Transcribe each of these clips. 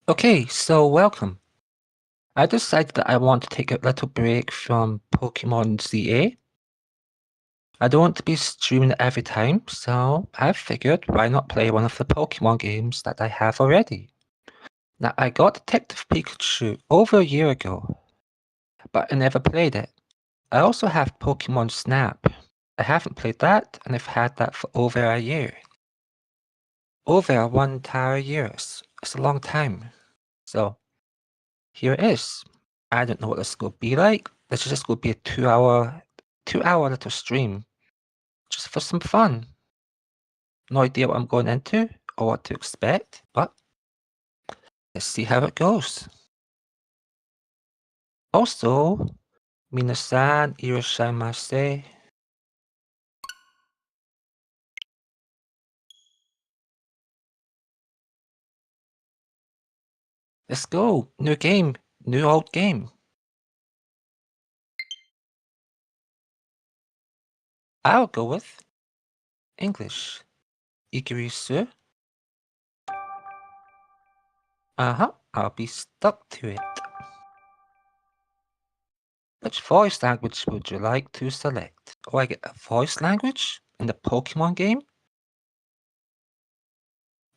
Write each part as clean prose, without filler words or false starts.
Okay, so welcome. I decided that I want to take a little break from Pokemon ZA. I don't want to be streaming it every time, so I figured why not play one of the Pokemon games that I have already. Now, I got Detective Pikachu over a year ago, but I never played it. I also have Pokemon Snap. I haven't played that, and I've had that for over a year. Over one entire year. It's a long time. So, here it is. I don't know what this is going to be like. This is just going to be a two-hour little stream, just for some fun. No idea what I'm going into or what to expect, but let's see how it goes. Also, minasan irashaimase. Let's go. New game, new old game. I'll go with English. Igirisu. I'll be stuck to it. Which voice language would you like to select? Oh, I get a voice language in the Pokemon game?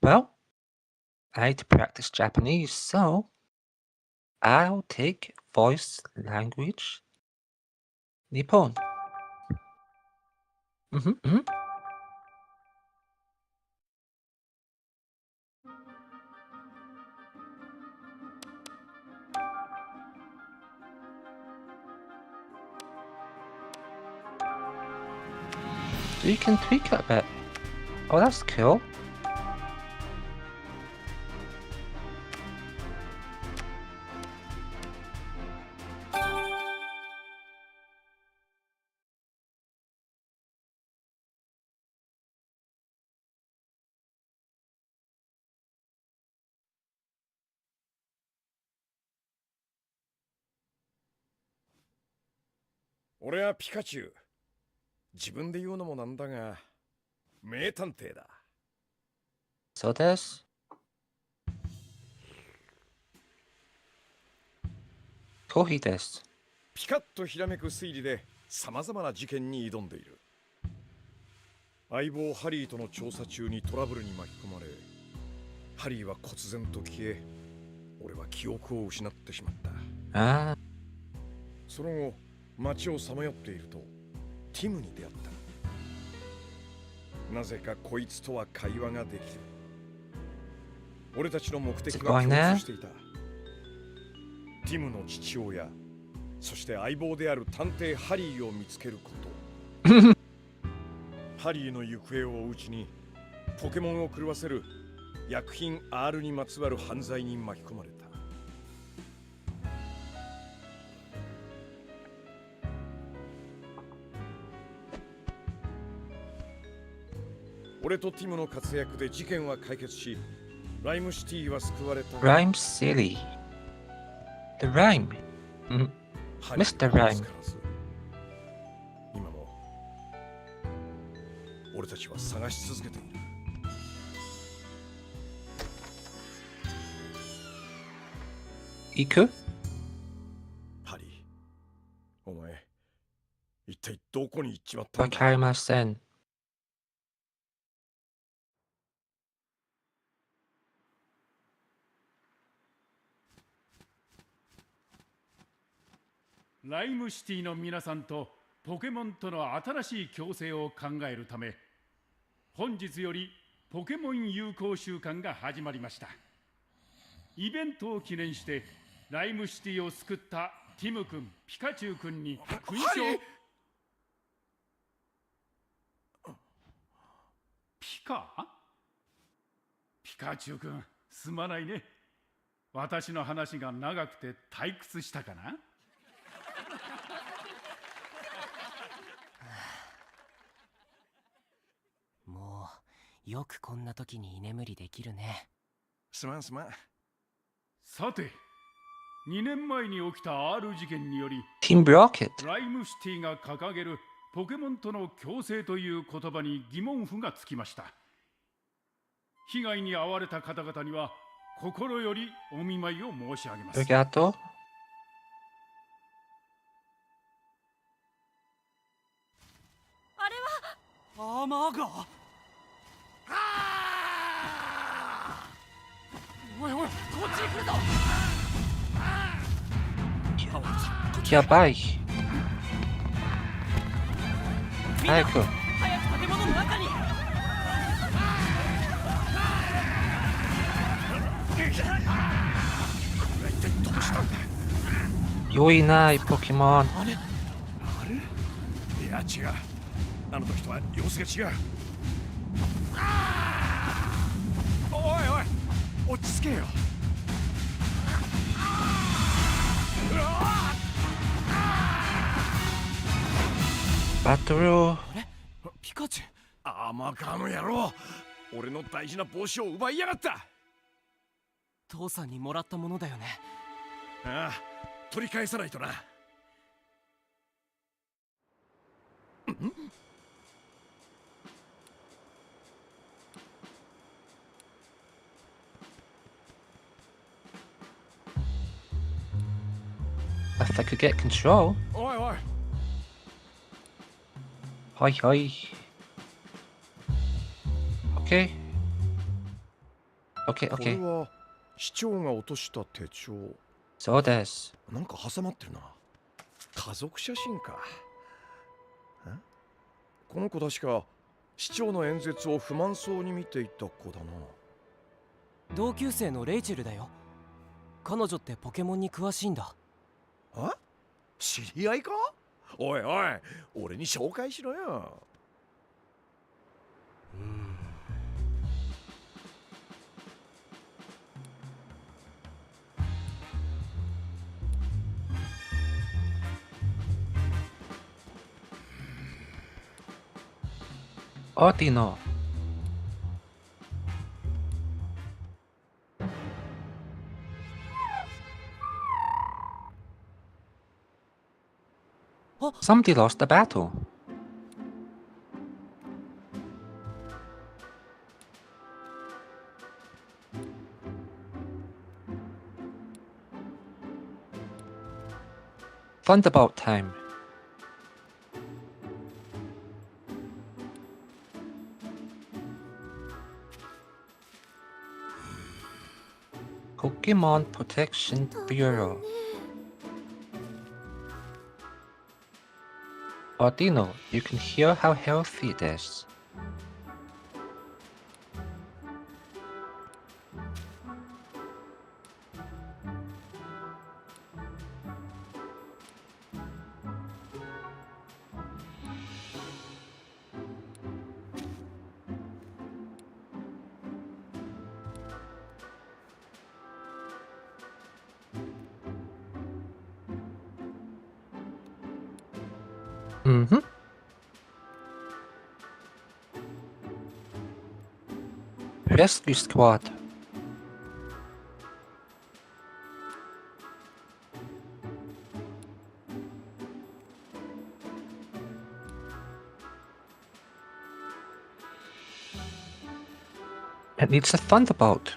Well, I need to practice Japanese, so I'll take voice language Nippon. Mm-hmm. So you can tweak it a bit. Oh, that's cool.俺はピカチュウ。自分で言うのもなんだが、名探偵だ。So there's Kohiです。ピカッとひらめく推理で様々な事件に挑んでいる。相棒ハリーとの調査中にトラブルに巻き込まれ、ハリーは忽然と消え、俺は記憶を失ってしまった。その後、街をさまよっているとティムに出会った。なぜかこいつとは会話ができる。俺たちの目的は共通していた。ティムの父親、そして相棒である探偵ハリーを見つけること。ハリーの行方を追ううちにポケモンを狂わせる薬品 R にまつわる犯罪に巻き込まれた。俺とティムの活躍で事件は解決し、ライムシティは救われた。Rhyme silly. The rhyme. Mr. Rhyme. 今も俺たちは探し続けている。行く？ハリー、お前一体どこに行っちまったんだ？わかりません。ライムシティの皆さんとポケモンとの新しい共生を考えるため、本日よりポケモン友好週間が始まりました。イベントを記念してライムシティを救ったティム君、ピカチュウ君に勲章。ピカチュウ君、すまないね。私の話が長くて退屈したかな？もうよくこんな時に居眠りできるね。すまん。さて、2年前に起きた R 事件により、Team Rocket. ライムシティが掲げるポケモンとの共生という言葉に疑問符がつきました。被害に遭われた方々には心よりお見舞いを申し上げます。 Obrigado. アーマーガー。おいおい、こっちに来るぞ。やばい。早く。早く建物の中に。良いない、ポケモン。あれいや違う。あの時とは様子が違う。おいおい、落ち着けよ。バトル。ピカチュウ、アーマーガーの野郎、俺の大事な帽子を奪いやがった。父さんにもらったものだよね。ああ、取り返さないとな。If I could get control. おいおい、はいはい。OK。OK これ OK。は市長が落とした手帳。そうです。なんか挟まってるな。家族写真か。この子確か市長の演説を不満そうに見ていた子だな。同級生のレイチェルだよ。彼女ってポケモンに詳しいんだ。あ、知り合いか。おいおい、俺に紹介しろよ。オティノ。Somebody lost the battle. Thunderbolt time. Pokemon Protection Bureau. Ordino, you can hear how healthy it is. Mm-hmm. Rescue Squad. It needs a Thunderbolt.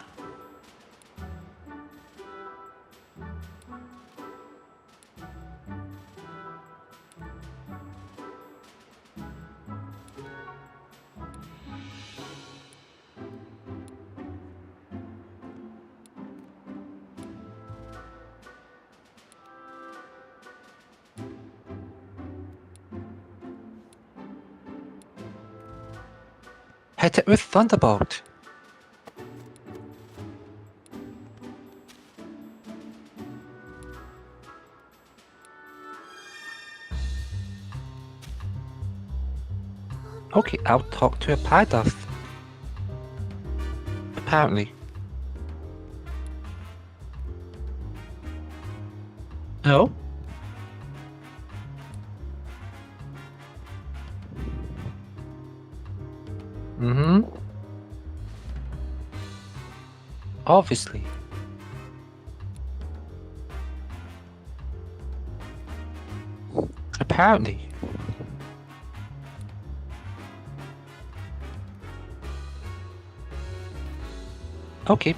Hit it with Thunderbolt. Okay, I'll talk to a Pyduff. Apparently. Oh? Mm-hmm. Obviously. Apparently. Okay.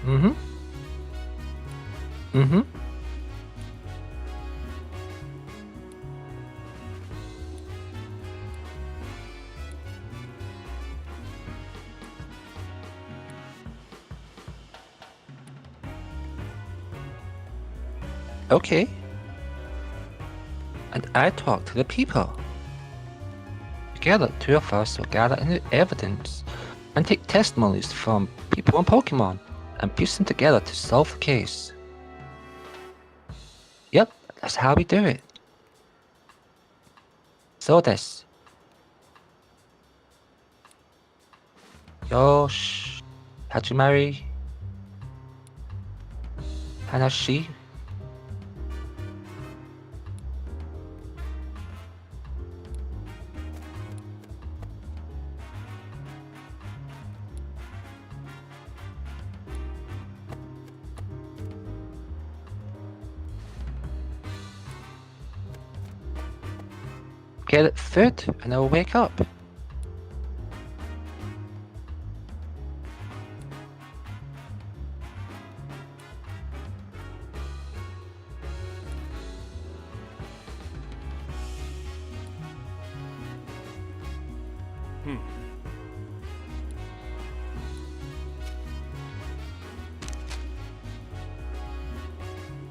Mm-hmm. Mm-hmm. Okay. And I talk to the people. Together, two of us will gather in evidence and take testimonies from people and Pokemon and piece them together to solve the case. Yep, that's how we do it. So this. Yosh. Hajimari. Hanashi. Get it food and I'll wake up.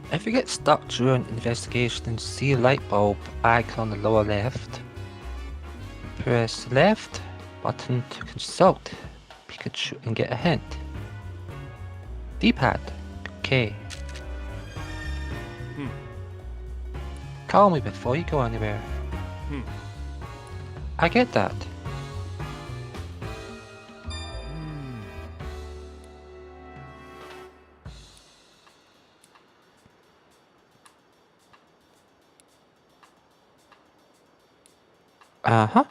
If you get stuck during investigation, see a light bulb icon on the lower left. Press the left button to consult Pikachu and get a hint. D-pad. Okay. Call me before you go anywhere. I get that. Uh-huh.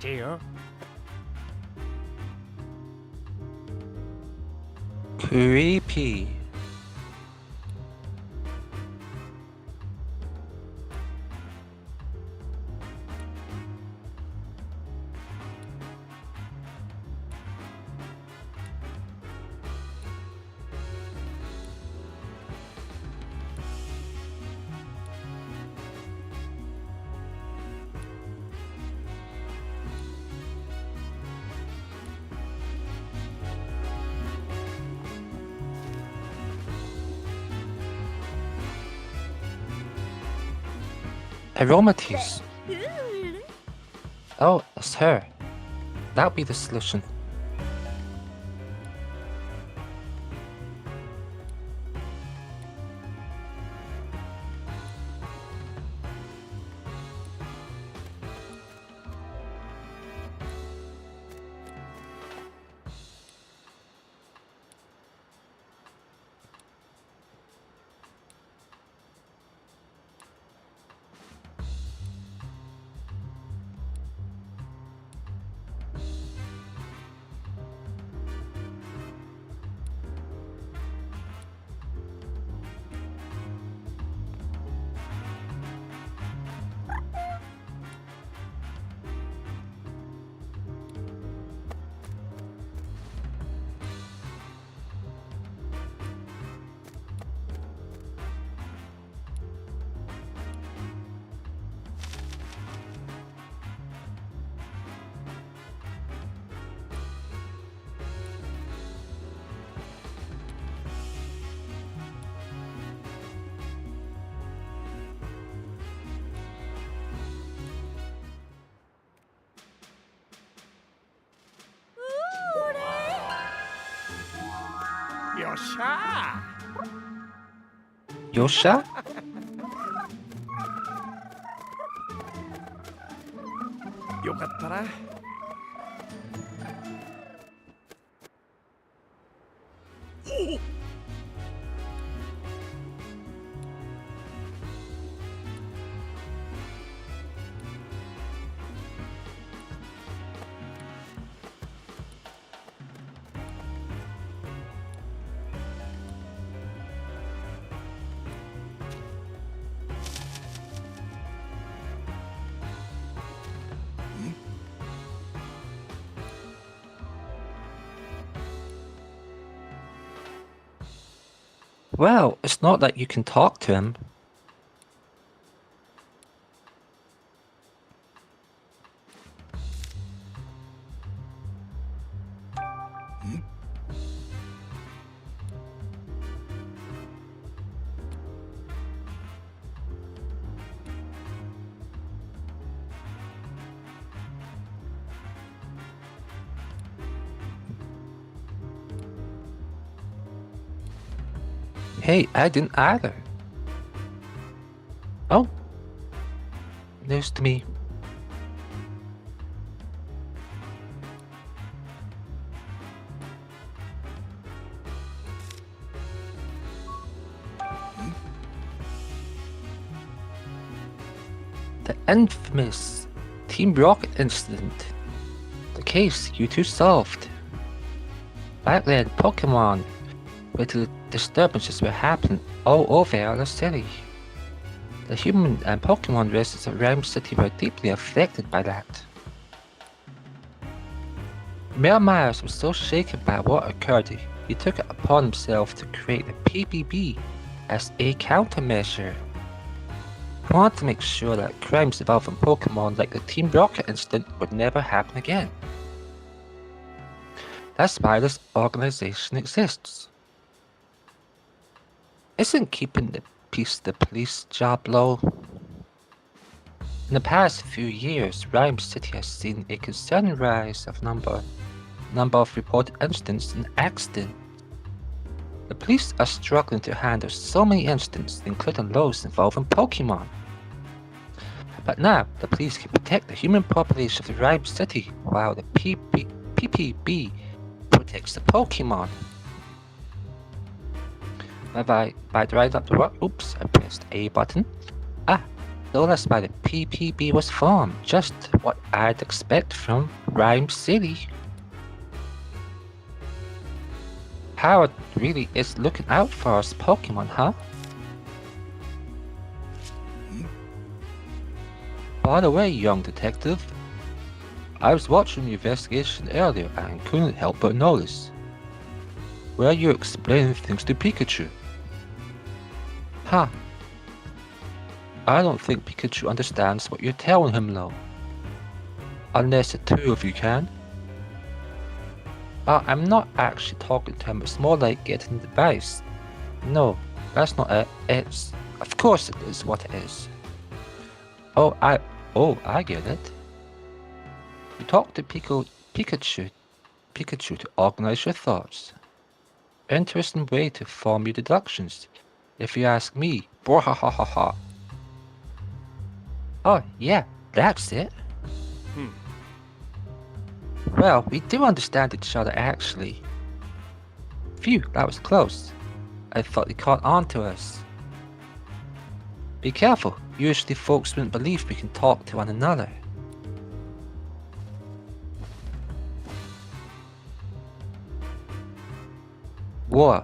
Dear, Creepy. Aromatase. Oh, it's her. That'll be the solution. っしゃ Yosha? よかったな。Well, it's not that you can talk to him. Hey, I didn't either. Oh. News to me. The infamous Team Rocket incident. The case you two solved. Back then, Pokemon related disturbances were happening all over the city. The human and Pokemon residents of Rhyme City were deeply affected by that. Mayor Myers was so shaken by what occurred, he took it upon himself to create the PBB as a countermeasure. He wanted to make sure that crimes involving Pokemon like the Team Rocket incident would never happen again. That's why this organization exists. Isn't keeping the peace the police job low? In the past few years, Rhyme City has seen a concerning rise of number of reported incidents and accidents. The police are struggling to handle so many incidents, including those involving Pokemon. But now, the police can protect the human population of the Rhyme City, while the PPB protects the Pokemon. By right up the work, oops, I pressed A button. So that's why the PPB was formed, just what I'd expect from Rhyme City. Howard really is looking out for us Pokemon, huh? By the way, young detective, I was watching your investigation earlier and couldn't help but notice where you're explaining things to Pikachu. Huh. I don't think Pikachu understands what you're telling him though. Unless the two of you can. I'm not actually talking to him, it's more like getting advice. No, that's not it. It's... Of course it is what it is. Oh, I get it. You talk to Pikachu to organize your thoughts. Interesting way to form your deductions, if you ask me. Bwahahaha. Oh, yeah, that's it. Well, we do understand each other actually. Phew, that was close. I thought they caught on to us. Be careful, usually folks wouldn't believe we can talk to one another. Whoa.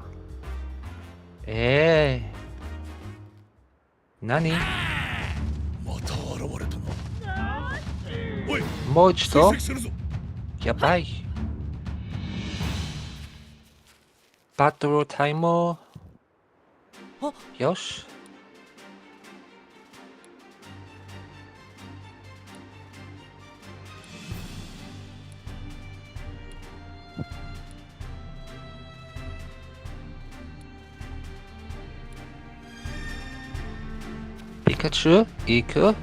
Eh. Nani? また現れたな。おい、もう一度追跡するぞ。やばい。バトルタイム。よし。ピカチュウ、行く？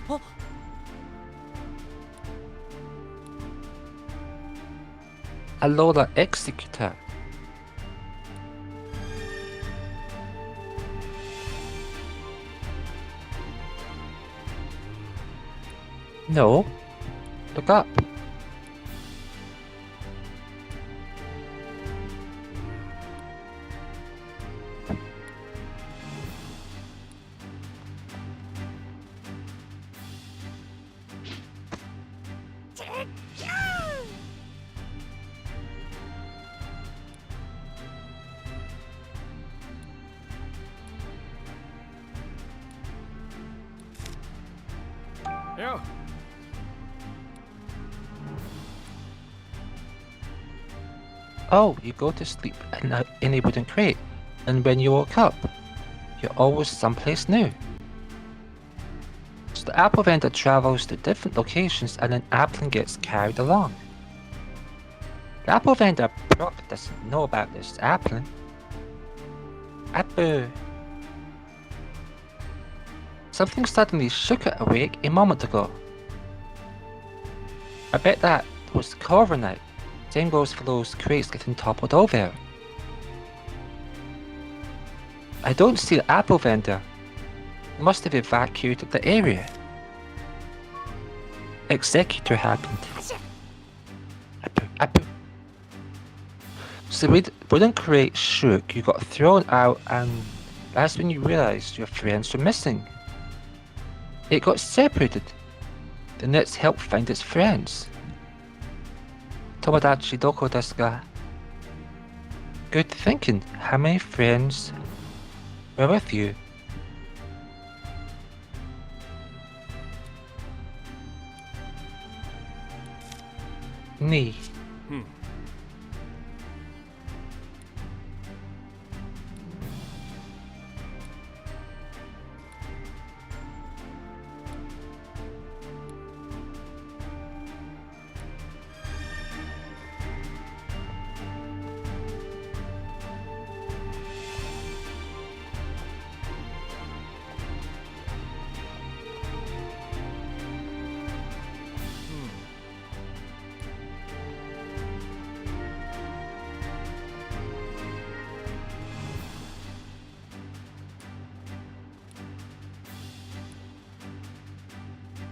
あ Alola Executor. No. Look up. Yeah. Oh, you go to sleep in a wooden crate, and when you woke up, you're always someplace new. So the apple vendor travels to different locations and an appling gets carried along. The apple vendor probably doesn't know about this appling. Apple. Something suddenly shook it awake a moment ago. I bet that was the cover night. Same goes for those crates getting toppled over. I don't see the apple vendor. He must have evacuated the area. Executor happened. Apple. So the wooden crate shook, you got thrown out, and that's when you realized your friends were missing. It got separated. The nets helped find its friends. Tomodachi doko desu ka? Good thinking. How many friends were with you? Ni.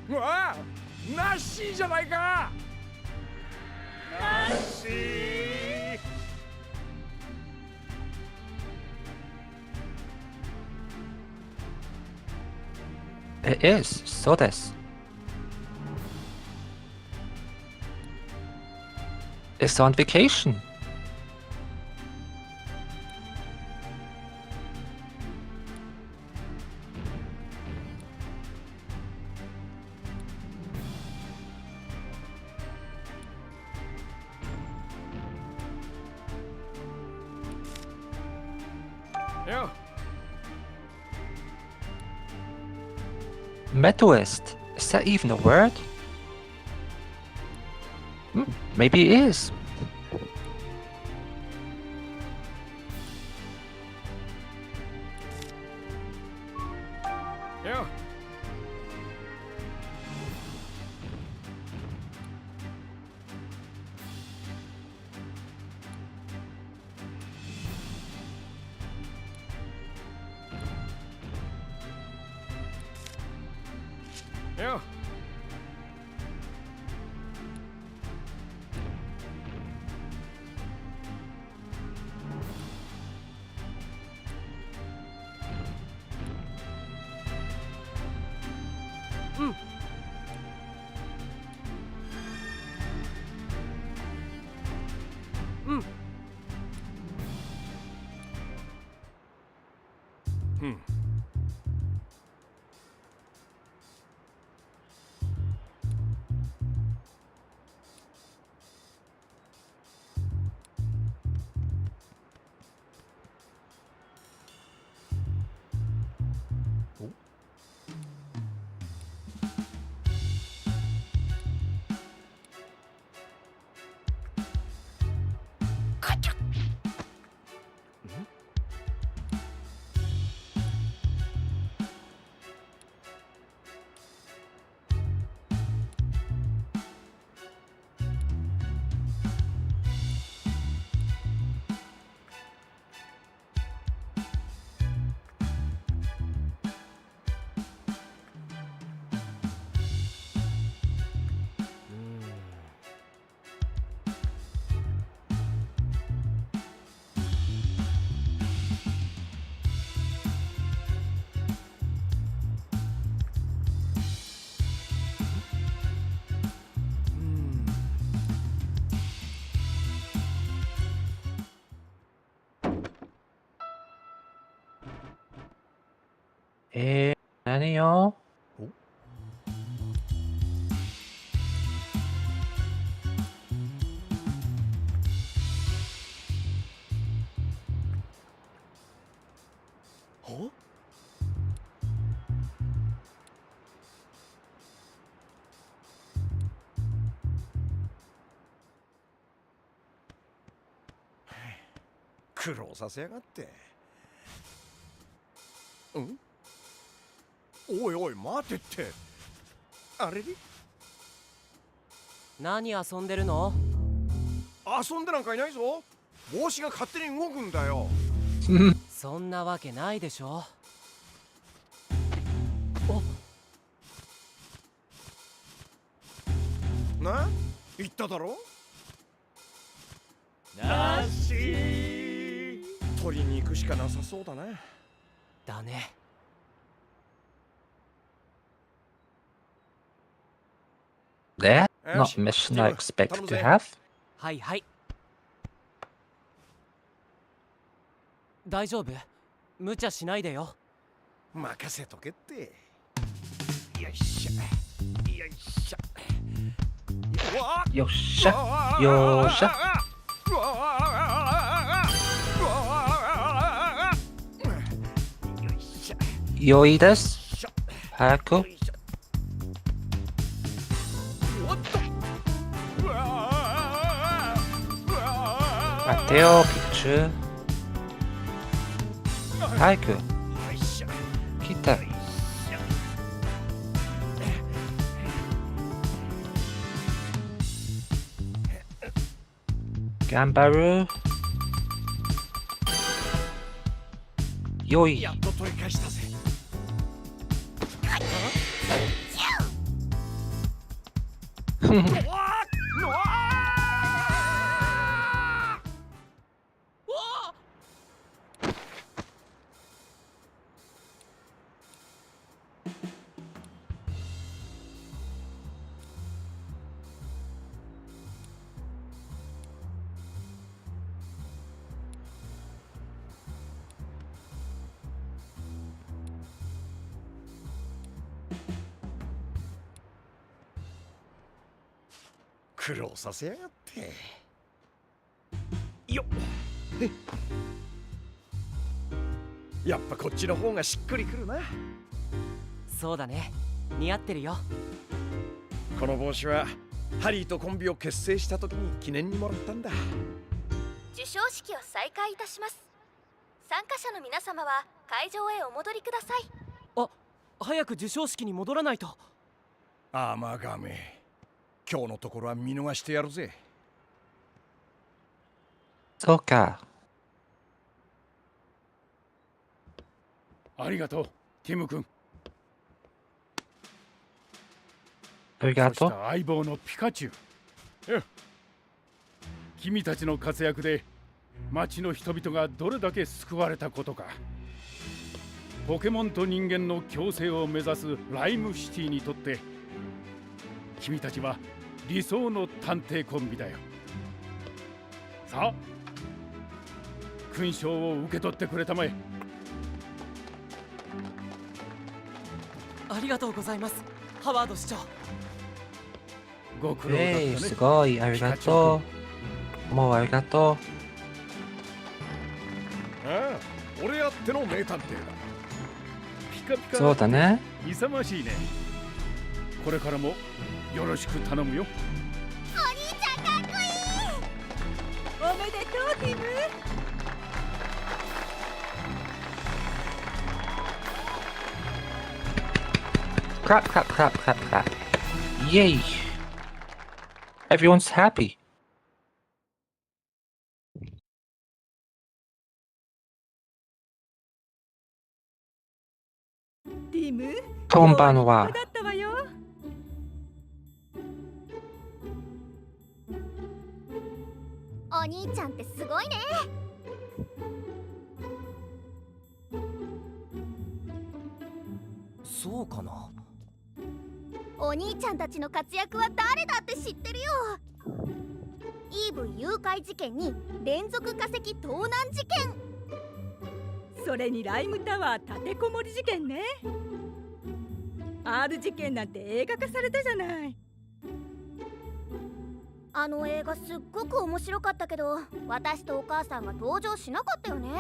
うわあ、ナッシーじゃないか。ナッシー。It is, so desu. It's on vacation. Yeah. Metalist? Is that even a word? Maybe it is. Yeah. Yeah. 何よ。お苦労させやがって。んおいおい待てって。あれれ何遊んでるの？遊んでなんかいないぞ。帽子が勝手に動くんだよ。そんなわけないでしょ。な言っただろ。なし取りに行くしかなさそうだな。だね。That's よ not し mission I ジム expected 頼む to ぜ。 have. はいはい。大丈夫？無茶しないでよ。任せとけって。よいしょよいしょ。うわよっしゃ。よっしゃ。うわよいしょ良いです。しょ早く。よいしょ。おっとうわうわ待てよ、ピカチュウ。早く。よいしょ来た。頑張る。よい。やっと取り返したぜ。うわうわ苦労させやがって。よっへっやっぱこっちの方がしっくりくるな。そうだね。似合ってるよ。この帽子はハリーとコンビを結成した時に記念にもらったんだ。授賞式を再開いたします。参加者の皆様は会場へお戻りください。あ、早く授賞式に戻らないと。あまがめ、今日のところは見逃してやるぜ。そうか。ありがとうティム君。ありがとう。そして相棒のピカチュウ。君たちの活躍で町の人々がどれだけ救われたことか。ポケモンと人間の共生を目指すライムシティにとって君たちは理想の探偵コンビだよ。さあ勲章を受け取ってくれたまえ。ありがとうございます、ハワード市長。ご苦労だったね。すごい。ありがとう。もうありがとああ、俺あっての名探偵だ。ピカピう。カそうだね。勇ましいね。これからもよろしく頼むよ。お兄ちゃんかっこいい。おめでとうティム。Clap, clap, clap, clap, clap. Yay. Everyone's happy. ティム、こんばんは。だったわよ。お兄ちゃんってすごいね。そうかな。お兄ちゃんたちの活躍は誰だって知ってるよ。イーブン誘拐事件に連続化石盗難事件、それにライムタワー立てこもり事件ね。R 事件なんて映画化されたじゃない。あの映画すっごく面白かったけど、私とお母さんが登場しなかったよね。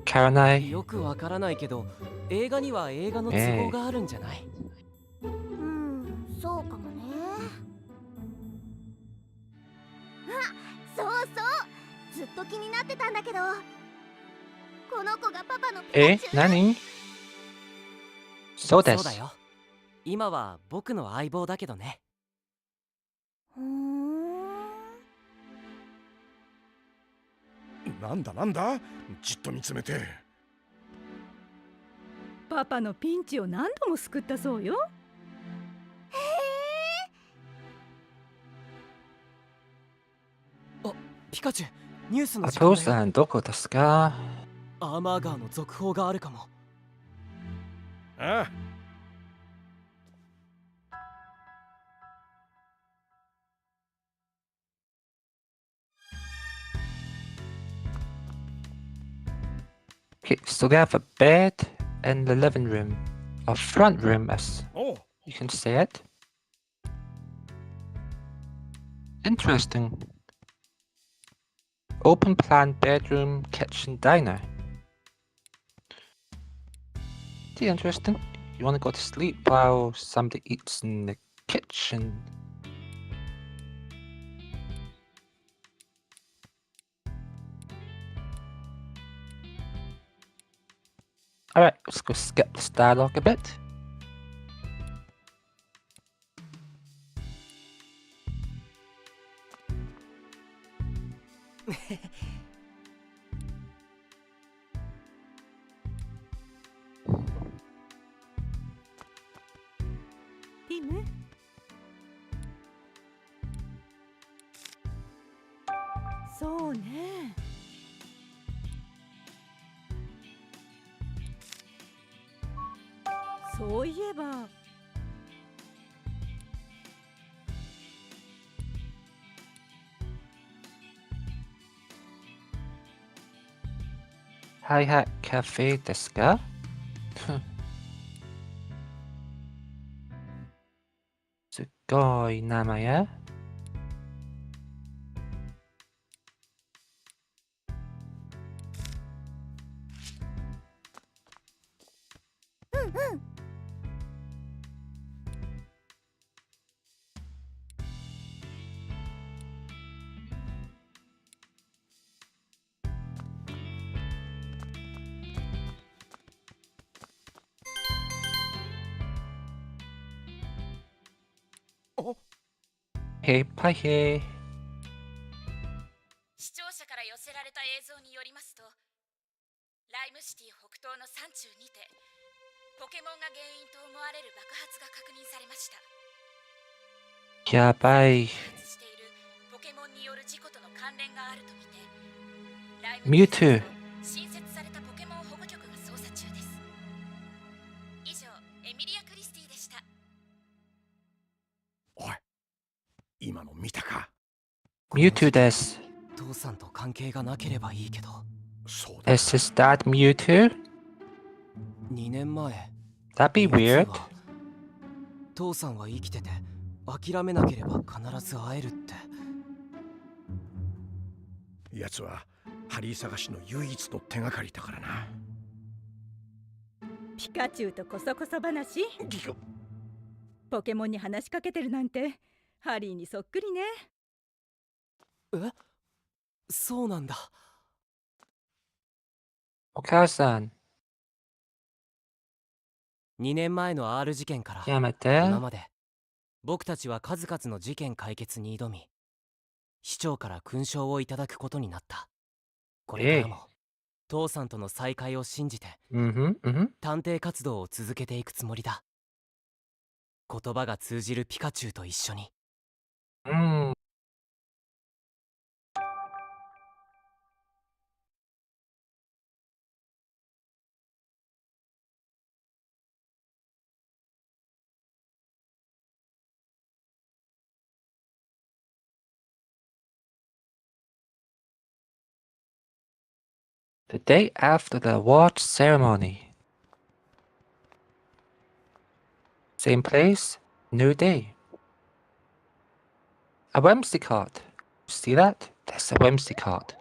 Karanai. よくわからないけど、映画には映画の都合があるんじゃない？そうかもね。あ、そうそう、ずっと気になってたんだけど、この子がパパのピカチュウ。Nani? そう So だ des. よ。今は僕の相棒だけどね。なんだなんだ、じっと見つめて。パパのピンチを何度も救ったそうよ。あ、ピカチュウ、ニュースのお時間だよ。父さんどこですか？アーマーガーの続報があるかも。ああ。Okay, so they have a bed in the living room. A front room, as おう、 you can say it. Interesting. Open plan bedroom, kitchen, diner. Pretty interesting. You want to go to sleep while somebody eats in the kitchen. Alright, let's go skip this dialogue a bit. Tim? そうね。そういえば。Hi Hat Cafe ですか？すごい名前や。へいパイヘイ。視聴者から寄せられた映像によりますと、ライムシティ北東の山中にてポケモンが原因と思われる爆発が確認されました。やばい。爆発しているポケモンによる事故との関連があるとみて、ライミュウツー。新設されたポケモン保護局が捜査中です。以上、エミリア・クリスティでした。おい、今の見たか？ミュウツーです。父さんと関係がなければいいけど。そうだ。 Is his dad Mewtwo? 2年前 That'd be ミュウ weird. ツーは父さんは生きてて諦めなければ必ず会えるって。奴はハリー探しの唯一の手がかりだからな。ピカチュウとコソコソ話？ポケモンに話しかけてるなんてハリーにそっくりね。え？そうなんだ。お母さん、 2年前の R 事件からやめて。今まで僕たちは数々の事件解決に挑み、市長から勲章をいただくことになった。これからも父さんとの再会を信じて探偵活動を続けていくつもりだ。言葉が通じるピカチュウと一緒に。The day after the award ceremony. Same place, new day. A Whimsy card. See that? That's a Whimsy card.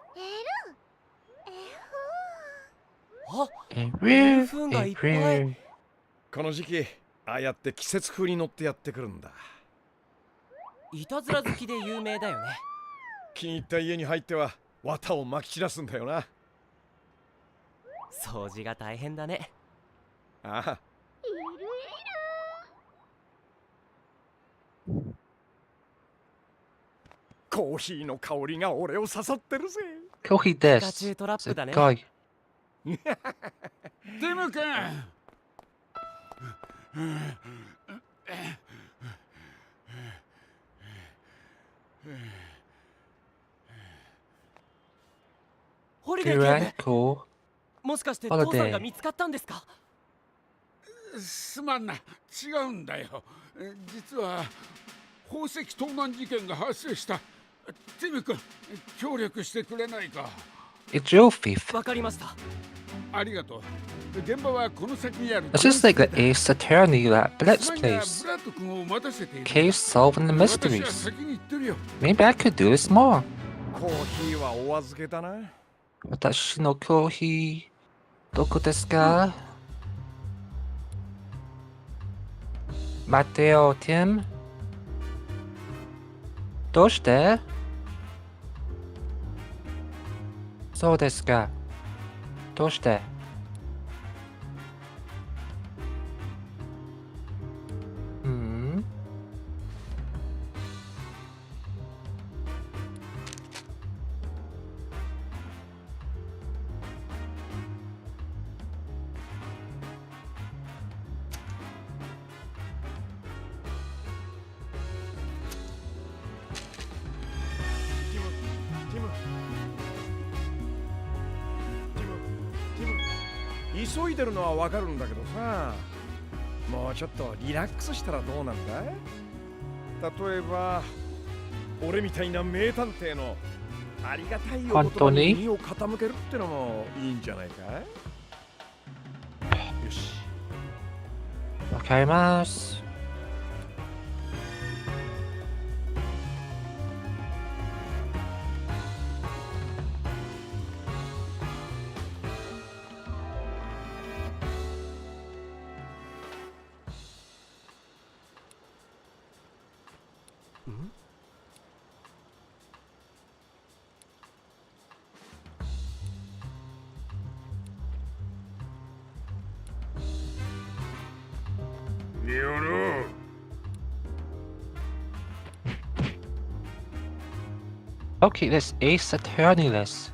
あ、 Roo, 風がいっぱい。 roo. この時期ああやって季節風に乗ってやってくるんだ。いたずら好きで有名だよね。気に入った家に入っては綿をまき散らすんだよな。掃除が大変だね。ああ、コーヒーの香りが俺を刺さってるぜ。 Kohi ピカ this. チュウトラッ It's プ a だね。 guy. ティム君、ホリデー警 Duran, 部、 cool. もしかしてホリデー父さんが見つかったんですか？すまんな、違うんだよ。実は宝石盗難事件が発生した。ティム君、協力してくれないか。 A drill thief. わかりました。ありがとう。現場はこの先にある。 It's just like the Ace Attorney at Blitz すまんが place. ブラッド君を待たせている。 Case solving the 私は mysteries. 先に行ってるよ。 Maybe I could do this more. コーヒーはお預けだな。私のコーヒー、どこですか？待てよ、ティム。どうして？そうですか。どうして？うんティム、ティム、ティム、ティム、急いでるのはわかるんだけどさ、もうちょっとリラックスしたらどうなんだい？例えば俺みたいな名探偵のありがたいお言葉に耳を傾けるってのもいいんじゃないかい？よし。わかります。ニオロ。 Okay, this Ace Attorney list.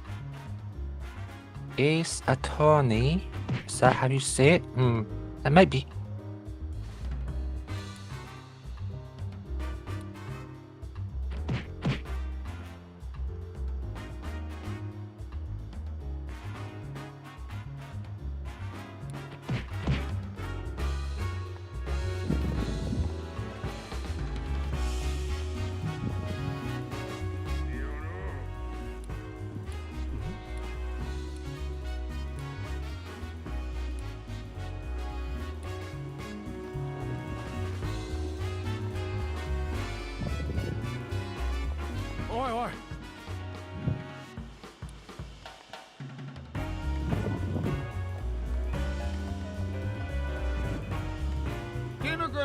Ace Attorney. Is that how you say it? It might be.おいおい。ティム君。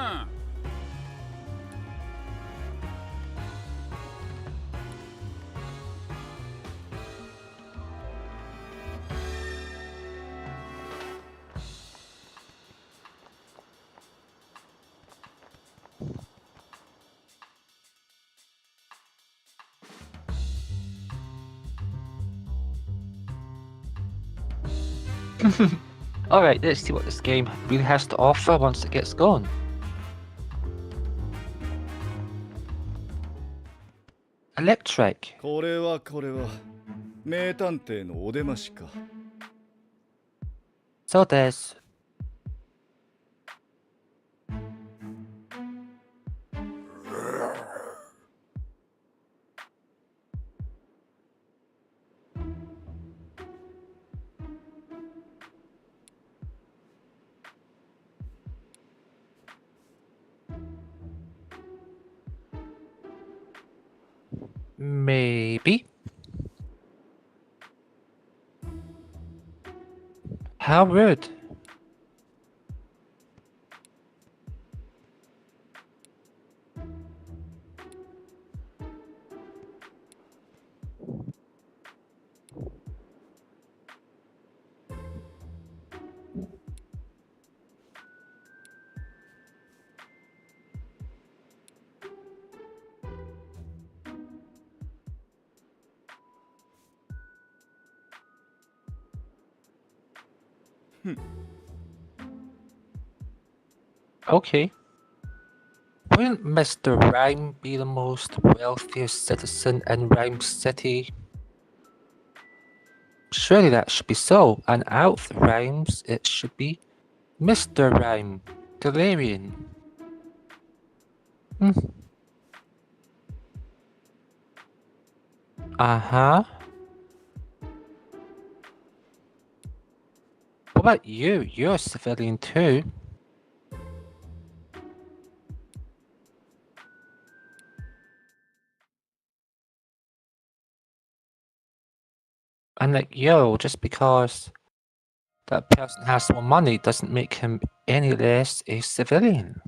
Alright, let's see what this game really has to offer once it gets going. Electric. これは名探偵のお出ましか。そうです。Maybe. How rude. Okay. Wouldn't Mr. Rhyme be the most wealthiest citizen in Rhyme City? Surely that should be so, and out of the rhymes it should be Mr. Rhyme, Galarian. Uh-huh. What about you? You're a civilian too. And like, yo, just because that person has more money doesn't make him any less a civilian.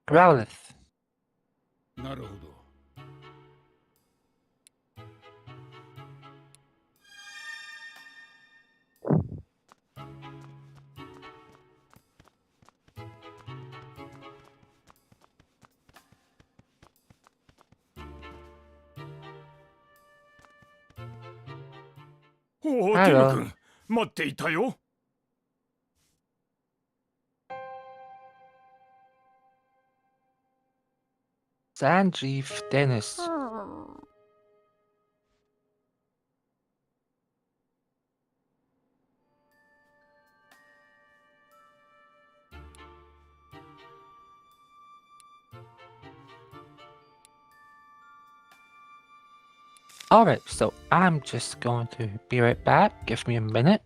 Growlith. なるほど。おお、ティム君、待っていたよ。Sanjeev Dennis. Alright, so I'm just going to be right back. Give me a minute.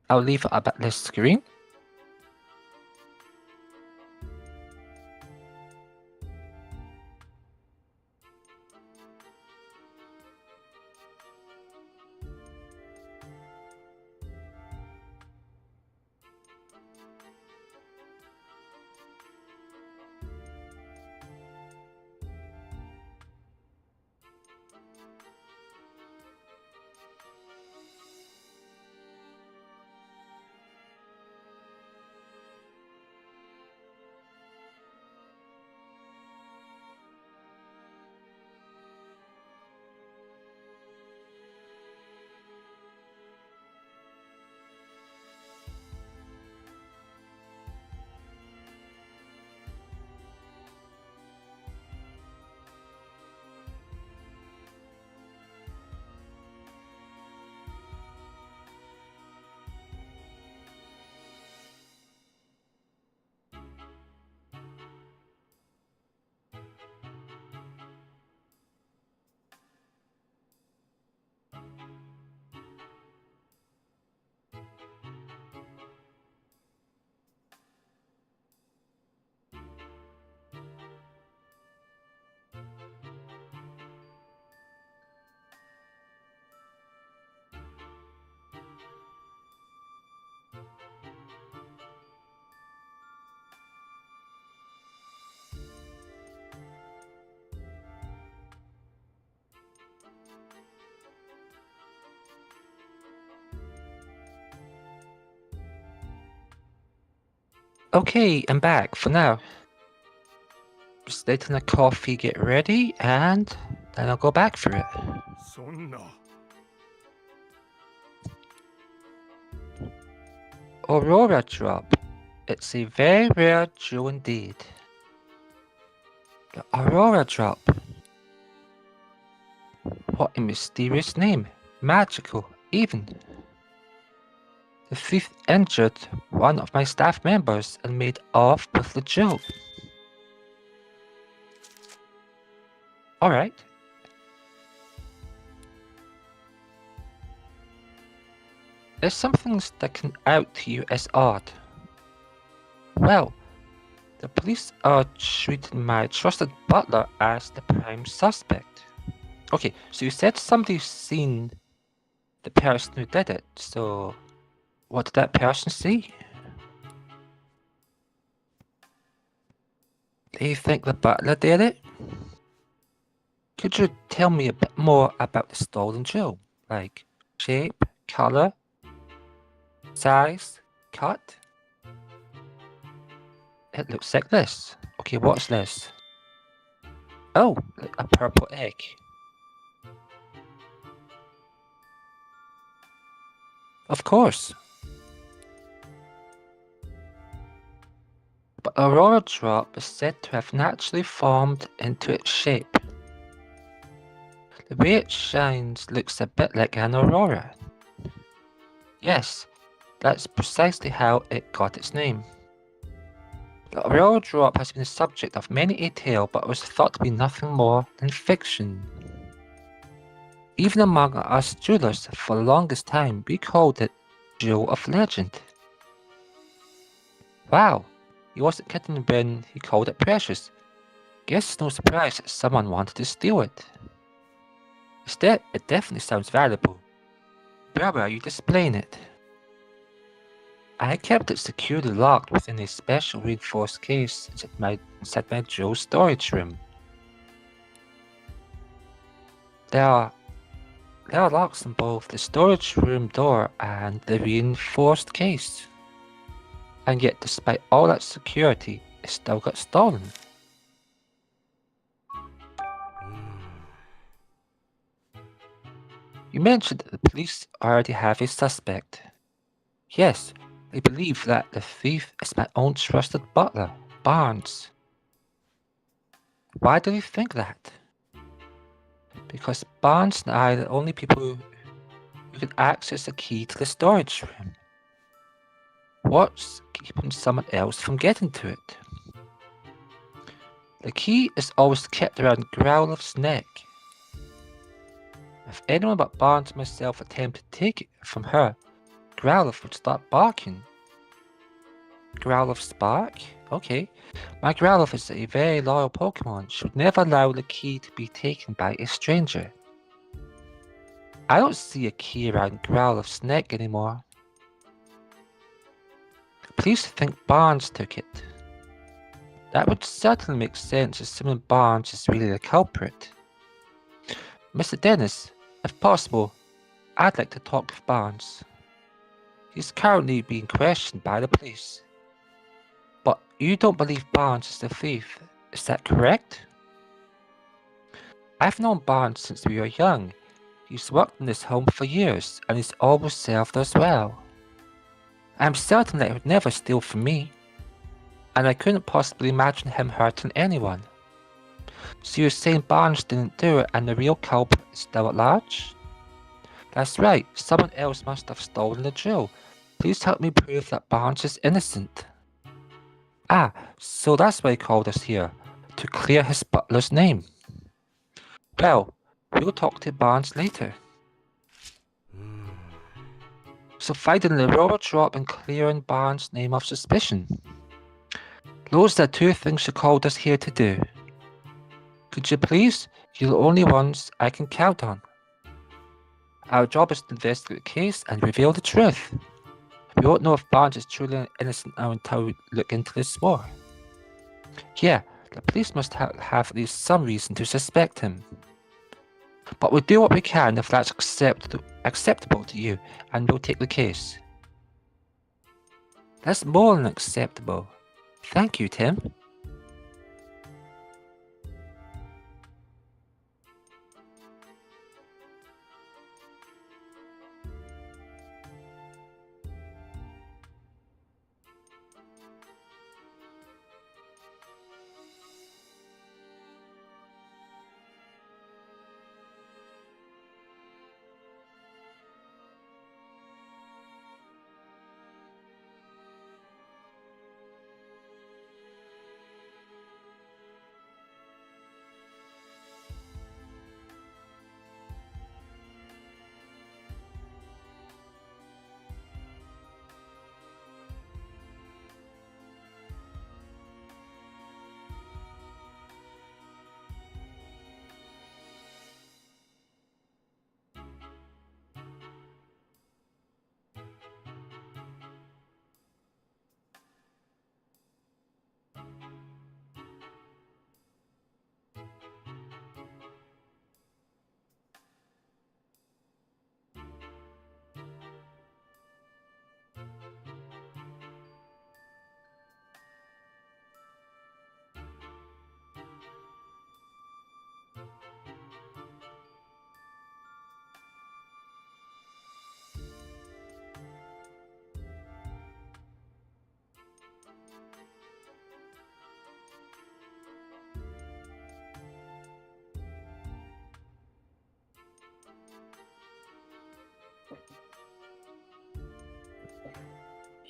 I'll leave it up at this screen. Okay, I'm back for now. Just letting the coffee get ready and then I'll go back for it. そんな。Aurora drop. It's a very rare jewel indeed. The Aurora drop. What a mysterious name. Magical, even. The thief injured one of my staff members and made off with the jewel. Alright. There's something sticking out to you as odd. Well, the police are treating my trusted butler as the prime suspect. Okay, so you said somebody's seen the person who did it, so what did that person see? They think the butler did it? Could you tell me a bit more about the stolen jewel? Like shape, color, size, cut? It looks like this. Okay, what's this? Oh, a purple egg. Of course. But Aurora Drop is said to have naturally formed into its shape. The way it shines looks a bit like an aurora. Yes, that's precisely how it got its name. The Aurora Drop has been the subject of many a tale, but was thought to be nothing more than fiction. Even among us jewelers, for the longest time, we called it Jewel of Legend. Wow, he wasn't kidding when he called it precious. Guess it's no surprise that someone wanted to steal it. Instead, it definitely sounds valuable. Where are you displaying it? I kept it securely locked within a special reinforced case inside my jewel storage room. There are locks on both the storage room door and the reinforced case. And yet, despite all that security, it still got stolen. You mentioned that the police already have a suspect. Yes, they believe that the thief is my own trusted butler, Barnes. Why do they think that? Because Barnes and I are the only people who can access the key to the storage room. What's keeping someone else from getting to it? The key is always kept around Growliff's neck. If anyone but Barnes and myself attempted to take it from her, Growlithe would start barking. Growlithe's bark? Okay. My Growlithe is a very loyal Pokemon. She would never allow the key to be taken by a stranger. I don't see a key around Growlithe's neck anymore. The police think Barnes took it. That would certainly make sense, assuming Barnes is really the culprit. Mr. Dennis, if possible, I'd like to talk with Barnes. He's currently being questioned by the police. But you don't believe Barnes is the thief, is that correct? I've known Barnes since we were young. He's worked in this home for years, and he's always served us well. I'm certain that he would never steal from me, and I couldn't possibly imagine him hurting anyone. So you're saying Barnes didn't do it and the real culprit is still at large? That's right, someone else must have stolen the jewel. Please help me prove that Barnes is innocent. Ah, so that's why he called us here, to clear his butler's name. Well, we'll talk to Barnes later. So finding the Aurora Drop and clearing Barnes' name of suspicion. Those are the two things you called us here to do. Could you please? You're the only ones I can count on. Our job is to investigate the case and reveal the truth. We won't know if Barnes is truly innocent until we look into this more. Yeah, the police must have at least some reason to suspect him. But we'll do what we can if that's acceptable to you, and we'll take the case. That's more than acceptable. Thank you, Tim.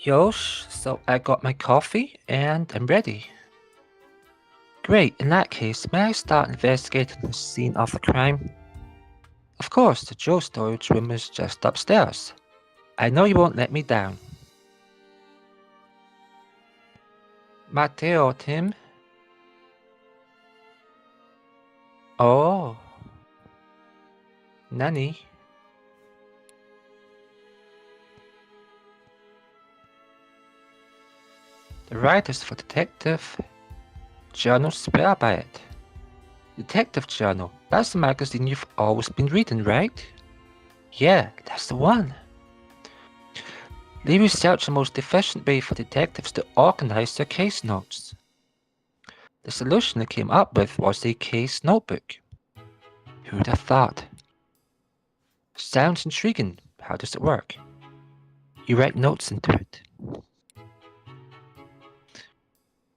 Yosh, so I got my coffee and I'm ready. Great, in that case, may I start investigating the scene of the crime? Of course, the Joe storage room is just upstairs. I know you won't let me down. Matteo, Tim. Oh. Nanny. The writers for Detective Journal swear by it. Detective Journal, that's the magazine you've always been reading, right? Yeah, that's the one. They research the most efficient way for detectives to organize their case notes. The solution they came up with was a case notebook. Who would have thought? Sounds intriguing. How does it work? You write notes into it.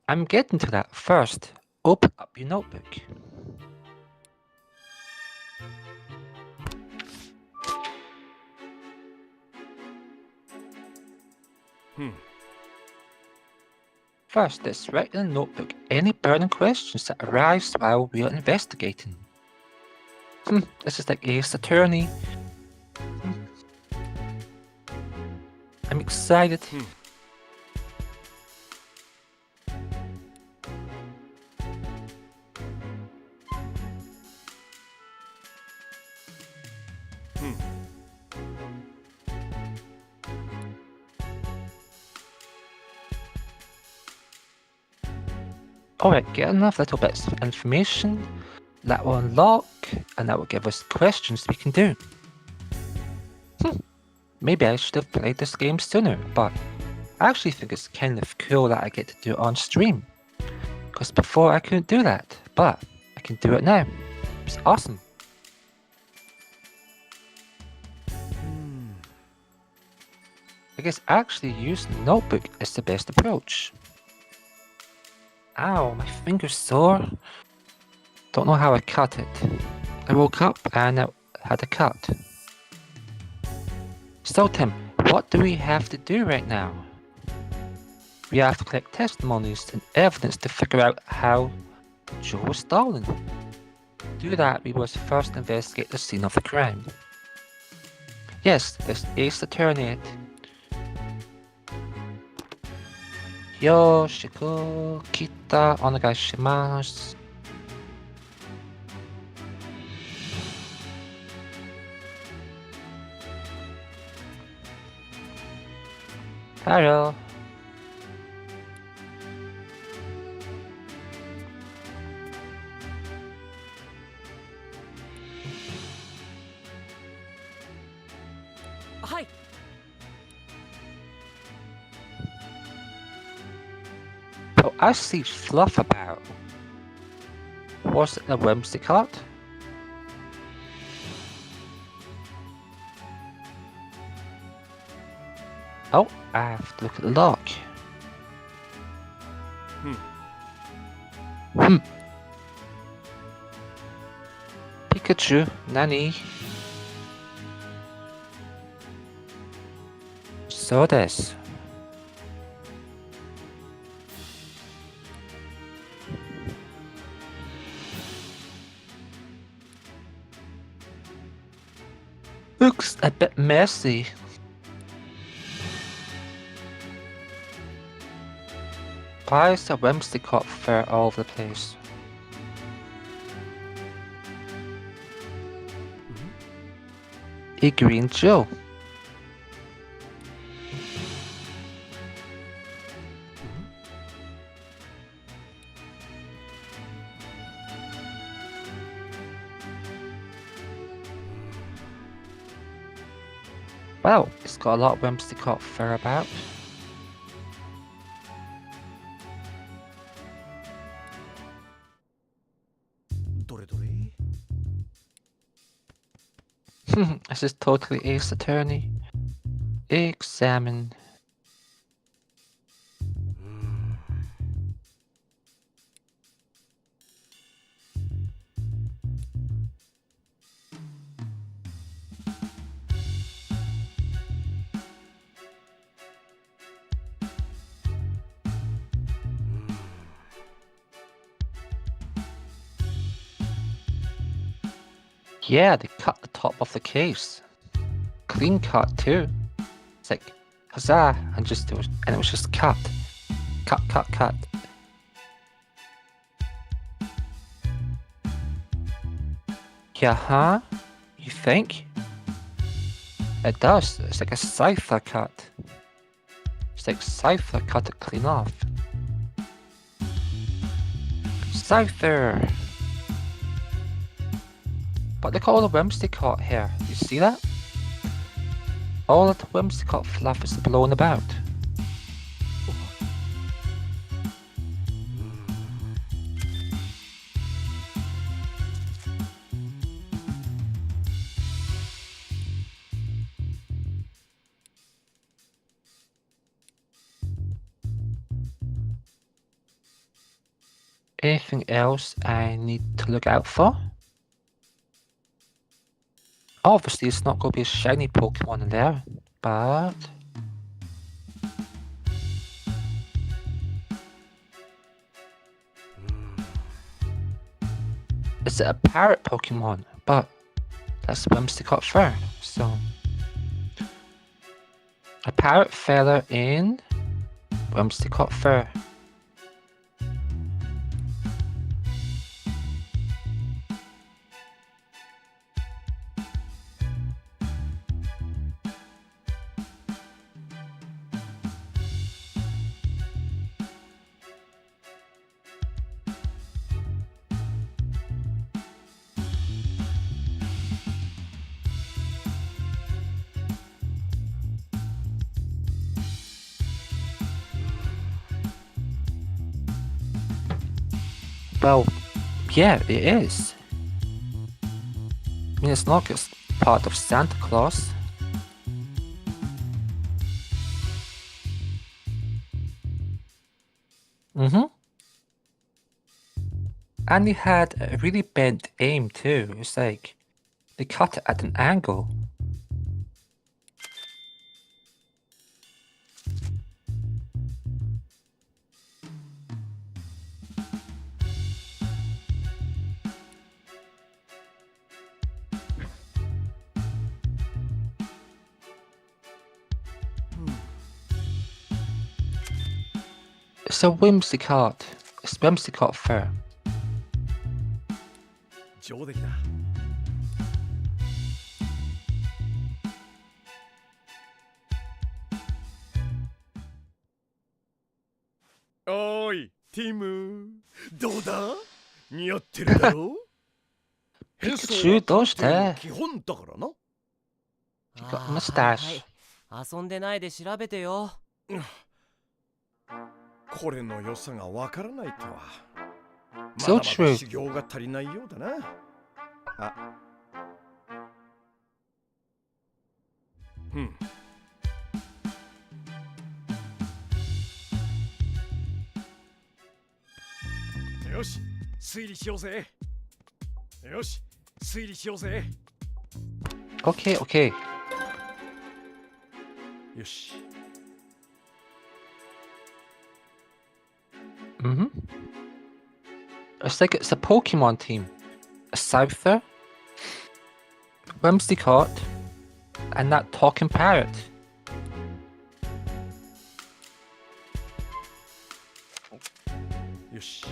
I'm getting to that. First, open up your notebook. First, let's write in the notebook any burning questions that arise while we are investigating. This is like Ace Attorney. I'm excited. Alright, get enough little bits of information that will unlock and that will give us questions we can do. Maybe I should have played this game sooner, but I actually think it's kind of cool that I get to do it on stream. Because before I couldn't do that, but I can do it now. It's awesome. I guess actually using the notebook is the best approach. Ow, my finger's sore. Don't know how I cut it. I woke up and it had a cut. So Tim, what do we have to do right now? We have to collect testimonies and evidence to figure out how Joe was stolen. To do that, we must first investigate the scene of the crime. Yes, there's Ace Attorney it. Yoshiko kita onegaishimasu. Hello. Hi. Oh, I see fluff about. Was it a whimsicott? Oh, I have to look at the lock. Pikachu, Nani. So this. Looks a bit messy. Why is the whimsicott fur all over the place? A green Joe. Well, it's got a lot of whimsicott fur about. This is totally Ace Attorney. Examine. Yeah, they cut the top of the case. Clean cut too. It's like, huzzah, and it was just cut. Cut, cut, cut. Yeah, huh? You think? It does. It's like a cipher cut. It's like cipher cut it clean off. Cipher! But look at all the whimsicott here. You see that? All of the whimsicott fluff is blown about. Anything else I need to look out for? Obviously, it's not going to be a shiny Pokemon in there, but... Is it a parrot Pokemon? But that's Whimsicott fur, so... A parrot feather in Whimsicott fur. Well, yeah, it is. I mean, it's not just part of Santa Claus. And they had a really bent aim too. It's like they cut it at an angle. It's a Whimsicott. It's Whimsicott fur. 上出来だ。おーい、ティム。どうだ？似合ってるだろう？変装は Pikachu どうして基本だからな。 You got a はい mustache. はい遊んでないで調べてよ。これの良さがわからないとは。ま So だまだ true. 修行が足りないようだな。あ。よし、推理しようぜ。よし、推理しようぜ。 Okay, okay. よし。 It's like it's a Pokemon team. A Souther, Whimsicott, and that talking parrot. Yoshi.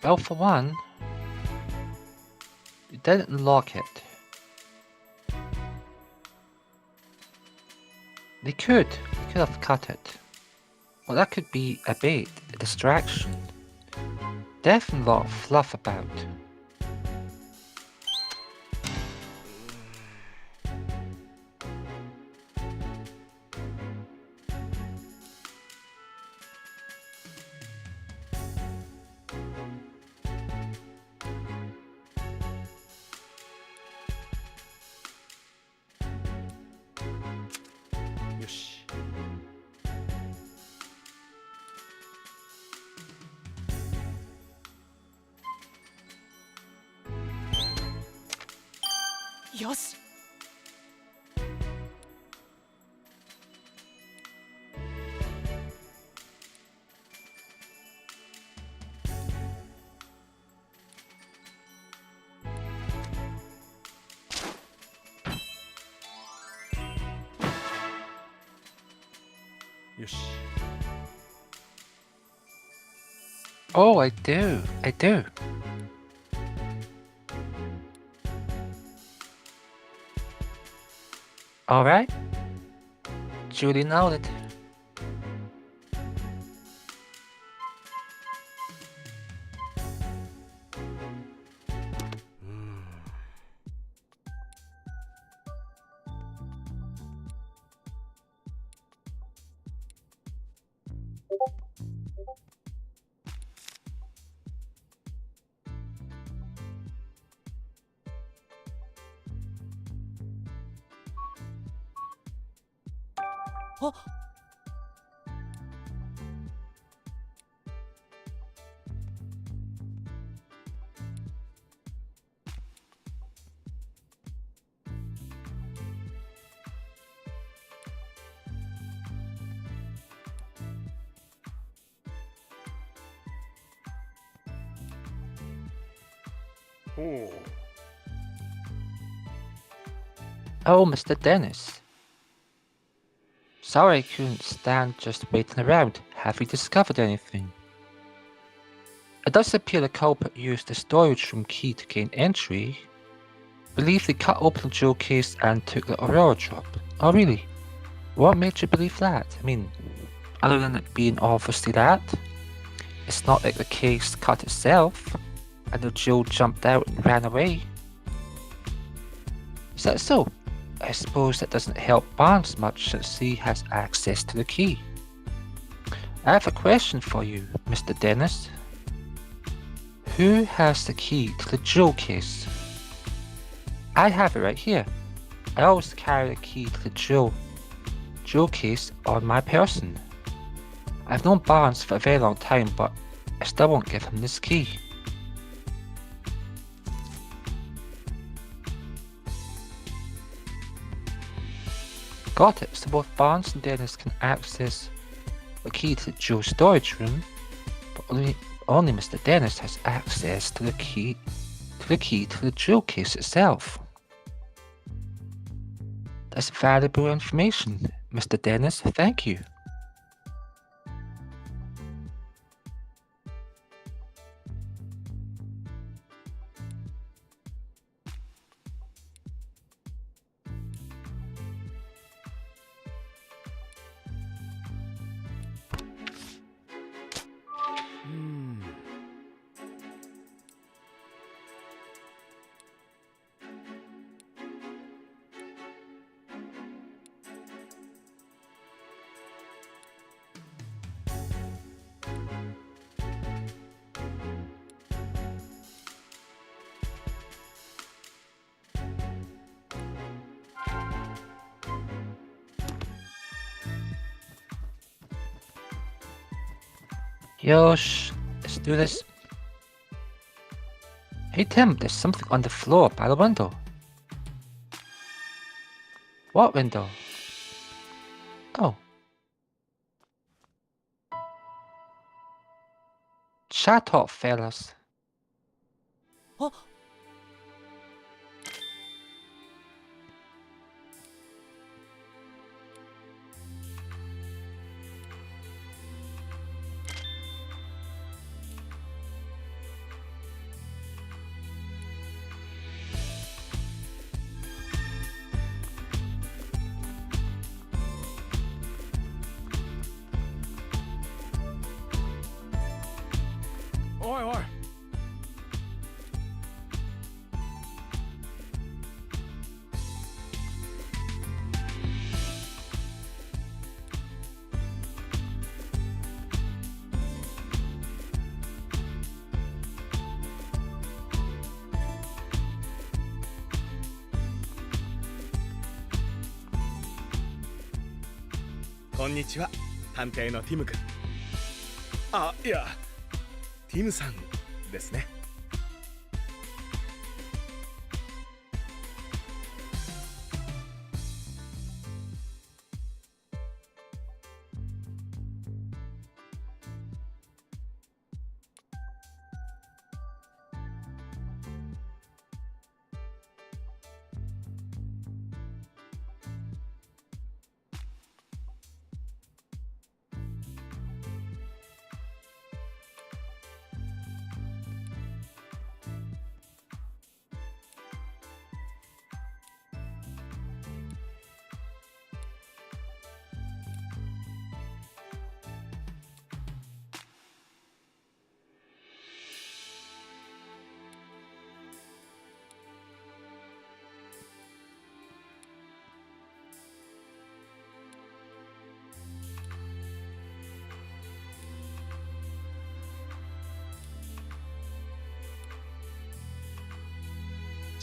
Well, for one, you didn't lock it. They could have cut it. Well, that could be a bait, a distraction. Definitely a lot of fluff about. よし。よし。 Oh, I do. I do. All right. Julie noted. Oh, Mr. Dennis. Sorry I couldn't stand just waiting around. Have you discovered anything? It does appear the culprit used the storage room key to gain entry. Believe they cut open the jewel case and took the Aurora drop. Oh really? What made you believe that? I mean, other than it being obviously that, it's not like the case cut itself, and the jewel jumped out and ran away. Is that so? I suppose that doesn't help Barnes much since he has access to the key. I have a question for you, Mr. Dennis. Who has the key to the jewel case? I have it right here. I always carry the key to the jewel case on my person. I've known Barnes for a very long time, but I still won't give him this key. Got it, so both Barnes and Dennis can access the key to the jewel storage room, but only Mr. Dennis has access to the key to the jewel case itself. That's valuable information, Mr. Dennis, thank you. Yosh, let's do this. Hey Tim, there's something on the floor by the window. What window? Oh. Shut up, fellas. Oh.おいおい。こんにちは、探偵のティム君。あ、いや、ティムさんですね。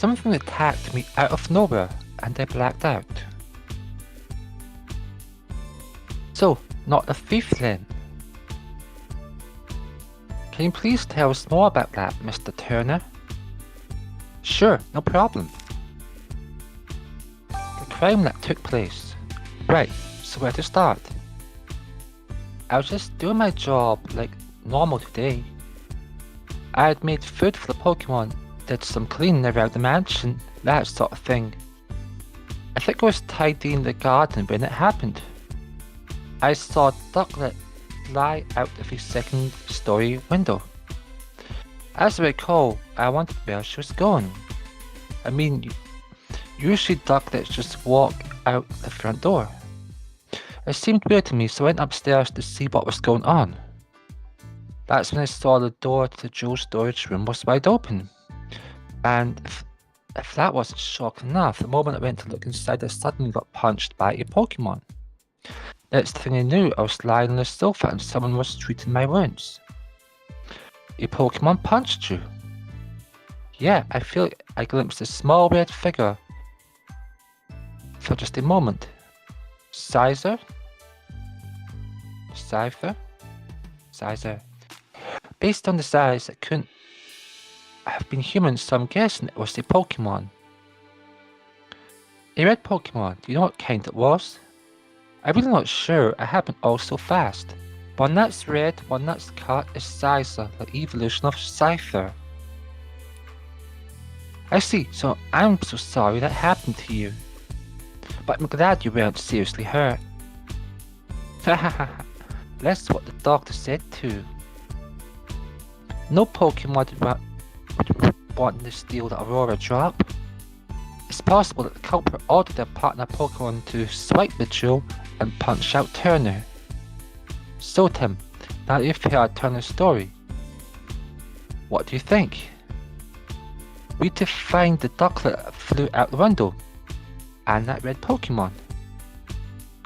Something attacked me out of nowhere and I blacked out. So, not a thief then? Can you please tell us more about that, Mr. Turner? Sure, no problem. The crime that took place. Right, so where to start? I was just doing my job like normal today. I had made food for the Pokemon, did some cleaning around the mansion, that sort of thing. I think I was tidying the garden when it happened. I saw a ducklet fly out of a second-story window. As I recall, I wondered where she was going. I mean, usually ducklets just walk out the front door. It seemed weird to me, so I went upstairs to see what was going on. That's when I saw the door to the jewel storage room was wide open. And if that wasn't shock enough, the moment I went to look inside, I suddenly got punched by a Pokemon. Next thing I knew, I was lying on the sofa and someone was treating my wounds. A Pokemon punched you. Yeah, I feel like I glimpsed a small red figure for just a moment. Sizer? Cypher? Sizer. Based on the size, it couldn't have been human, so I'm guessing it was a Pokemon. A red Pokemon, do you know what kind it was? I'm really not sure, it happened all so fast. One that's red, one that's cut is Sizer, the evolution of Cypher. I see, so I'm so sorry that happened to you. But I'm glad you weren't seriously hurt. That's what the doctor said too. No Pokemon would want to steal the Aurora drop. It's possible that the culprit ordered their partner Pokemon to swipe the jewel and punch out Turner. So Tim, now that you've heard Turner's story, what do you think? We need to find the ducklet that flew out the window and that red Pokemon.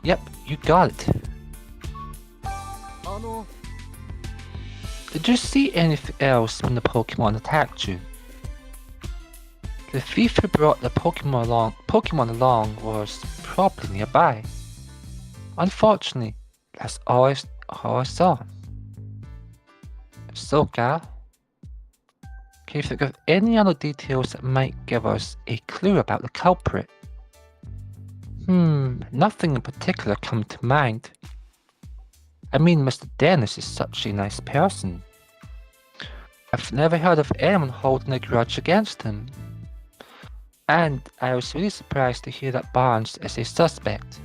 Yep, you got it. Did you see anything else when the Pokemon attacked you? The thief who brought the Pokemon along was probably nearby. Unfortunately, that's all I saw. So, Gal, can you think of any other details that might give us a clue about the culprit? Nothing in particular come to mind. I mean, Mr. Dennis is such a nice person. I've never heard of anyone holding a grudge against him. And I was really surprised to hear that Barnes is a suspect.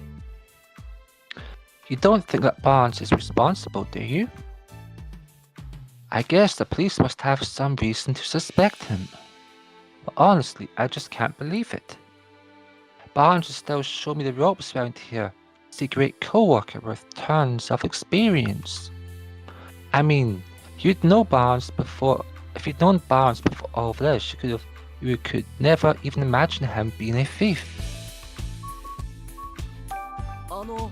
You don't think that Barnes is responsible, do you? I guess the police must have some reason to suspect him. But honestly, I just can't believe it. Barnes is still showing me the ropes around here. He's a great co-worker with tons of experience. I mean, you'd know Barnes before. If you'd known Barnes before all of this, you could never even imagine him being a thief. Do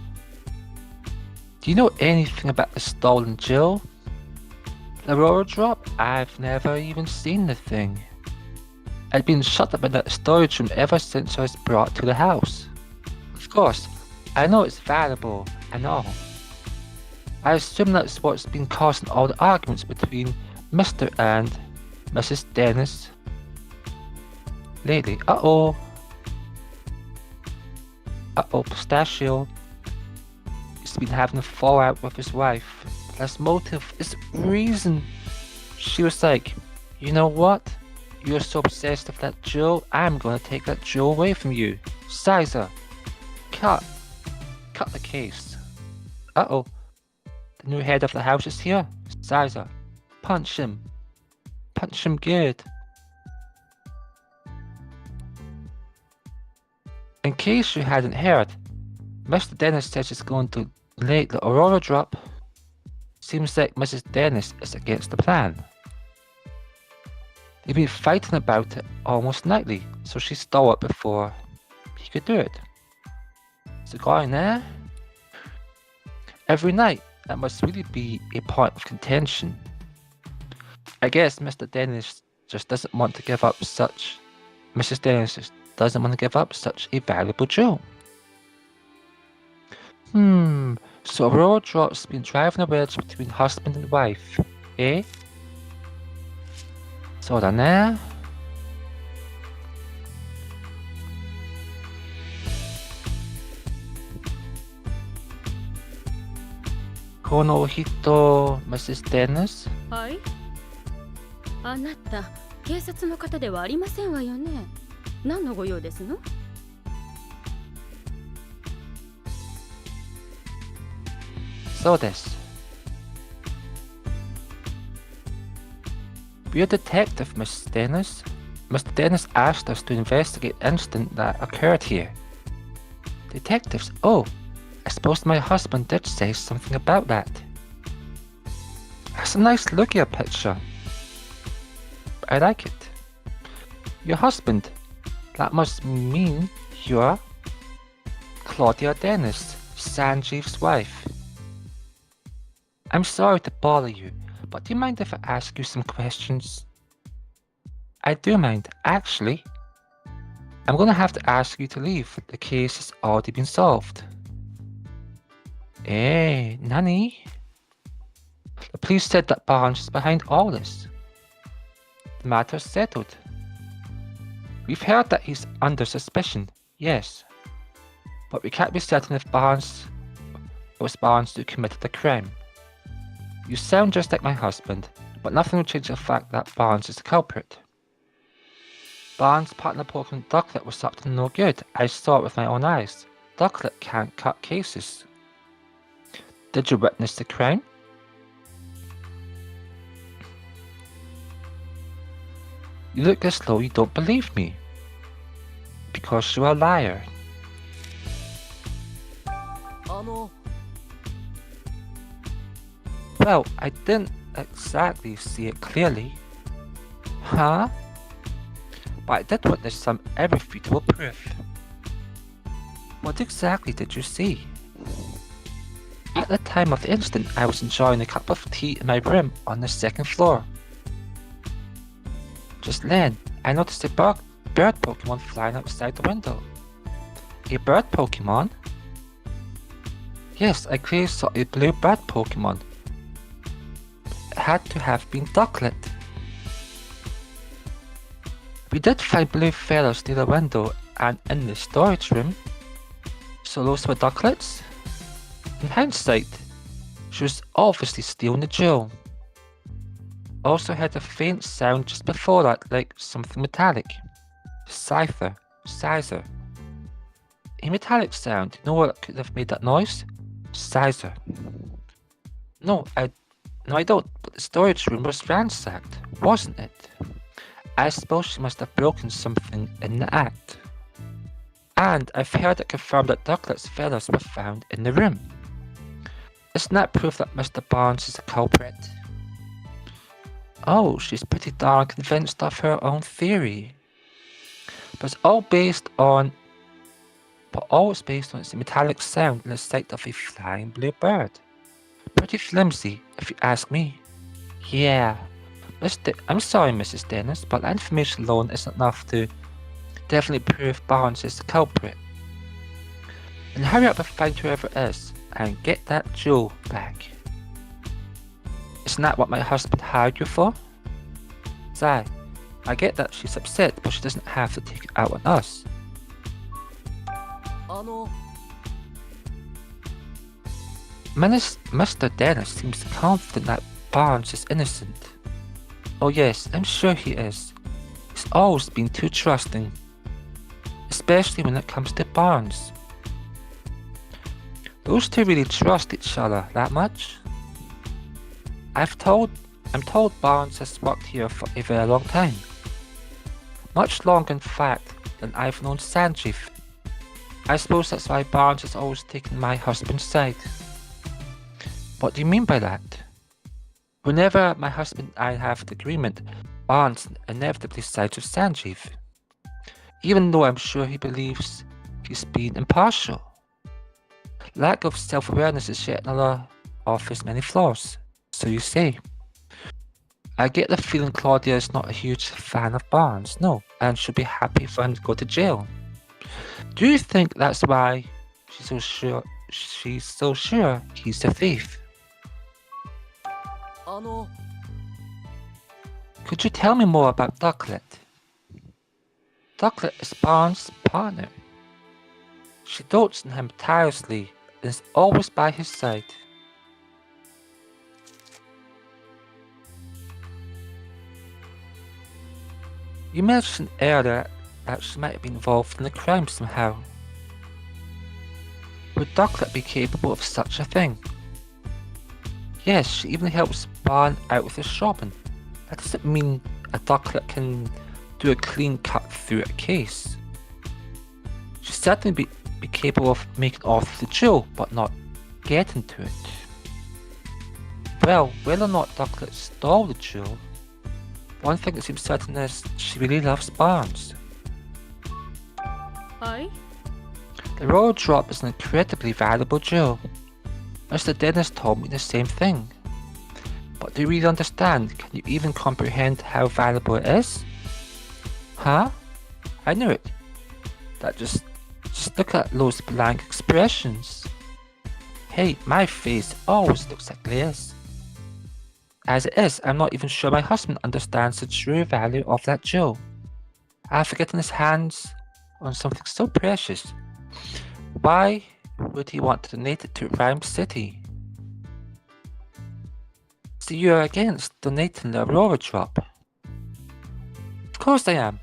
you know anything about the stolen jewel? The Aurora drop? I've never even seen the thing. I'd been shut up in that storage room ever since I was brought to the house. Of course, I know it's valuable and all. I assume that's what's been causing all the arguments between Mr. and Mrs. Dennis lately. Uh-oh, Pistachio. He's been having a fallout with his wife. His motive is reason. She was like, you know what? You're so obsessed with that jewel, I'm gonna take that jewel away from you. Sizer, cut the case. Uh-oh, the new head of the house is here. Sizer, punch him good. In case you hadn't heard, Mr. Dennis says he's going to late the Aurora drop. Seems like Mrs. Dennis is against the plan. They've been fighting about it almost nightly, so she stole it before he could do it. Is it going there? Every night, that must really be a point of contention. I guess Mr. Dennis just doesn't want to give up such Mrs. Dennis doesn't want to give up such a valuable jewel. So a road drop's been driving a wedge between husband and wife, eh? そうだね。この人、Mrs. Dennis? はい。あなた、警察の方ではありませんわよね。何のご用ですの？そうです。We're detective, Mrs. Dennis. Mr. Dennis asked us to investigate an incident that occurred here. Detectives? Oh, I suppose my husband did say something about that. That's a nice looking picture. I like it. Your husband? That must mean you're Claudia Dennis, Sanjeev's wife. I'm sorry to bother you, but do you mind if I ask you some questions? I do mind, actually. I'm going to have to ask you to leave. The case has already been solved. Hey, Nani? The police said that Barnes is behind all this. The matter's settled. We've heard that he's under suspicion, yes. But we can't be certain if it was Barnes who committed the crime. You sound just like my husband, but nothing will change the fact that Barnes is the culprit. Barnes' partner Pokemon Ducklet was up to no good. I saw it with my own eyes. Ducklet can't cut cases. Did you witness the crime? You look as though you don't believe me. Because you're a liar. Well, I didn't exactly see it clearly. Huh? But I did witness some irrefutable proof. What exactly did you see? At the time of the incident, I was enjoying a cup of tea in my room on the second floor. Just then, I noticed a bird Pokemon flying outside the window. A bird Pokemon? Yes, I clearly saw a blue bird Pokemon. It had to have been Ducklet. We did find blue feathers near the window and in the storage room. So those were Ducklets? In hindsight, she was obviously stealing the jewel. Also heard a faint sound just before that, like something metallic. Sizer. A metallic sound. You know what could have made that noise? Sizer. No, I don't. But the storage room was ransacked, wasn't it? I suppose she must have broken something in the act. And I've heard it confirmed that Ducklet's feathers were found in the room. Isn't that proof that Mr. Barnes is the culprit? Oh, she's pretty darn convinced of her own theory. But all it's based on is the metallic sound and the sight of a flying blue bird. Pretty flimsy, if you ask me. Yeah. I'm sorry, Mrs. Dennis, but that information alone isn't enough to definitely prove Barnes is the culprit. And hurry up and find whoever it is, and get that jewel back. Isn't that what my husband hired you for? Zai, I get that she's upset, but she doesn't have to take it out on us. Mr. Dennis seems confident that Barnes is innocent. Oh yes, I'm sure he is. He's always been too trusting. Especially when it comes to Barnes. Those two really trust each other that much? I'm told Barnes has worked here for a very long time. Much longer, in fact, than I've known Sanjeev. I suppose that's why Barnes has always taken my husband's side. What do you mean by that? Whenever my husband and I have an agreement, Barnes inevitably sides with Sanjeev. Even though I'm sure he believes he's being impartial. Lack of self-awareness is yet another of his many flaws, so you say. I get the feeling Claudia is not a huge fan of Barnes, no, and she'll be happy for him to go to jail. Do you think that's why she's so sure he's the thief? Could you tell me more about Ducklet? Ducklet is Barnes' partner. She dotes on him tirelessly and is always by his side. You mentioned earlier that she might have been involved in the crime somehow. Would Ducklet be capable of such a thing? Yes, she even helps Barnes out with his shopping. That doesn't mean a Ducklet can do a clean cut through a case. She'd certainly be capable of making off the jewel, but not getting to it. Well, whether or not Ducklet stole the jewel, one thing that seems certain is she really loves Barnes. Aye? The royal drop is an incredibly valuable jewel. Mr. Dennis told me the same thing. But do you really understand? Can you even comprehend how valuable it is? Huh? I knew it. Just look at those blank expressions. Hey, my face always looks like this. As it is, I'm not even sure my husband understands the true value of that jewel. After getting his hands on something so precious, why would he want to donate it to Rhyme City? So you're against donating the Aurora drop? Of course I am.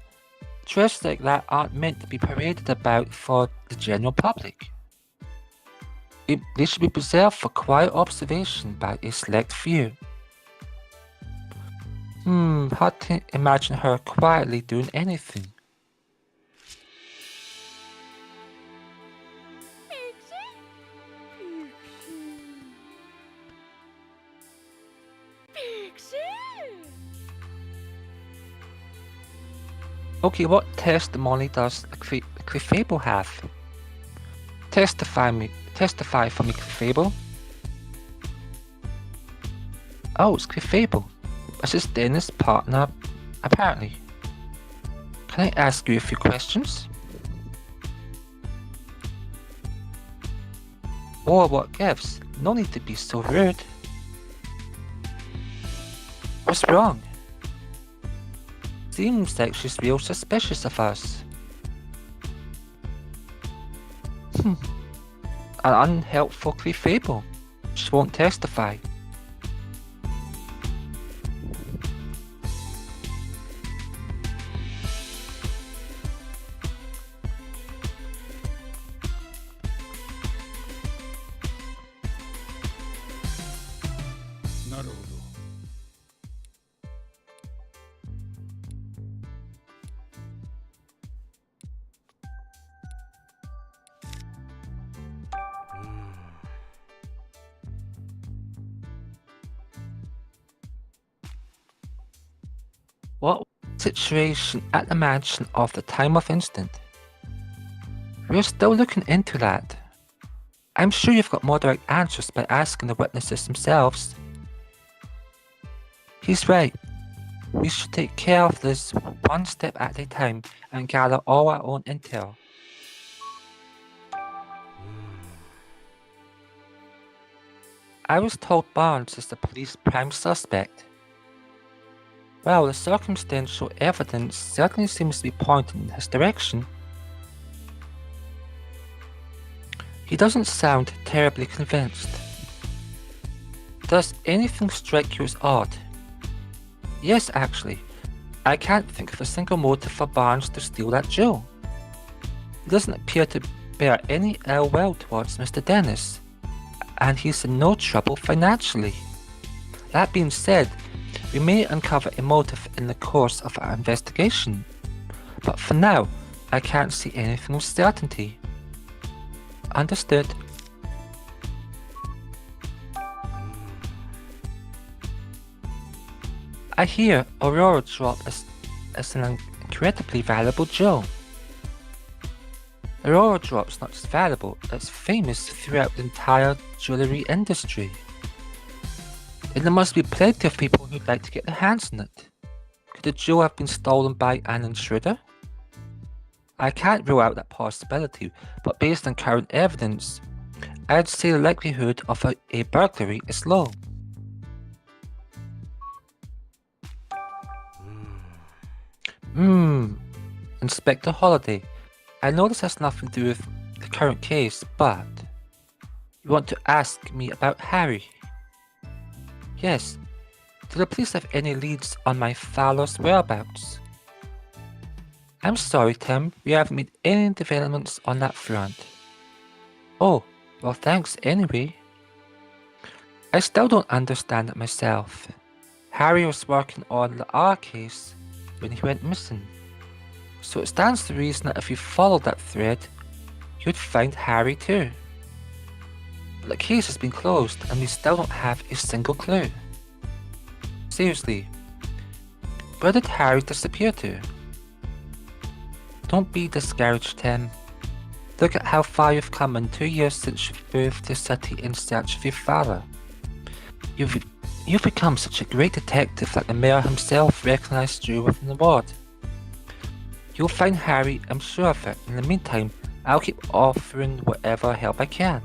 Treasures like that aren't meant to be paraded about for the general public. They should be preserved for quiet observation by a select few. Hard to imagine her quietly doing anything. Okay, what testimony does Clefable have? Testify for me, Clefable. Oh, it's Clefable. This is Dennis' partner, apparently. Can I ask you a few questions? Or what gives? No need to be so rude. What's wrong? Seems like she's real suspicious of us. An unhelpful Clefable. She won't testify. What was the situation at the mansion of the time of incident? We're still looking into that. I'm sure you've got more direct answers by asking the witnesses themselves. He's right. We should take care of this one step at a time and gather all our own intel. I was told Barnes is the police prime suspect. Well, the circumstantial evidence certainly seems to be pointing in his direction. He doesn't sound terribly convinced. Does anything strike you as odd? Yes, actually. I can't think of a single motive for Barnes to steal that jewel. He doesn't appear to bear any ill will towards Mr. Dennis, and he's in no trouble financially. That being said, we may uncover a motive in the course of our investigation, but for now, I can't see anything with certainty. Understood. I hear Aurora Drop is an incredibly valuable jewel. Aurora Drop's not just valuable, it's famous throughout the entire jewellery industry. And there must be plenty of people who'd like to get their hands on it. Could the jewel have been stolen by an intruder? I can't rule out that possibility, but based on current evidence, I'd say the likelihood of a burglary is low. Inspector Holliday, I know this has nothing to do with the current case, but you want to ask me about Harry? Yes. Do the police have any leads on my father's whereabouts? I'm sorry, Tim, we haven't made any developments on that front. Oh, well thanks anyway. I still don't understand it myself. Harry was working on the R case when he went missing. So it stands to reason that if you followed that thread, you'd find Harry too. But the case has been closed and we still don't have a single clue. Seriously, where did Harry disappear to? Don't be discouraged, Tim. Look at how far you've come in 2 years since you've moved to the city in search of your father. You've become such a great detective that the mayor himself recognised you with an award. You'll find Harry, I'm sure of it. In the meantime, I'll keep offering whatever help I can.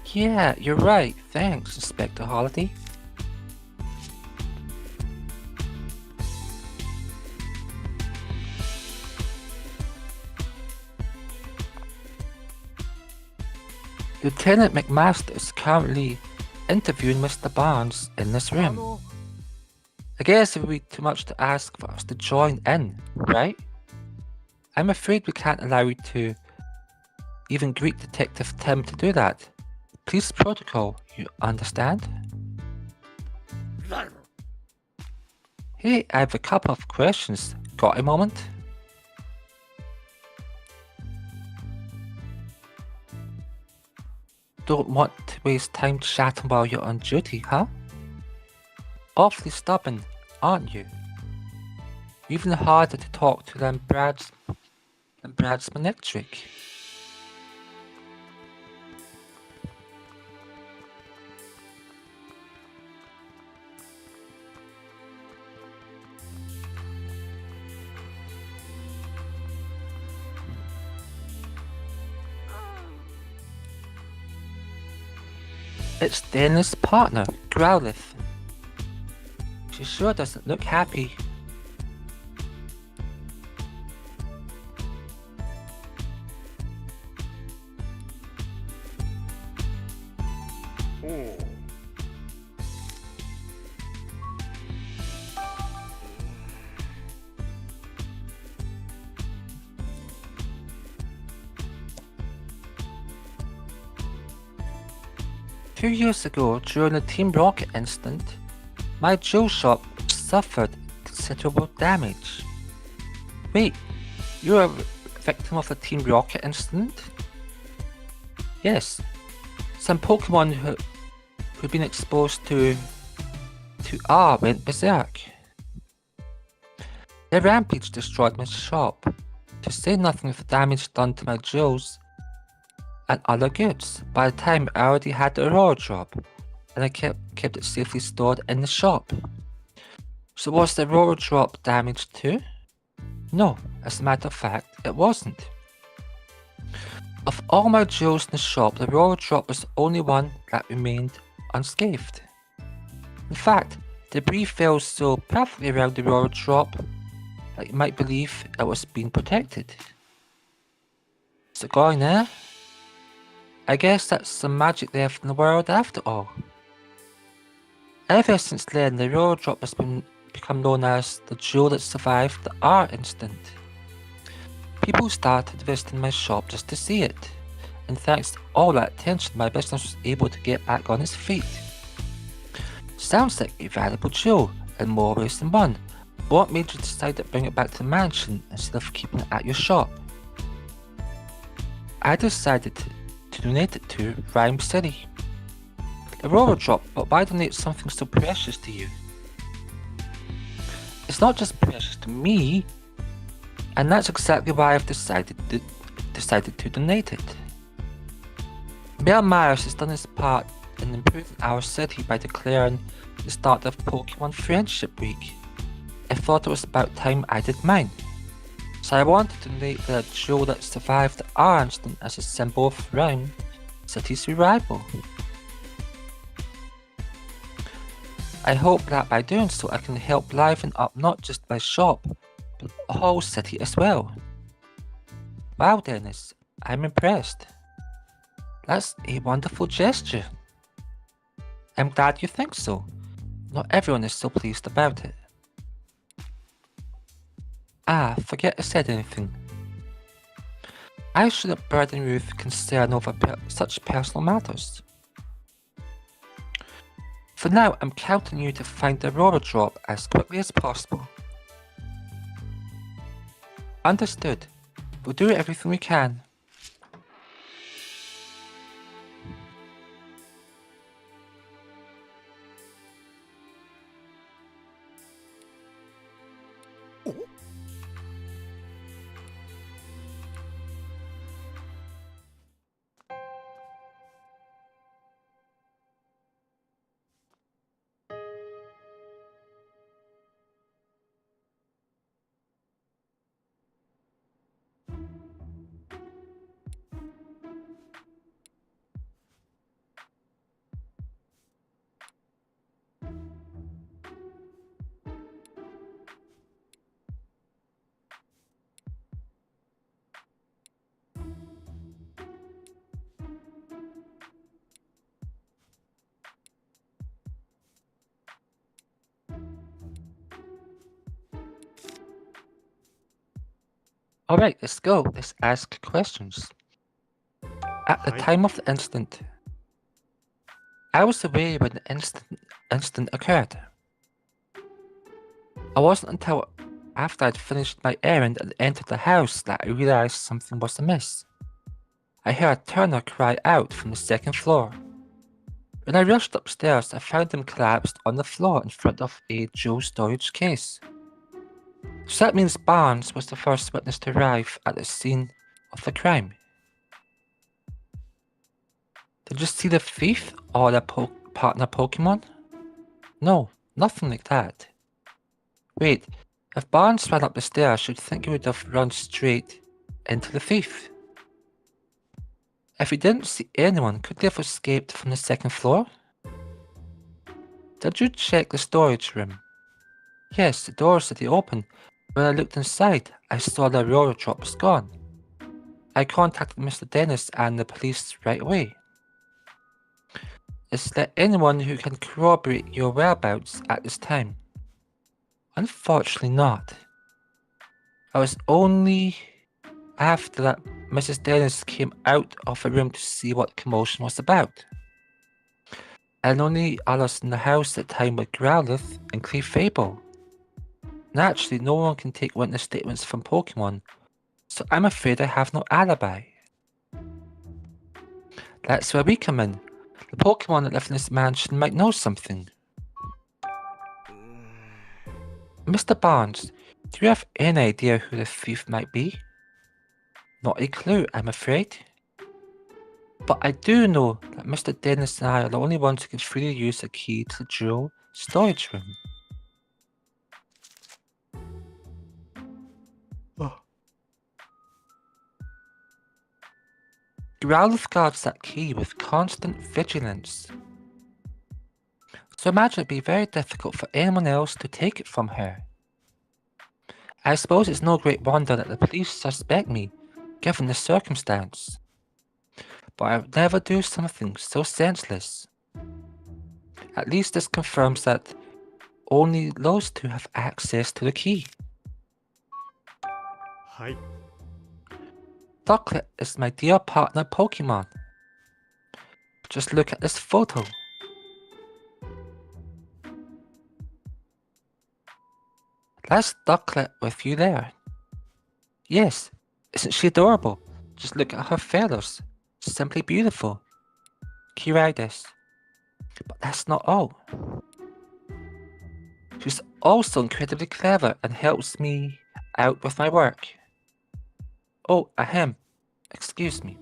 Yeah, you're right. Thanks, Inspector Holliday. Lieutenant McMaster is currently interviewing Mr. Barnes in this room. I guess it would be too much to ask for us to join in, right? I'm afraid we can't allow you to even greet Detective Tim to do that. Police protocol, you understand? Hey, I have a couple of questions. Got a moment? Don't want to waste time chatting while you're on duty, huh? Awfully stubborn, aren't you? Even harder to talk to than Brad's Manectric. It's Dennis' partner, Growlith. She sure doesn't look happy. Oh. 2 years ago, during the Team Rocket incident, my jewel shop suffered considerable damage. Wait, you're a victim of the Team Rocket incident? Yes. Some Pokemon who'd been exposed to R went berserk. Their rampage destroyed my shop, to say nothing of the damage done to my jewels and other goods. By the time I already had the Aurora Drop, and I kept it safely stored in the shop. So was the Aurora Drop damaged too? No, as a matter of fact, it wasn't. Of all my jewels in the shop, the Aurora Drop was the only one that remained unscathed. In fact, debris fell so perfectly around the Aurora Drop that you might believe it was being protected. Is it going there? I guess that's some magic left in the world after all. Ever since then, the Aurora Drop has become known as the jewel that survived the R incident. People started visiting my shop just to see it, and thanks to all that attention, my business was able to get back on its feet. Sounds like a valuable jewel, in more ways than one. What made you decide to bring it back to the mansion instead of keeping it at your shop? I decided to donate it to Rhyme City. The Aurora Drop, but why donate something so precious to you? It's not just precious to me, and that's exactly why I've decided to donate it. Mayor Myers has done his part in improving our city by declaring the start of Pokemon Friendship Week. I thought it was about time I did mine. So I wanted to make the jewel that survived our incident as a symbol of Round City's survival. I hope that by doing so I can help liven up not just my shop, but the whole city as well. Wow, Dennis, I'm impressed. That's a wonderful gesture. I'm glad you think so. Not everyone is so pleased about it. Ah, forget I said anything. I shouldn't burden you with concern over such personal matters. For now, I'm counting you to find the Aurora Drop as quickly as possible. Understood. We'll do everything we can. Alright, let's go. Let's ask questions. At the time of the incident, I was away when the incident occurred. I wasn't until after I'd finished my errand and entered the house that I realized something was amiss. I heard Turner cry out from the second floor. When I rushed upstairs, I found him collapsed on the floor in front of a jewel storage case. So that means Barnes was the first witness to arrive at the scene of the crime. Did you see the thief or their partner Pokemon? No, nothing like that. Wait, if Barnes ran up the stairs, you'd think he would have run straight into the thief. If he didn't see anyone, could they have escaped from the second floor? Did you check the storage room? Yes, the door said they open. When I looked inside, I saw the Aurora Drop was gone. I contacted Mr. Dennis and the police right away. Is there anyone who can corroborate your whereabouts at this time? Unfortunately not. I was only after that Mrs. Dennis came out of the room to see what the commotion was about. And only others in the house at the time were Growlithe and Clefable. Naturally, no one can take witness statements from Pokemon, so I'm afraid I have no alibi. That's where we come in. The Pokemon that live in this mansion might know something. Mr. Barnes, do you have any idea who the thief might be? Not a clue, I'm afraid. But I do know that Mr. Dennis and I are the only ones who can freely use the key to the jewel storage room. Growlithe guards that key with constant vigilance. So imagine it'd be very difficult for anyone else to take it from her. I suppose it's no great wonder that the police suspect me, given the circumstance. But I would never do something so senseless. At least this confirms that only those two have access to the key. Ducklet is my dear partner Pokemon. Just look at this photo. That's Ducklet with you there. Yes, isn't she adorable? Just look at her feathers. Simply beautiful. Kiridis. But that's not all. She's also incredibly clever and helps me out with my work. Oh, ahem. Excuse me.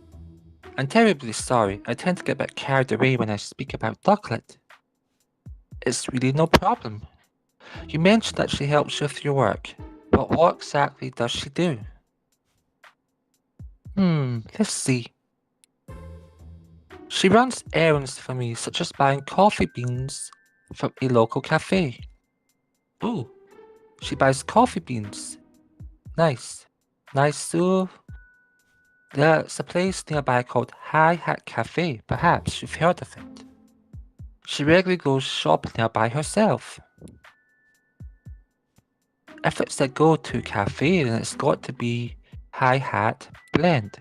I'm terribly sorry. I tend to get a bit carried away when I speak about Ducklet. It's really no problem. You mentioned that she helps you with your work, but what exactly does she do? Let's see. She runs errands for me, such as buying coffee beans from a local cafe. Ooh, she buys coffee beans. Nice. Nice, so there's a place nearby called Hi Hat Cafe. Perhaps you've heard of it. She regularly goes shopping there by herself. If it's a go-to cafe, then it's got to be Hi Hat Blend.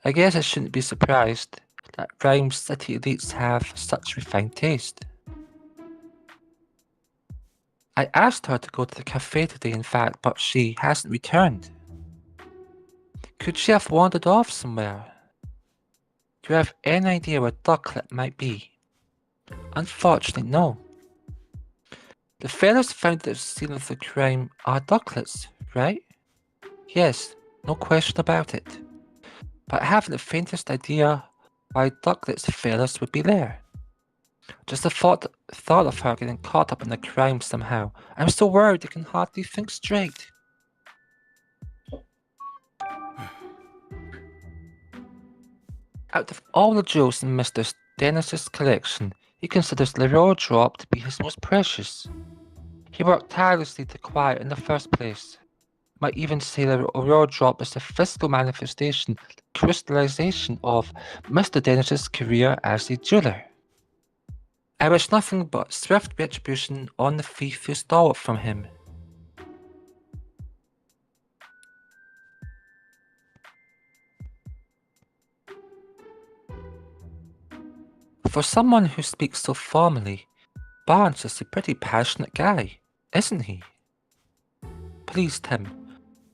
I guess I shouldn't be surprised that Rhyme City elites have such refined taste. I asked her to go to the cafe today, in fact, but she hasn't returned. Could she have wandered off somewhere? Do you have any idea where Ducklet might be? Unfortunately, no. The fellows found at the scene of the crime are Ducklets, right? Yes, no question about it. But I haven't the faintest idea why Ducklet's fellows would be there. Just the thought of her getting caught up in the crime somehow. I'm so worried I can hardly think straight. Out of all the jewels in Mr. Dennis's collection, he considers Leroy Drop to be his most precious. He worked tirelessly to acquire it in the first place. Might even say the Leroy Drop is the physical manifestation, crystallization of Mr. Dennis's career as a jeweler. I wish nothing but swift retribution on the thief who stole it from him. For someone who speaks so formally, Barnes is a pretty passionate guy, isn't he? Please, Tim,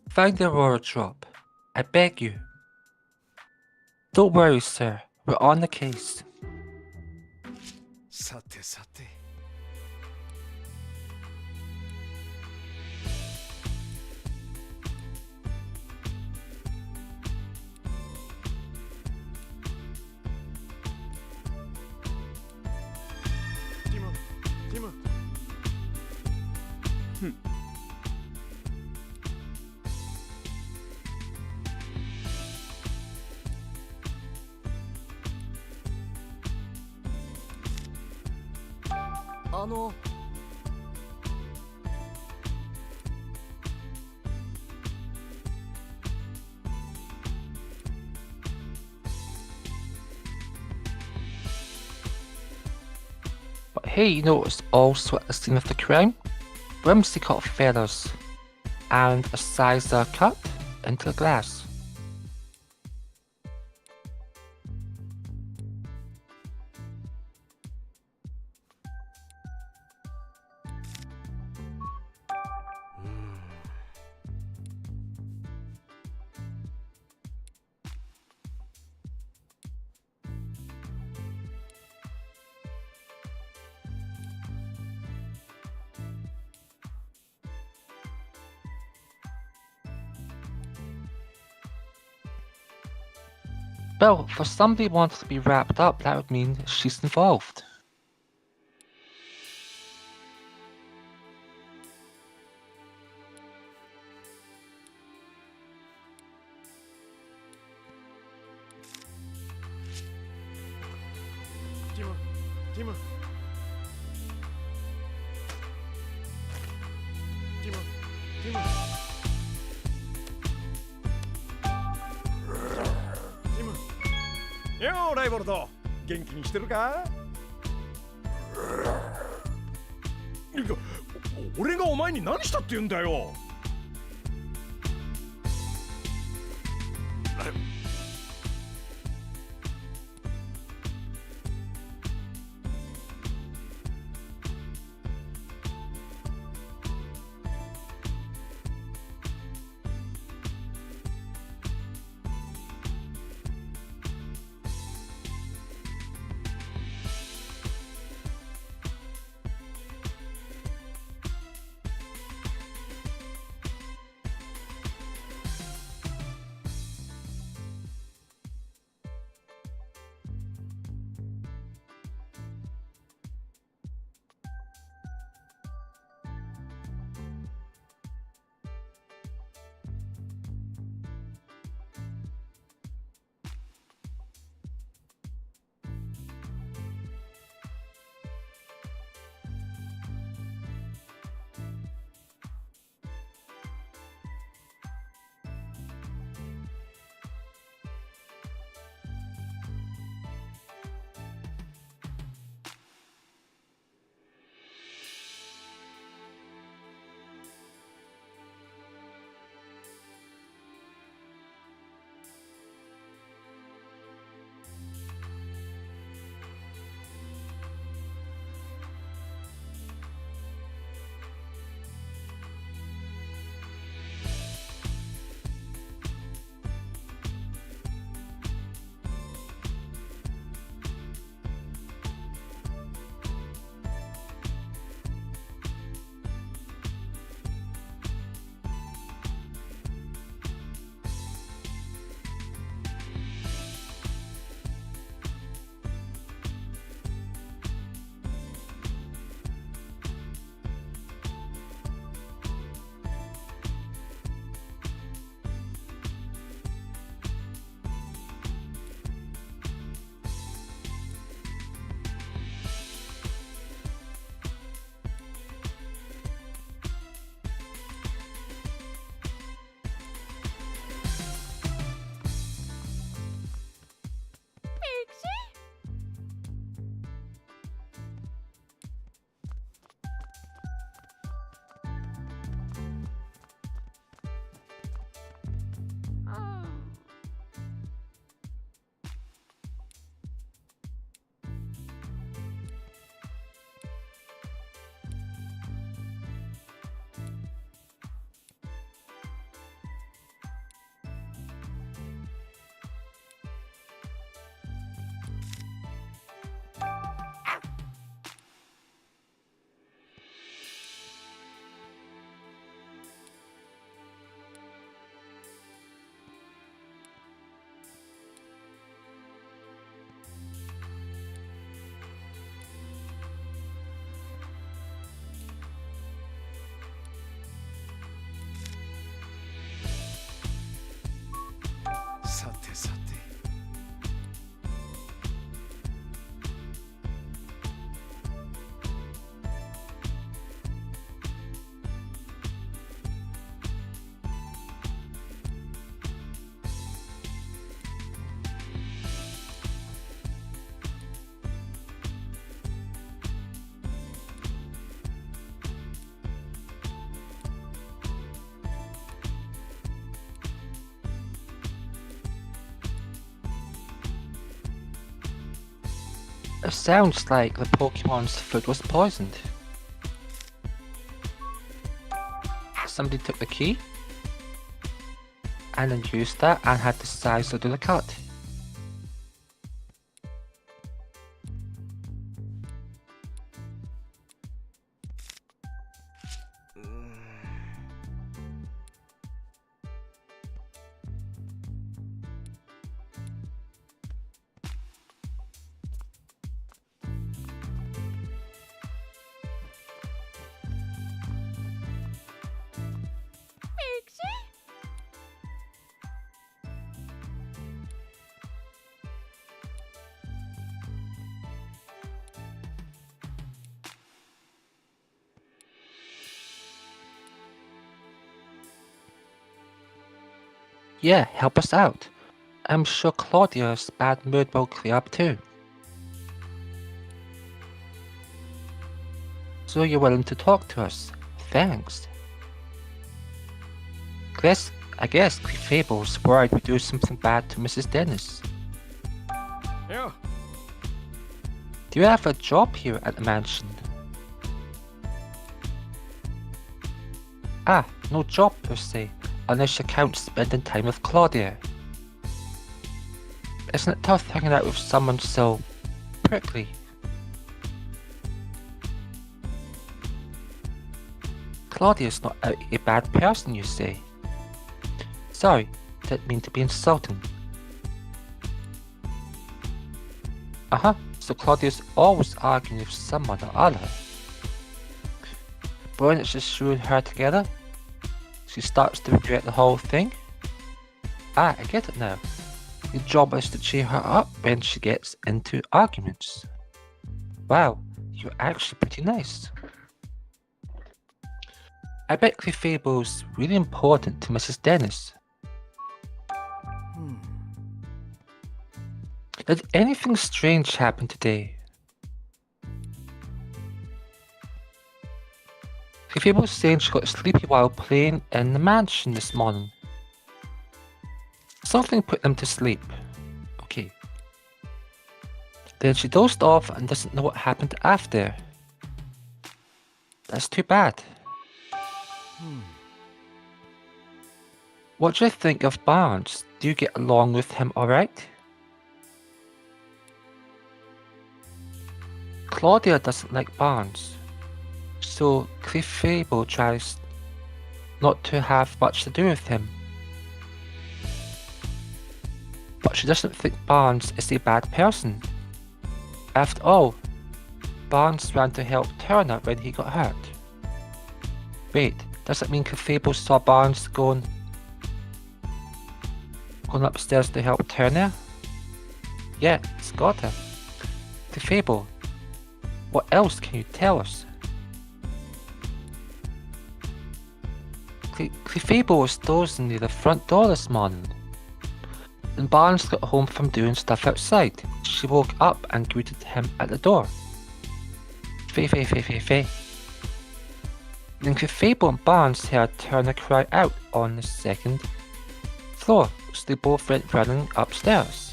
find the Aurora Drop. I beg you. Don't worry, sir. We're on the case. さてさて。ティム。But hey, you notice also at the scene of the crime? Whimsical feathers and a sizer cut into the glass. Well, for somebody wanting to be wrapped up, that would mean she's involved. Tim.よーライボルト、元気にしてるか？俺がお前に何したって言うんだよ。It sounds like the Pokemon's food was poisoned. Somebody took the key and then used that and had the size to do the cut. Yeah, help us out. I'm sure Claudia's bad mood will clear up too. So you're willing to talk to us. Thanks. I guess Clefable's worried we do something bad to Mrs. Dennis. Yeah. Do you have a job here at the mansion? Ah, no job per se, unless you count spending time with Claudia. Isn't it tough hanging out with someone so prickly? Claudia's not a bad person, you say? Sorry, didn't mean to be insulting. So Claudia's always arguing with someone or other. But when it's just you and her together, she starts to regret the whole thing. Ah, I get it now. Your job is to cheer her up when she gets into arguments. Wow, you're actually pretty nice. I bet Clefable's really important to Mrs. Dennis. Did anything strange happen today? Clefable's saying she got sleepy while playing in the mansion this morning. Something put them to sleep. Okay. Then she dozed off and doesn't know what happened after. That's too bad. What do you think of Barnes? Do you get along with him alright? Claudia doesn't like Barnes, so Clefable tries not to have much to do with him. But she doesn't think Barnes is a bad person. After all, Barnes ran to help Turner when he got hurt. Wait, does that mean Clefable saw Barnes going upstairs to help Turner? Yeah, it's got to. Clefable, what else can you tell us? Clefable was dozing near the front door this morning. When Barnes got home from doing stuff outside, she woke up and greeted him at the door. Faye. Then Clefable and Barnes heard Turner cry out on the second floor, so they both went running upstairs.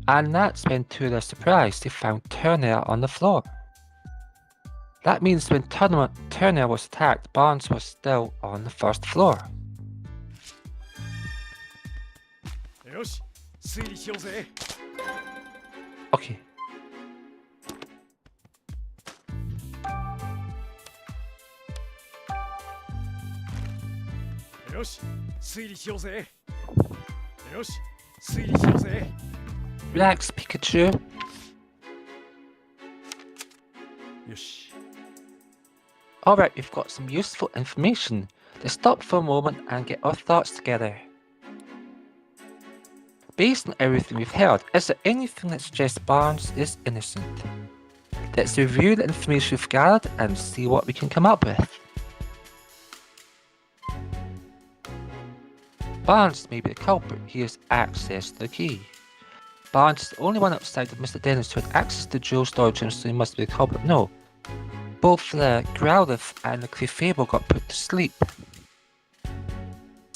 And that's when, to their surprise, they found Turner on the floor. That means when Turner was attacked, Barnes was still on the first floor. Okay. Relax, Pikachu. Alright, we've got some useful information. Let's stop for a moment and get our thoughts together. Based on everything we've heard, is there anything that suggests Barnes is innocent? Let's review the information we've gathered and see what we can come up with. Barnes may be the culprit. He has access to the key. Barnes is the only one outside of Mr. Dennis who had access to Joe's storage room, so he must be the culprit. No. Both the Growlithe and the Clefable got put to sleep.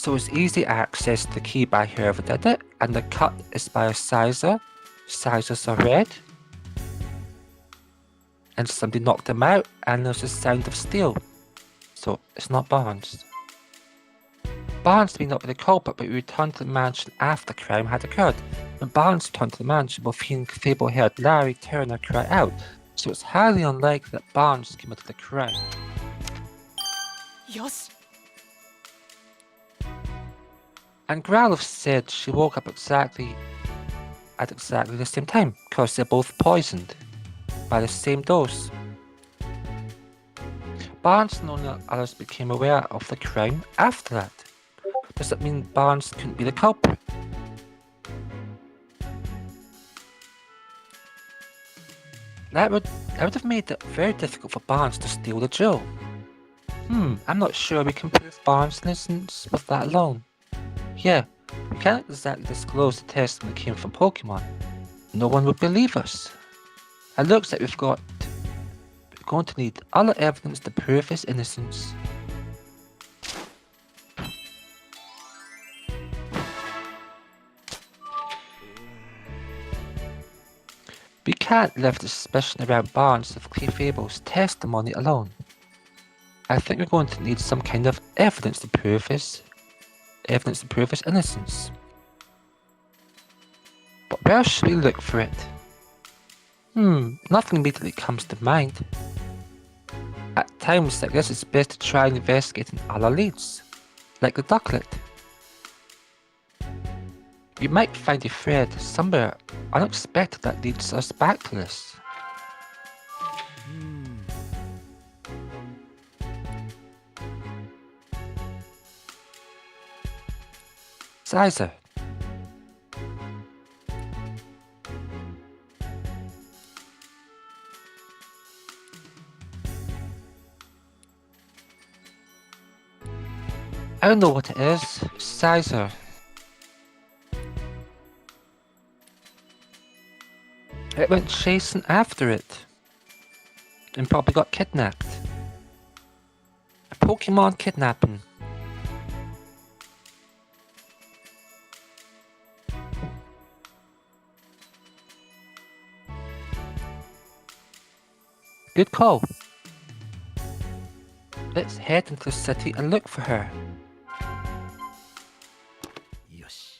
So it's easy access to the key by whoever did it, and the cut is by a sizer. Sizers are red. And somebody knocked him out, and there's a sound of steel. So it's not Barnes. Barnes may not be the culprit, but he returned to the mansion after the crime had occurred. When Barnes returned to the mansion, both he and Fable heard Larry Turner cry out, so it's highly unlikely that Barnes committed the crime. Yosh! And Growlithe said she woke up at exactly the same time, because they're both poisoned by the same dose. Barnes and only others became aware of the crime after that. Does that mean Barnes couldn't be the culprit? That would have made it very difficult for Barnes to steal the jewel. I'm not sure we can prove Barnes' innocence with that alone. Yeah, we can't exactly disclose the testimony came from Pokemon. No one would believe us. It looks like we're going to need other evidence to prove his innocence. We can't leave the suspicion around Barnes with Clefable's testimony alone. I think we're going to need some kind of evidence to prove his innocence. But where should we look for it? Nothing immediately comes to mind. At times like this, it's best to try investigating other leads, like the ducklet. We might find a thread somewhere unexpected that leads us back to this. Sizer. I don't know what it is. Sizer. It went chasing after it. And probably got kidnapped. A Pokemon kidnapping. Good call. Let's head into the city and look for her. Yosh.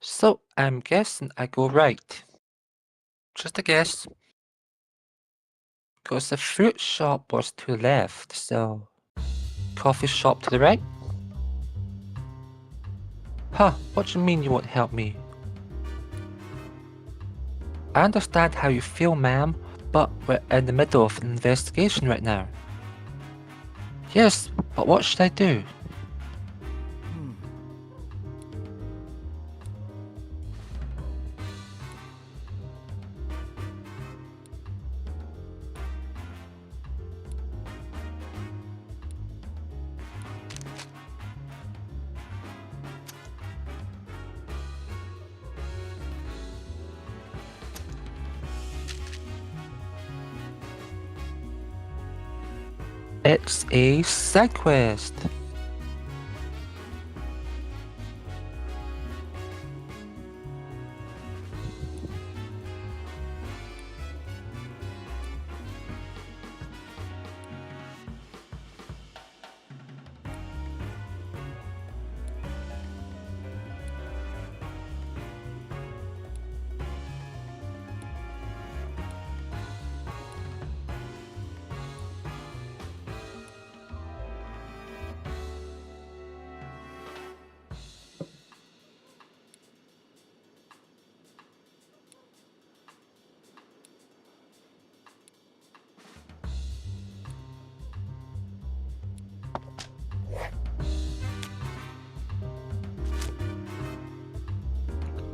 So, I'm guessing I go right. Just a guess. Because the fruit shop was to the left, so... Coffee shop to the right? Huh, what do you mean you won't help me? I understand how you feel, ma'am, but we're in the middle of an investigation right now. Yes, but what should I do? It's a side quest.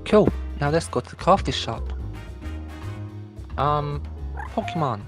Cool, now let's go to the coffee shop. Pokemon.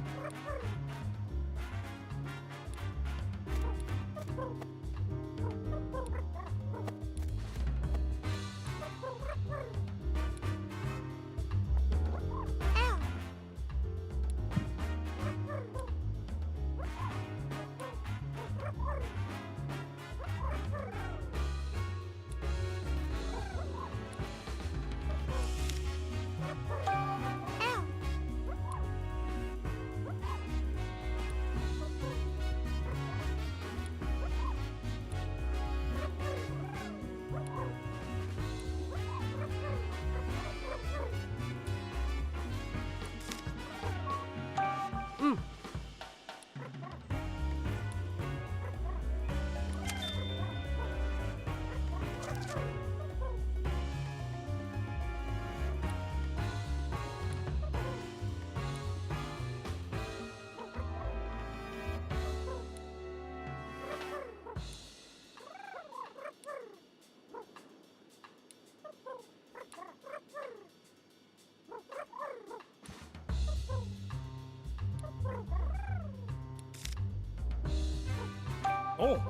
Oh.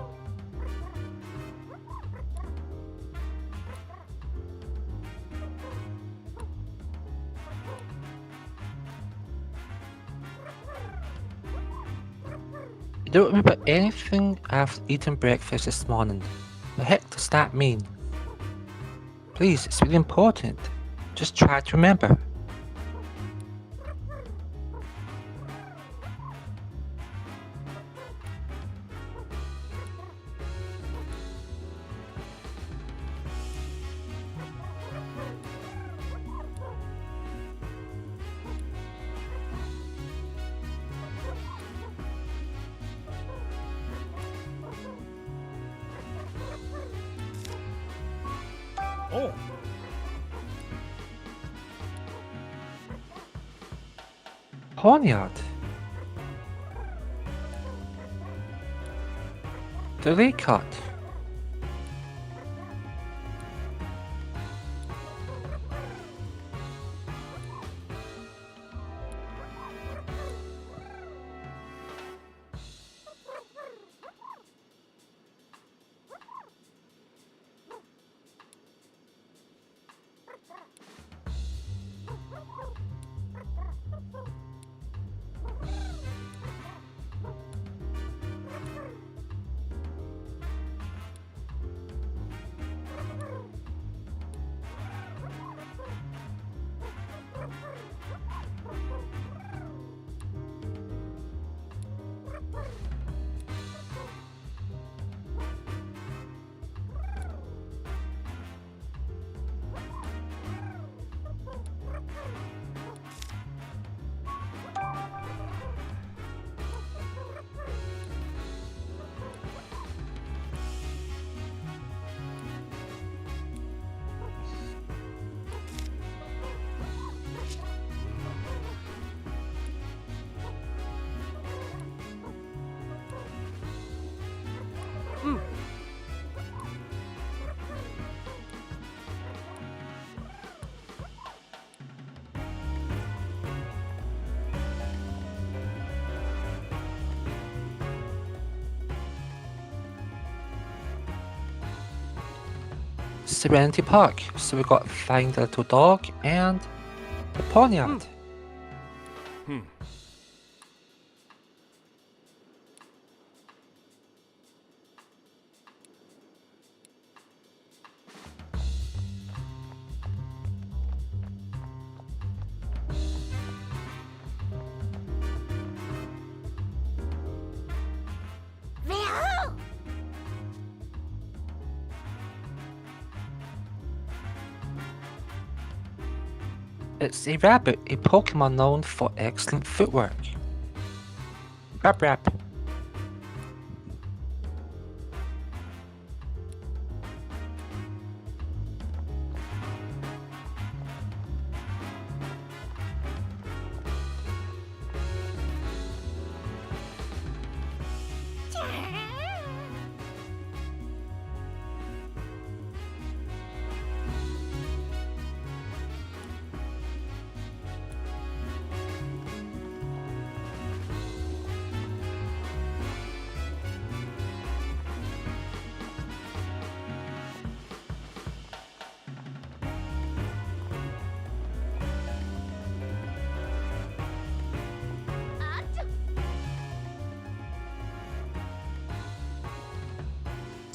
I don't remember anything after eating breakfast this morning. The heck does that mean? Please, it's really important. Just try to remember. Oh. Ponyard. The late cut. Serenity Park. So we got Find the Little Dog and the Ponyard. It's a rabbit, a Pokemon known for excellent footwork. Rap rap.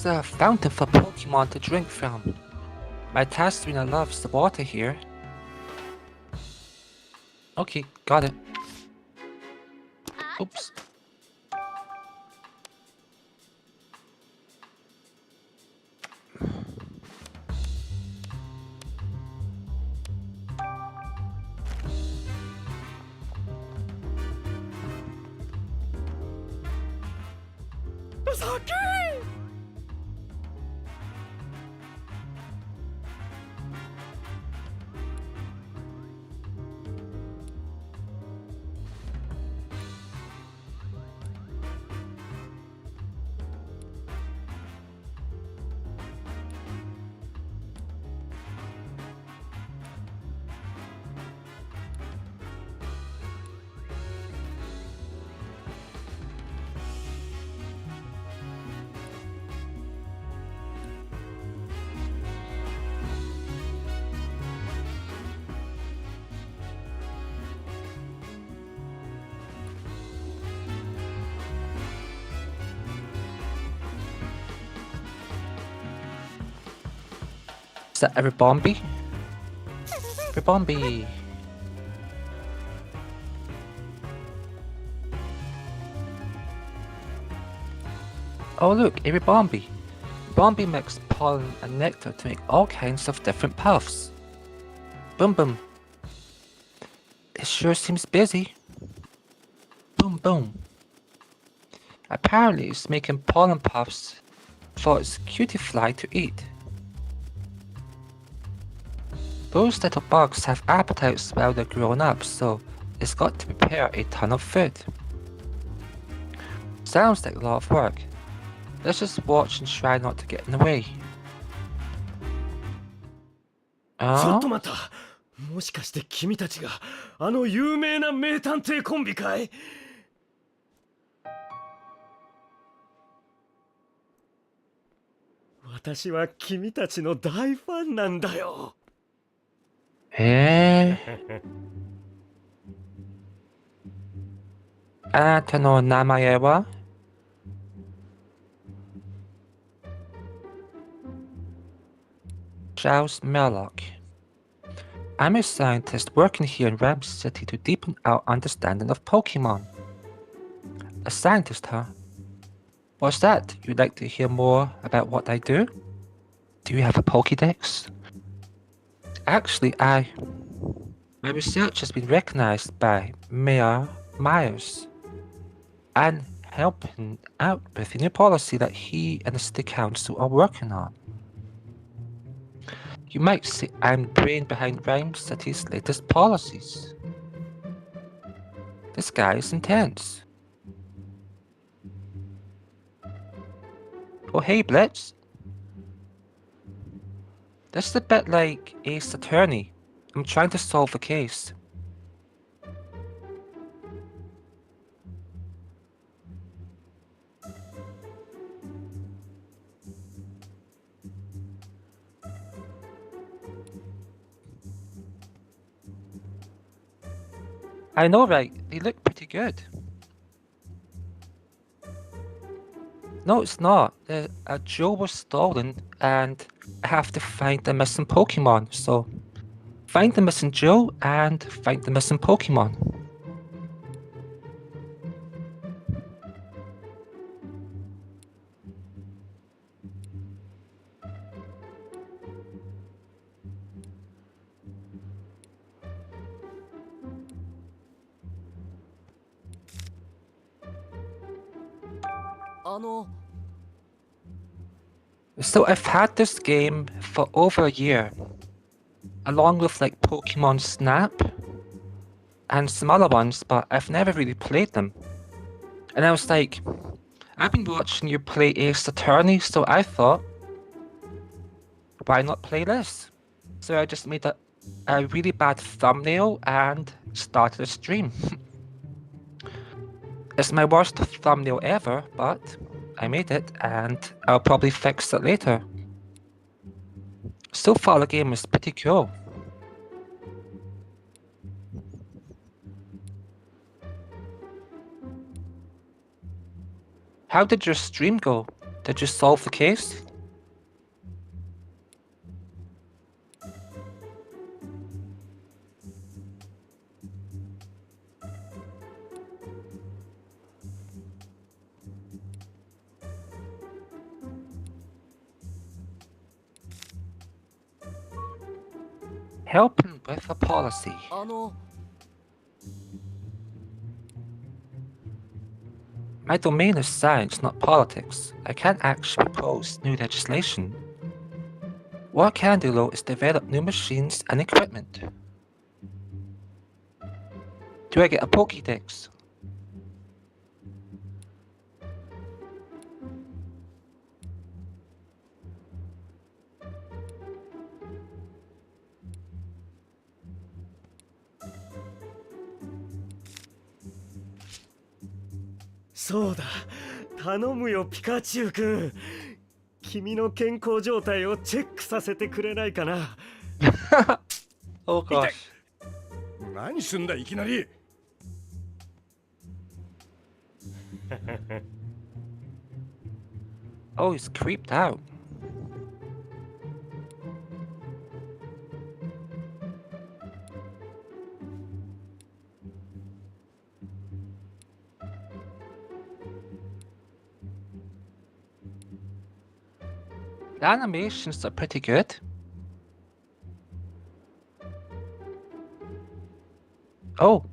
It's a fountain for Pokemon to drink from. My Tasmina loves the water here. Okay, got it. Oops. Is that every Bombi? Every Bombi. Oh look, every Bombi. Bombi mix pollen and nectar to make all kinds of different puffs. Boom boom. It sure seems busy. Boom boom. Apparently it's making pollen puffs for its cutie fly to eat. Those little bugs have appetites while they're grown up, so it's got to prepare a ton of food. Sounds like a lot of work. Let's just watch and try not to get in the way. ちょっと待った。もしかして君たちがあの有名な名探偵コンビかい？私は君たちの大ファンなんだよ。あなたの名前は? Charles Merlock. I'm a scientist working here in Ram City to deepen our understanding of Pokemon. A scientist, huh? What's that? You'd like to hear more about what I do? Do you have a Pokédex? Actually, my research has been recognized by Mayor Myers and helping out with a new policy that he and the City Council are working on. You might say I'm the brain behind Rhyme City's latest policies. This guy is intense. Oh hey Blitz. This is a bit like Ace Attorney. I'm trying to solve a case. I know, right? They look pretty good. No, it's not. A jewel was stolen and I have to find the missing Pokemon, so find the missing jewel and find the missing Pokemon. So I've had this game for over a year, along with like Pokemon Snap and some other ones, but I've never really played them. And I was like, I've been watching you play Ace Attorney, so I thought, why not play this? So I just made a really bad thumbnail and started a stream. It's my worst thumbnail ever, but I made it and I'll probably fix it later. So far the game is pretty cool. How did your stream go? Did you solve the case? Helping with a policy. My domain is science, not politics. I can't actually propose new legislation. What I can do, though, is develop new machines and equipment. Do I get a Pokédex?そうだ、頼むよピカチュウ君。君の健康状態をチェックさせてくれないかな。Oh gosh. 何すんだいきなり。Oh, he's creeped out. The animations are pretty good. Oh,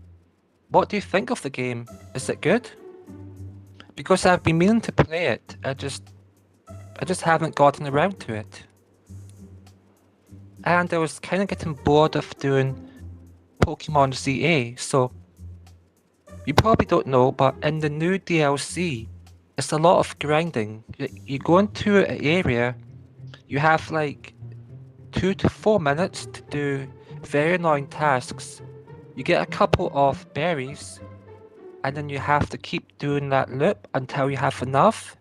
what do you think of the game? Is it good? Because I've been meaning to play it, I just haven't gotten around to it. And I was kind of getting bored of doing Pokemon ZA, so you probably don't know, but in the new DLC, it's a lot of grinding. You go into an area, you have like 2 to 4 minutes to do very annoying tasks. You get a couple of berries, and then you have to keep doing that loop until you have enough.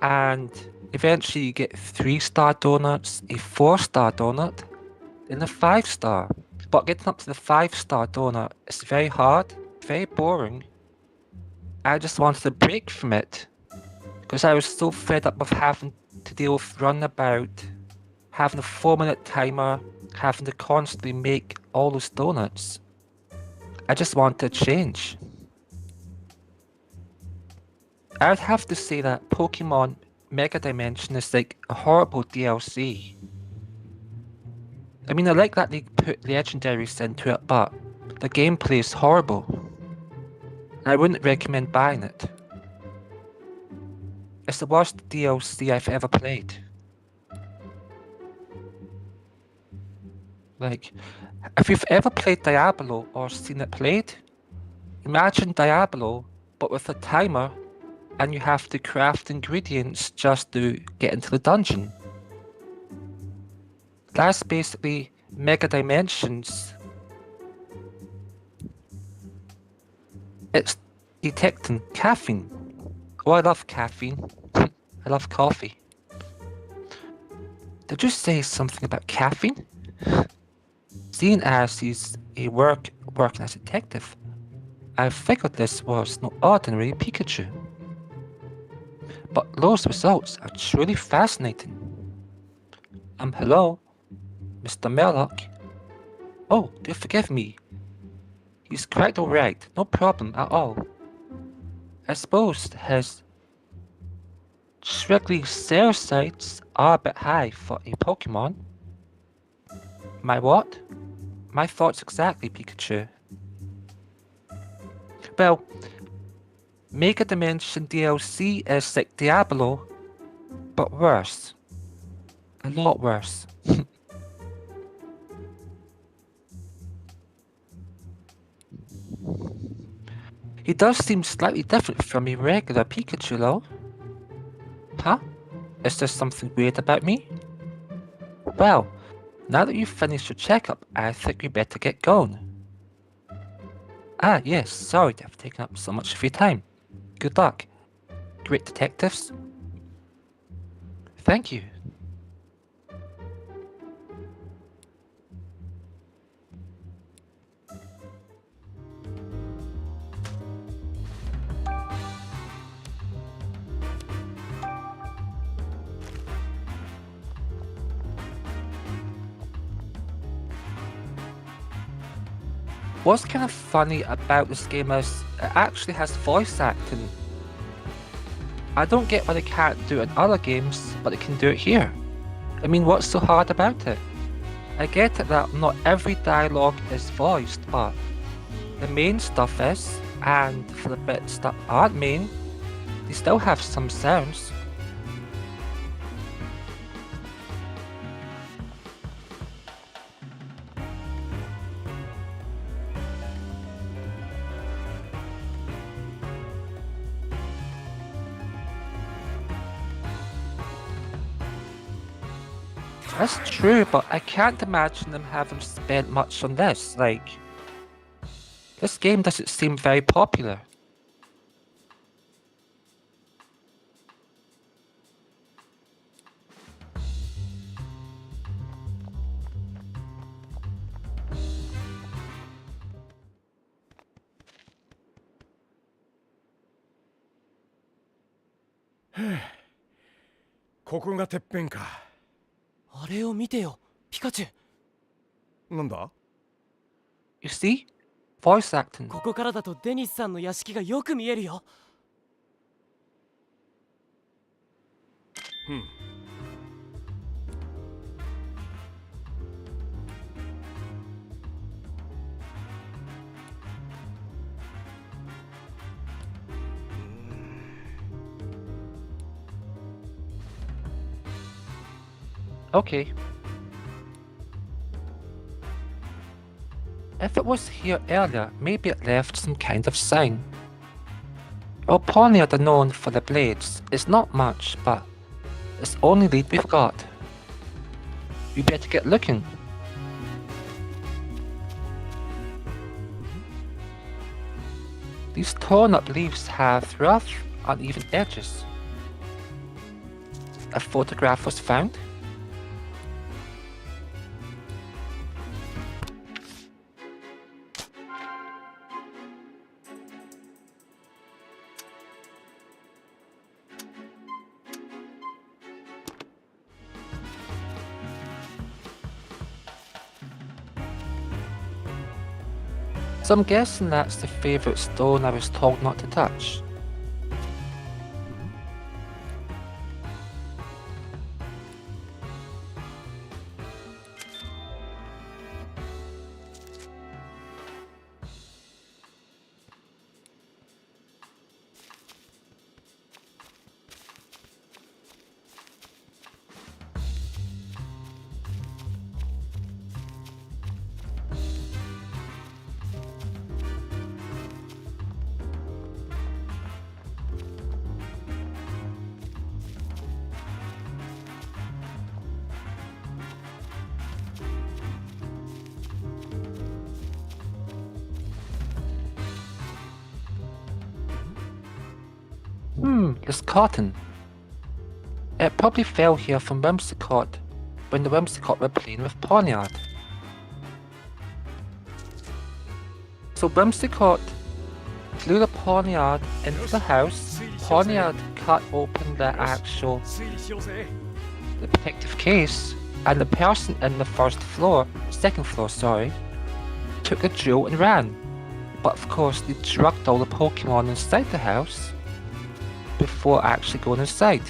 And eventually you get 3-star donuts, a 4-star donut, and a 5-star. But getting up to the 5-star donut is very hard, very boring. I just wanted a break from it, because I was so fed up of having to deal with running about, having a 4-minute timer, having to constantly make all those donuts. I just wanted a change. I would have to say that Pokemon Mega Dimension is like a horrible DLC. I mean, I like that they put legendaries into it, but the gameplay is horrible. I wouldn't recommend buying it. It's the worst DLC I've ever played. Like, if you've ever played Diablo or seen it played, imagine Diablo, but with a timer, and you have to craft ingredients just to get into the dungeon. That's basically Mega Dimensions. It's detecting caffeine. Oh, I love caffeine. I love coffee. Did you say something about caffeine? Seeing as he's working as a detective, I figured this was no ordinary Pikachu. But those results are truly fascinating. Hello, Mr. Merlock. Oh, do forgive me. He's quite alright, no problem at all. I suppose his triglycerides are a bit high for a Pokemon. My what? My thoughts exactly, Pikachu. Well, Mega Dimension DLC is like Diablo, but worse. A lot worse. He does seem slightly different from a regular Pikachu though. Huh? Is there something weird about me? Well, now that you've finished your checkup, I think we better get going. Ah, yes, sorry to have taken up so much of your time. Good luck. Great detectives. Thank you. What's kind of funny about this game is it actually has voice acting. I don't get why they can't do it in other games, but they can do it here. I mean, what's so hard about it? I get it that not every dialogue is voiced, but the main stuff is, and for the bits that aren't main, they still have some sounds. That's true, but I can't imagine them having spent much on this. Like, this game doesn't seem very popular. You see? Voice acting. ここからだとデニスさんの屋敷がよく見えるよ。Okay. If it was here earlier, maybe it left some kind of sign. Well, Poniard are known for the blades. It's not much, but it's the only lead we've got. We better get looking. These torn up leaves have rough, uneven edges. A photograph was found. So I'm guessing that's the favourite stone I was told not to touch. This cotton. It probably fell here from Whimsicott when the Whimsicott were playing with Poniard. So Whimsicott flew the Poniard into the house. Poniard cut open the actual the protective case, and the person in the second floor, took the jewel and ran. But of course they drugged all the Pokemon inside the house before actually going inside.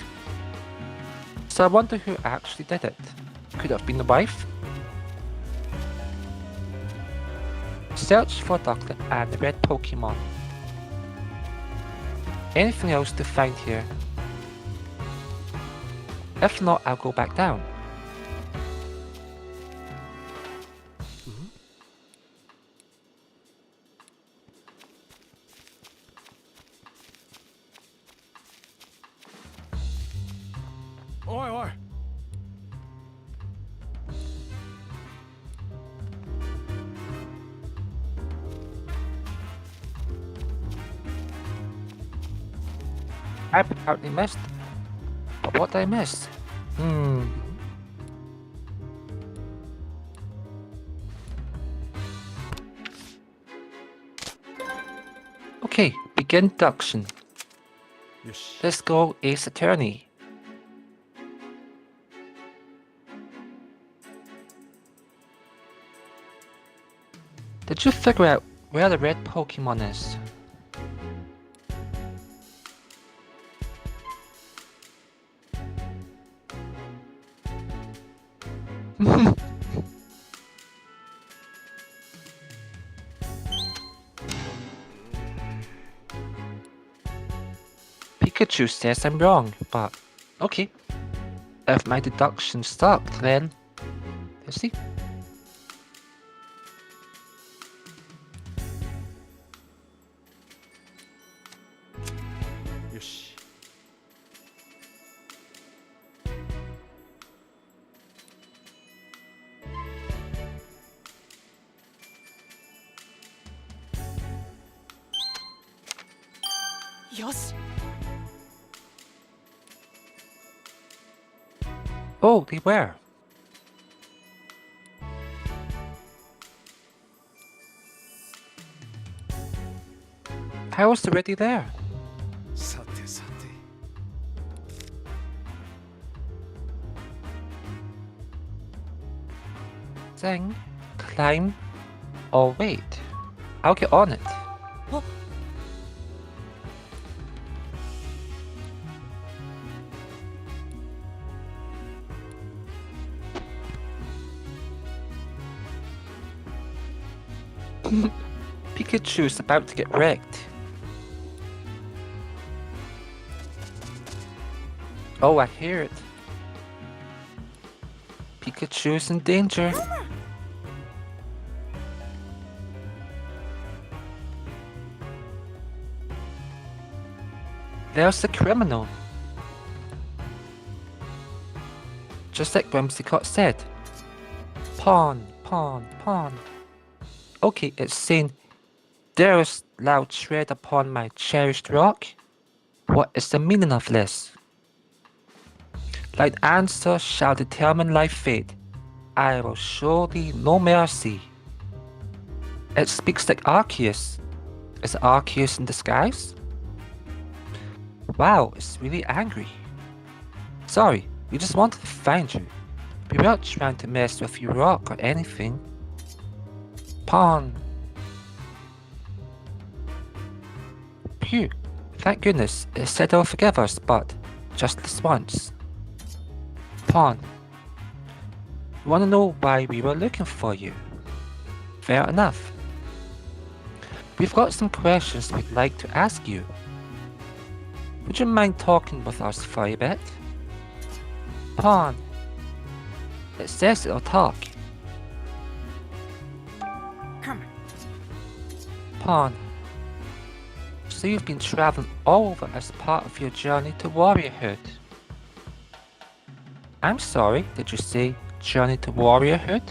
So I wonder who actually did it. Could it have been the wife? Search for Ducklet and the red Pokemon. Anything else to find here? If not, I'll go back down. I apparently missed. But what did I miss? Okay, begin deduction. Let's go Ace Attorney. Did you figure out where the red Pokemon is? Pikachu says I'm wrong, but okay. If my deduction stuck, then let's see. Yoshi. Oh, they were. How was it already there? さてさて。Sing, climb, or wait. I'll get on it. Pikachu's about to get wrecked. Oh, I hear it. Pikachu's in danger. There's the criminal. Just like Whimsicott said. Pawn, pawn, pawn. Okay, it's saying, "Dearest loud tread upon my cherished rock." What is the meaning of this? Thine answer shall determine thy fate. I will show thee no mercy. It speaks like Arceus. Is it Arceus in disguise? Wow, it's really angry. Sorry, we just wanted to find you. We weren't trying to mess with your rock or anything. Pawn. Phew, thank goodness it said it'll forgive us, but just this once. Pawn. You wanna know why we were looking for you? Fair enough. We've got some questions we'd like to ask you. Would you mind talking with us for a bit? Pawn. It says it'll talk. Come. Pawn. So you've been traveling all over as part of your journey to warriorhood. I'm sorry, did you say journey to warriorhood?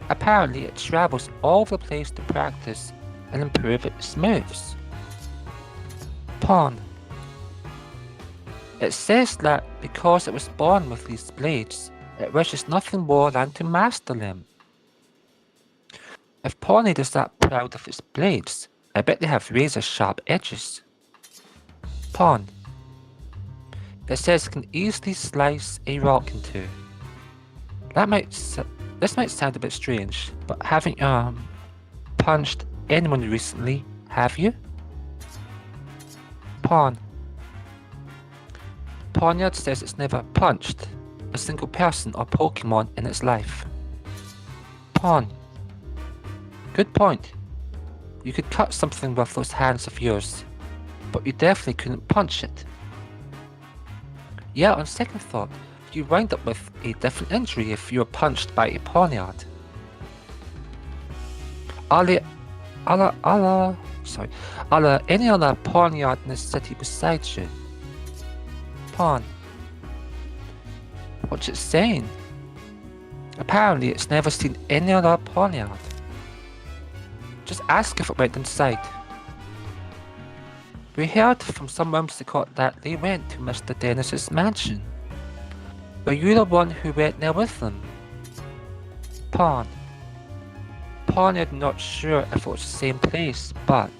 Apparently it travels all over the place to practice and improve its moves. Pawn. It says that because it was born with these blades, it wishes nothing more than to master them. If Pawniard is that proud of its blades, I bet they have razor-sharp edges. Pawn. It says it can easily slice a rock in two. This might sound a bit strange, but haven't you punched anyone recently, have you? Pawn. Pawniard says it's never punched a single person or Pokemon in its life. Pawn. Good point. You could cut something with those hands of yours, but you definitely couldn't punch it. Yeah, on second thought, you'd wind up with a different injury if you were punched by a Pawniard. Are there any other Pawniard in the city besides you? Pawn. What's it saying? Apparently it's never seen any other Pawniard. Just ask if it went inside. We heard from some Whimsicott that they went to Mr. Dennis's mansion. Were you the one who went there with them? Pawn. Pawniard not sure if it was the same place, but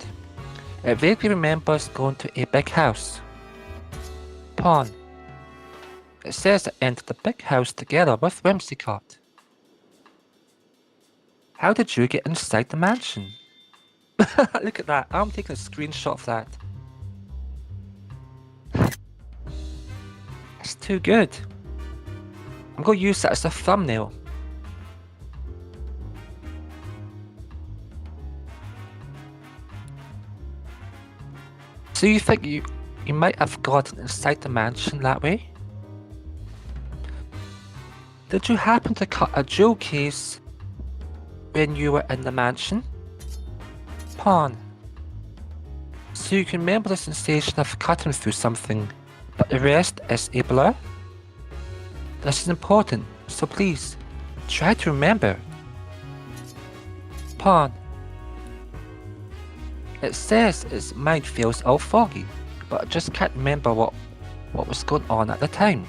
it vaguely remembers going to a big house. Pawn. It says it entered the big house together with Whimsicott. How did you get inside the mansion? Look at that. I'm taking a screenshot of that. That's too good. I'm going to use that as a thumbnail. So you think you might have gotten inside the mansion that way? Did you happen to cut a jewel case when you were in the mansion? Pawn. So you can remember the sensation of cutting through something, but the rest is a blur? This is important, so please, try to remember. Pawn. It says its mind feels all foggy, but I just can't remember what was going on at the time.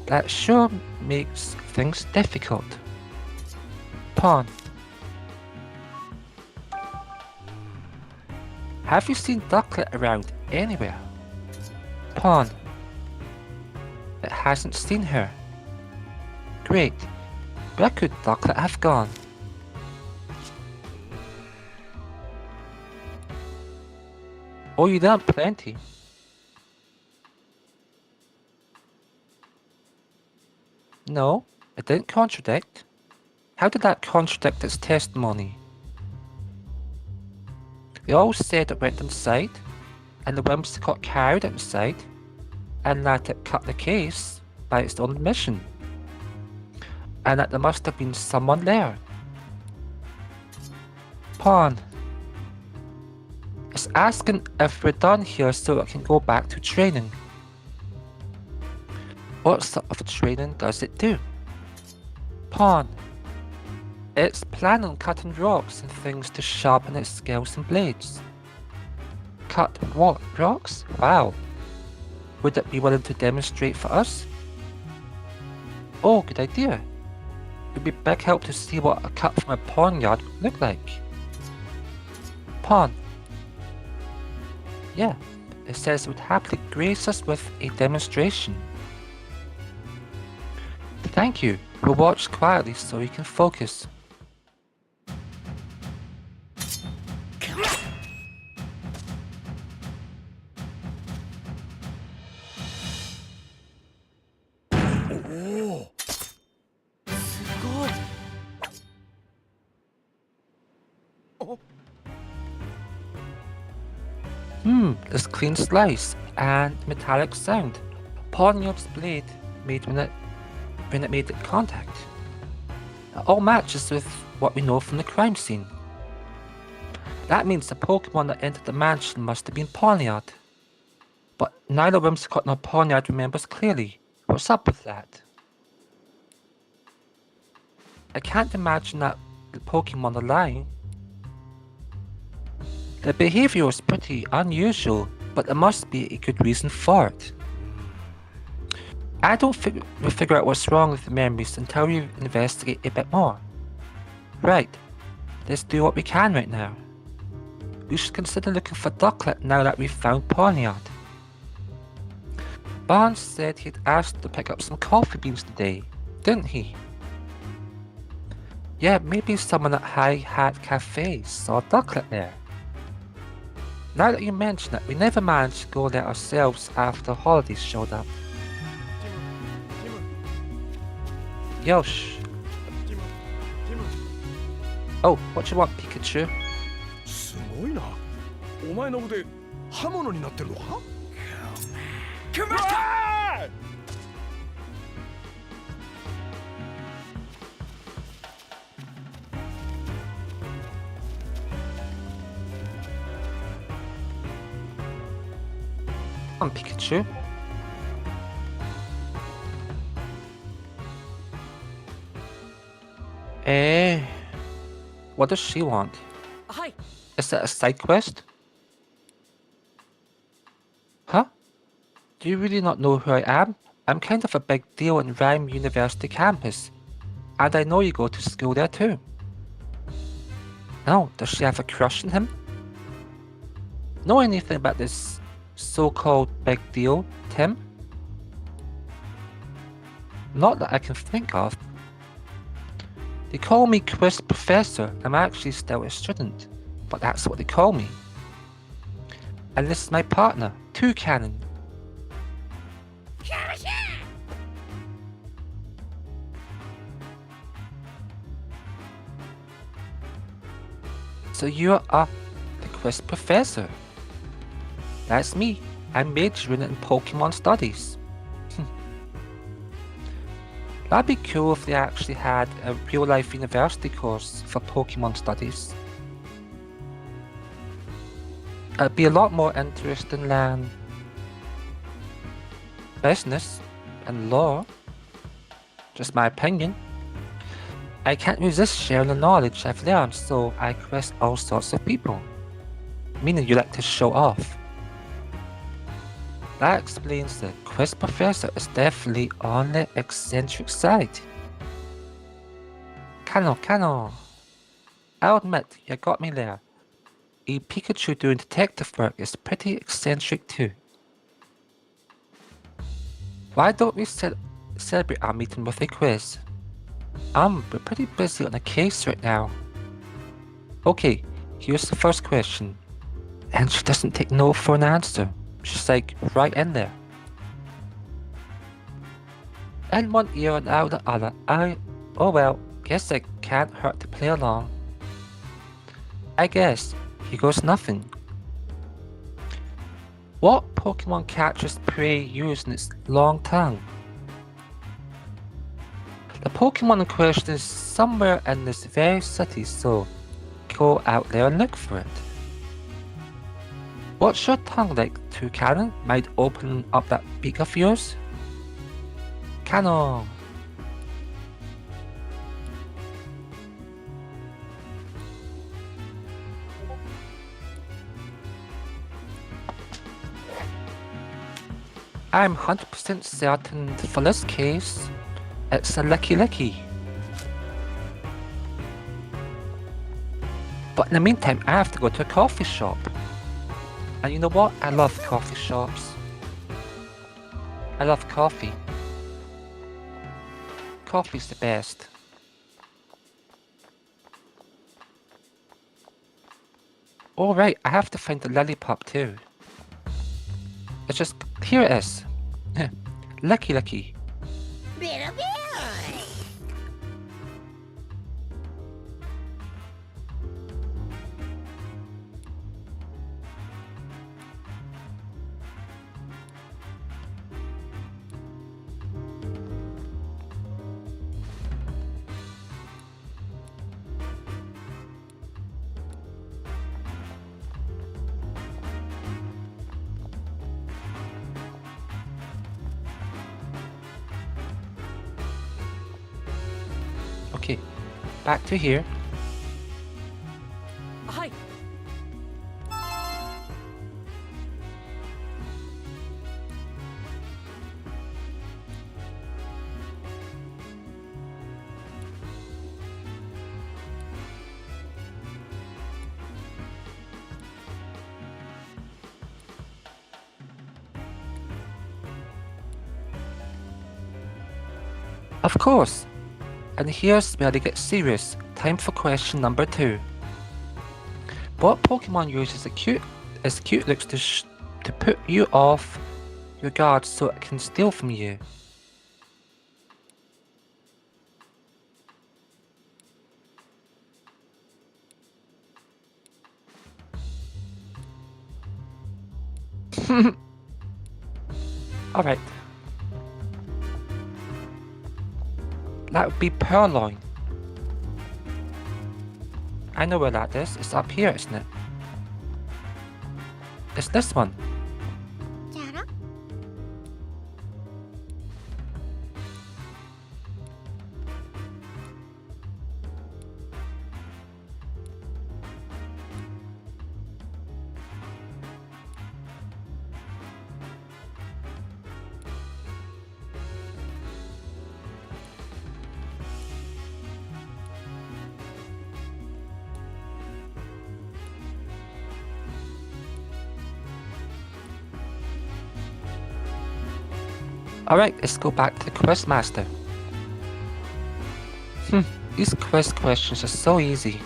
That sure makes things difficult. Pawn. Have you seen Ducklet around anywhere? Pawn. It hasn't seen her. Great. Where could Ducklet have gone? Oh, you learned plenty. No, it didn't contradict. How did that contradict its testimony? They all said it went inside, and the Whimsicott carried it inside, and that it cut the case by its own admission, and that there must have been someone there. Pawn. It's asking if we're done here so it can go back to training. What sort of training does it do? Pawn. It's planning on cutting rocks and things to sharpen its skills and blades. Cut what? Rocks? Wow. Would it be willing to demonstrate for us? Oh, good idea. It would be a big help to see what a cut from a pawn yard would look like. Pawn. Yeah, it says it would happily grace us with a demonstration. Thank you. We'll watch quietly so we can focus. This clean slice and metallic sound. Ponyard's blade made when it made contact. It all matches with what we know from the crime scene. That means the Pokemon that entered the mansion must have been Ponyard. But neither Whimsicott nor Ponyard remembers clearly. What's up with that? I can't imagine that the Pokemon are lying. The behaviour is pretty unusual, but there must be a good reason for it. I don't think we'll figure out what's wrong with the memories until we investigate a bit more. Right, let's do what we can right now. We should consider looking for Ducklet now that we've found Ponyard. Barnes said he'd asked to pick up some coffee beans today, didn't he? Yeah, maybe someone at High Hat Cafe saw Ducklet there. Now that you mention it, we never managed to go there ourselves after the holidays showed up. Yosh. Oh, what you want, Pikachu? すごいな。お前の腕、刃物になってるのか？来ました！ Come on, Pikachu. What does she want? Hi. Is that a side quest? Huh? Do you really not know who I am? I'm kind of a big deal in Rhyme University campus. And I know you go to school there too. No, does she have a crush on him? Know anything about this so-called big deal, Tim? Not that I can think of. They call me Quiz Professor. I'm actually still a student, but that's what they call me. And this is my partner, Toucannon. So you are the Quiz Professor. That's me. I'm majoring in Pokemon Studies. That'd be cool if they actually had a real-life university course for Pokemon Studies. It'd be a lot more interesting than business and law. Just my opinion. I can't resist sharing the knowledge I've learned, so I quiz all sorts of people. Meaning you like to show off. That explains the Quiz Professor is definitely on the eccentric side. Kano. I'll admit, you got me there. A Pikachu doing detective work is pretty eccentric too. Why don't we celebrate our meeting with a quiz? We're pretty busy on a case right now. Okay, here's the first question. And she doesn't take no for an answer. She's like right in there. In one ear and out the other. Oh well, guess it can't hurt to play along. I guess. Here goes nothing. What Pokemon catches prey using its long tongue? The Pokemon in question is somewhere in this very city, so go out there and look for it. What's your tongue like, Toucannon? Might open up that beak of yours? Cannon! I'm 100% certain for this case, it's a Licky. But in the meantime, I have to go to a coffee shop. And you know what? I love coffee shops. I love coffee. Coffee's the best. Oh right, I have to find the Lillipup too. It's just, here it is. Licky. Okay, back to here. Hi. Of course. And here's where they get serious. Time for question number 2. What Pokemon uses cute looks to put you off your guard so it can steal from you? Alright. That would be Purloin. I know where that is. It's up here, isn't it? It's this one. Alright, let's go back to the Quizmaster. These quiz questions are so easy.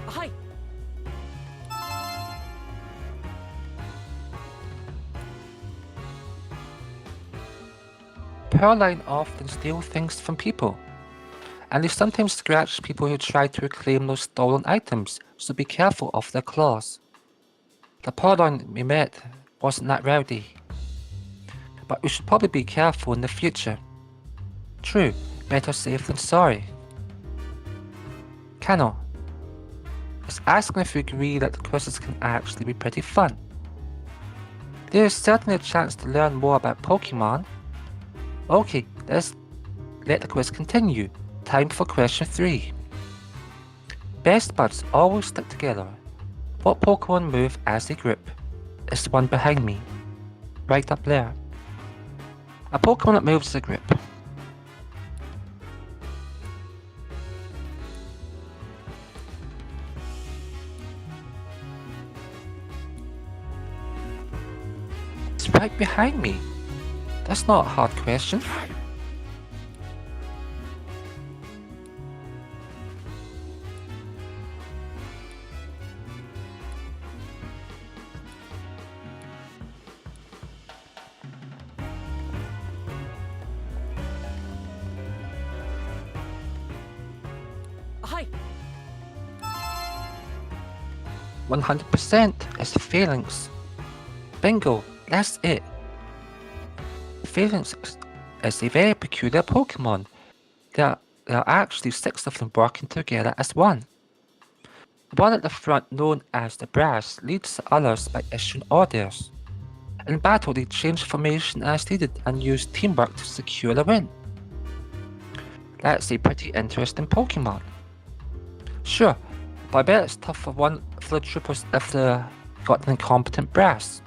Hi. Pearline often steals things from people, and they sometimes scratch people who try to reclaim those stolen items, so be careful of their claws. The Pearline we met wasn't that rowdy, but we should probably be careful in the future. True, better safe than sorry. Kano, it's asking if you agree that the quizzes can actually be pretty fun. There is certainly a chance to learn more about Pokemon. Okay, let's let the quiz continue. Time for question 3. Best buds always stick together. What Pokemon move as a group? It's the one behind me. Right up there. A Pokemon that moves as a group. It's right behind me. That's not a hard question. Hi. 100% is Phalanx. Bingo, that's it. Phalanx is a very peculiar Pokemon. There are actually 6 of them working together as one. The one at the front, known as the Brass, leads the others by issuing orders. In battle, they change formation as needed and use teamwork to secure the win. That's a pretty interesting Pokemon. Sure, but I bet it's tough for the troopers if they've got an incompetent Brass.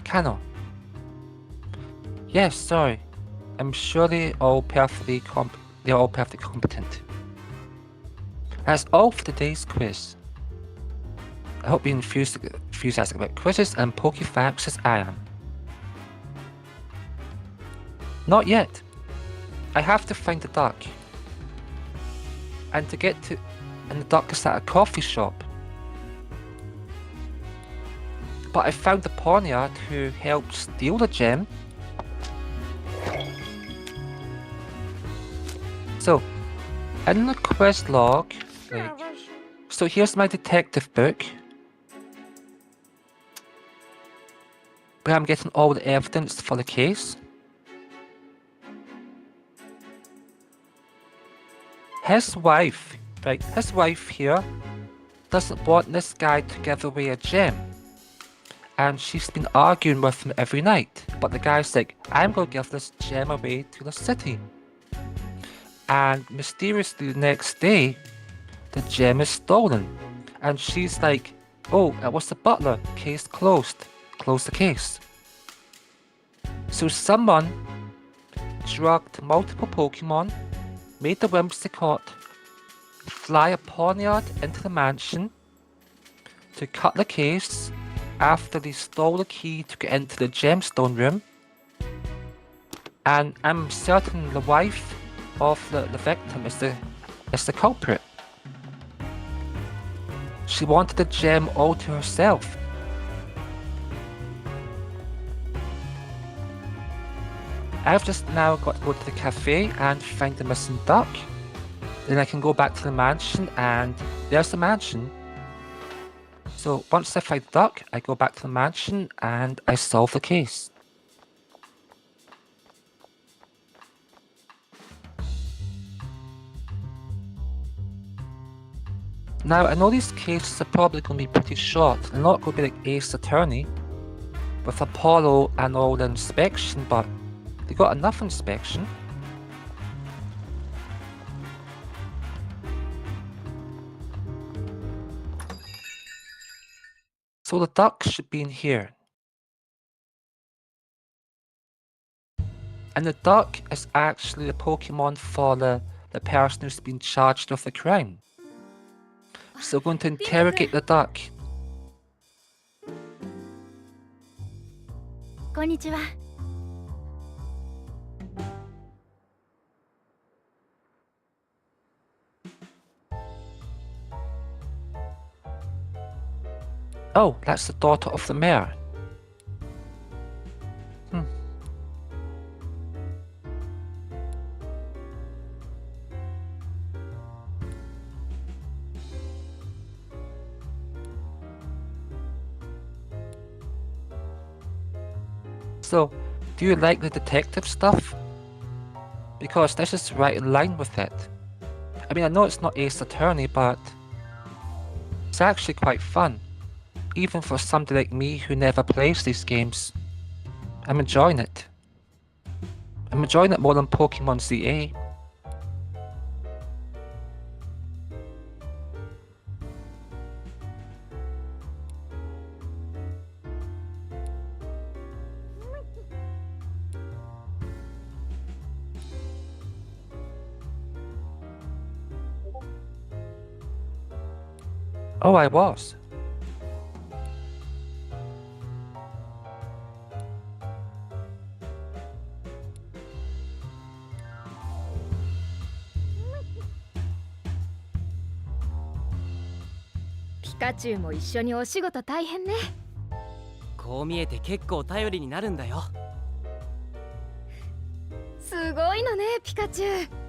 Kano. Yes, sorry. I'm sure they're all perfectly competent. That's all for today's quiz. I hope you're enthusiastic about quizzes and Pokefacts as I am. Not yet. I have to find the duck. And the duck is at a coffee shop. But I found the poniard who helped steal the gem. So, in the quest log, so here's my detective book, where I'm getting all the evidence for the case. His wife here doesn't want this guy to give away a gem. And she's been arguing with him every night. But the guy's like, I'm gonna give this gem away to the city. And mysteriously the next day, the gem is stolen. And she's like, oh, it was the butler, case closed. Close the case. So someone drugged multiple Pokemon, made the Whimsicott fly a poniard into the mansion to cut the case after they stole the key to get into the gemstone room. And I'm certain the wife of the victim is the culprit. She wanted the gem all to herself. I've just now got to go to the cafe and find the missing duck. Then I can go back to the mansion, and there's the mansion. So once I find the duck, I go back to the mansion and I solve the case. Now, I know these cases are probably going to be pretty short. They're not going to be like Ace Attorney with Apollo and all the inspection, but they got enough inspection. So the duck should be in here. And the duck is actually the Pokemon for the person who's been charged with the crime. So we're going to interrogate the duck. こんにちは。Oh, that's the daughter of the mayor. So, do you like the detective stuff? Because this is right in line with it. I mean, I know it's not Ace Attorney, but it's actually quite fun. Even for somebody like me who never plays these games. I'm enjoying it. I'm enjoying it more than Pokemon ZA. Oh, I was. Pikachu も一緒にお仕事大変ね。こう見えて結構頼りになるんだよ。すごいのね、ピカチュウ。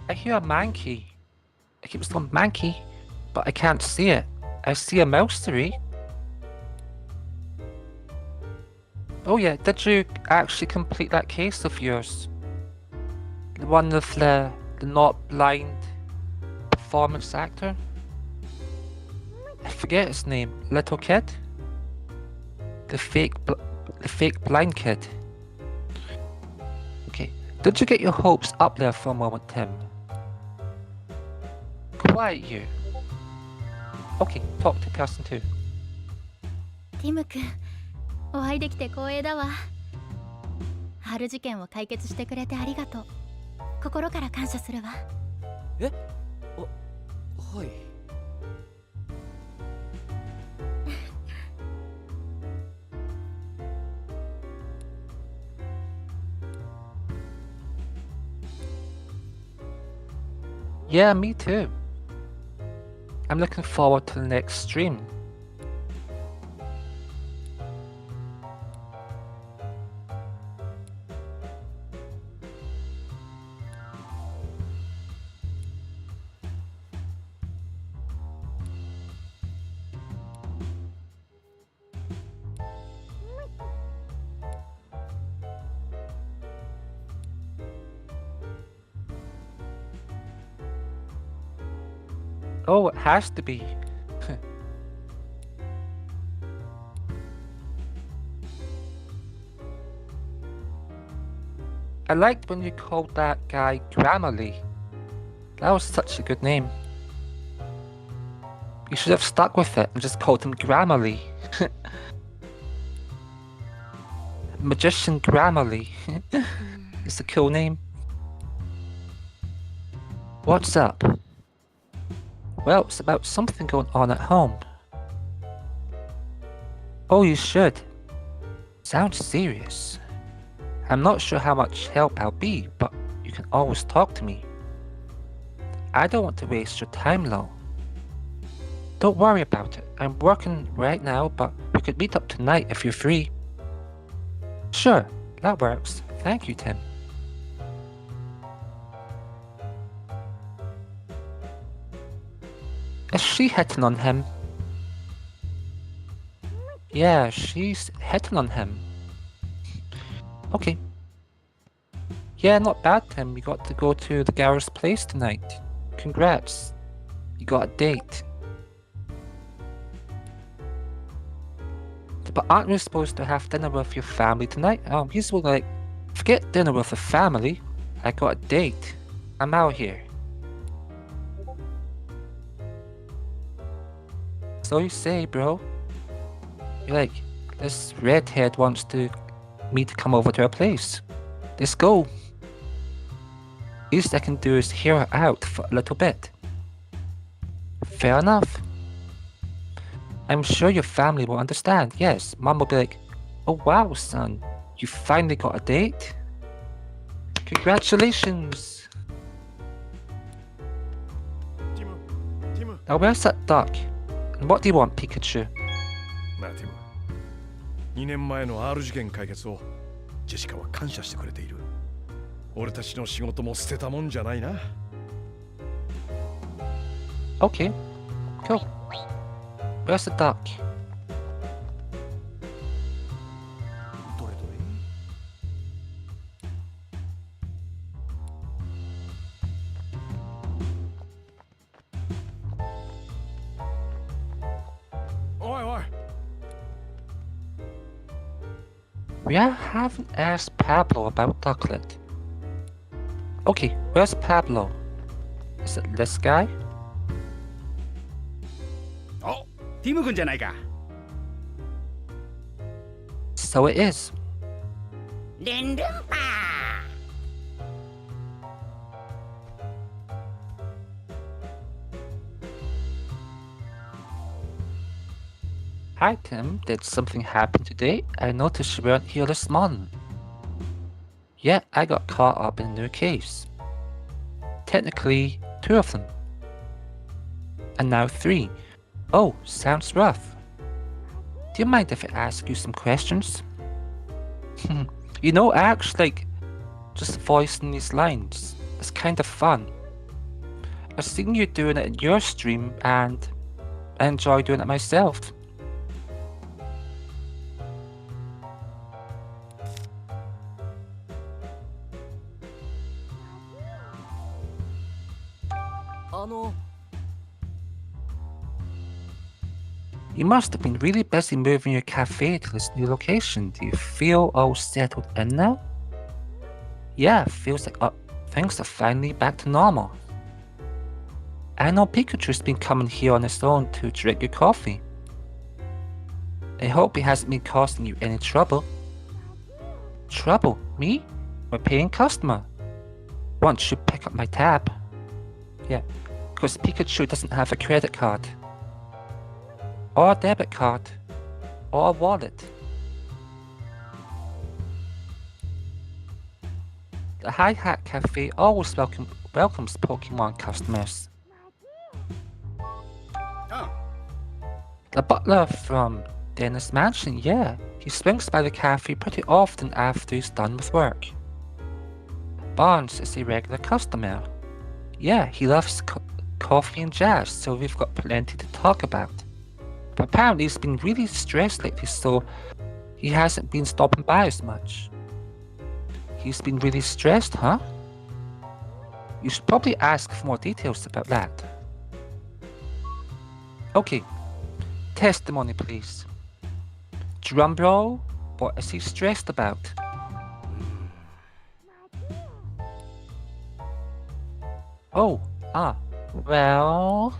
I hear a Mankey. I keep saying Mankey, but I can't see it. I see a Mousery. Oh yeah, did you actually complete that case of yours? The one with the not blind performance actor? I forget his name. Little kid? The fake blind kid. Okay, did you get your hopes up there for a moment, Tim? Quiet you. Okay, talk to person 2. ティム君、お会いできて光栄だわ。春事件を解決してくれてありがとう。心から感謝するわ。え？はい。Yeah, me too. I'm looking forward to the next stream. Oh, it has to be. I liked when you called that guy Grammarly. That was such a good name. You should have stuck with it and just called him Grammarly. Magician Grammarly. It's a cool name. What's up? Well, it's about something going on at home. Oh, you should. Sounds serious. I'm not sure how much help I'll be, but you can always talk to me. I don't want to waste your time, though. Don't worry about it. I'm working right now, but we could meet up tonight if you're free. Sure, that works. Thank you, Tim. Is she hitting on him? Yeah, she's hitting on him. Okay. Yeah, not bad, Tim. You got to go to the gal's place tonight. Congrats. You got a date. The But aren't we supposed to have dinner with your family tonight? He's like, forget dinner with the family. I got a date. I'm out here. So you say, bro. You're like, this redhead wants me to come over to her place. Let's go. Least I can do is hear her out for a little bit. Fair enough. I'm sure your family will understand. Yes, Mom will be like, oh wow, son, you finally got a date? Congratulations! Now where's that duck? And what do you want, Pikachu? なあティム、2年前の R 事件解決をジェシカは感謝してくれている。俺たちの仕事も捨てたもんじゃないな。Okay, cool. Where's the duck? どれどれ。おいおい。We haven't asked Pablo about Ducklet. Okay, where's Pablo? Is it this guy? お、ティム君じゃないか。So it is. ルンルンパ Hi Tim, did something happen today? I noticed you weren't here this morning. Yeah, I got caught up in a new case. Technically, 2 of them. And now 3. Oh, sounds rough. Do you mind if I ask you some questions? You know, I actually like just voicing these lines. It's kind of fun. I've seen you doing it in your stream and I enjoy doing it myself. You must have been really busy moving your cafe to this new location. Do you feel all settled in now? Yeah, feels like things are finally back to normal. I know Pikachu's been coming here on his own to drink your coffee. I hope he hasn't been causing you any trouble. Trouble? Me? I'm a paying customer. Once you pick up my tab. Yeah, because Pikachu doesn't have a credit card. Or a debit card. Or a wallet. The Hi-Hat Cafe always welcomes Pokemon customers. The butler from Dennis Mansion, yeah. He swings by the cafe pretty often after he's done with work. Barnes is a regular customer. Yeah, he loves coffee and jazz, so we've got plenty to talk about. But apparently he's been really stressed lately, so he hasn't been stopping by as much. He's been really stressed, huh? You should probably ask for more details about that. Okay, testimony please. Drumroll, what is he stressed about? Oh, well...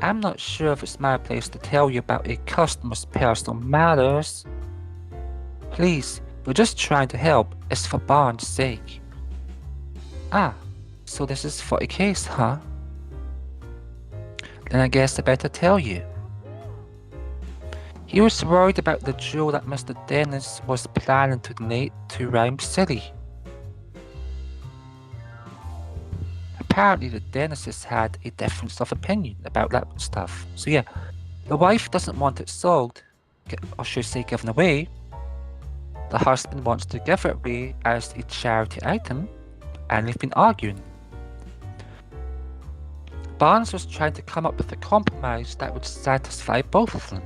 I'm not sure if it's my place to tell you about a customer's personal matters. Please, we're just trying to help. It's for Barnes' sake. So this is for a case, huh? Then I guess I better tell you. He was worried about the jewel that Mr. Dennis was planning to donate to Rhyme City. Apparently the Dennises had a difference of opinion about that stuff. So yeah, the wife doesn't want it sold, or should I say given away. The husband wants to give it away as a charity item, and they've been arguing. Barnes was trying to come up with a compromise that would satisfy both of them.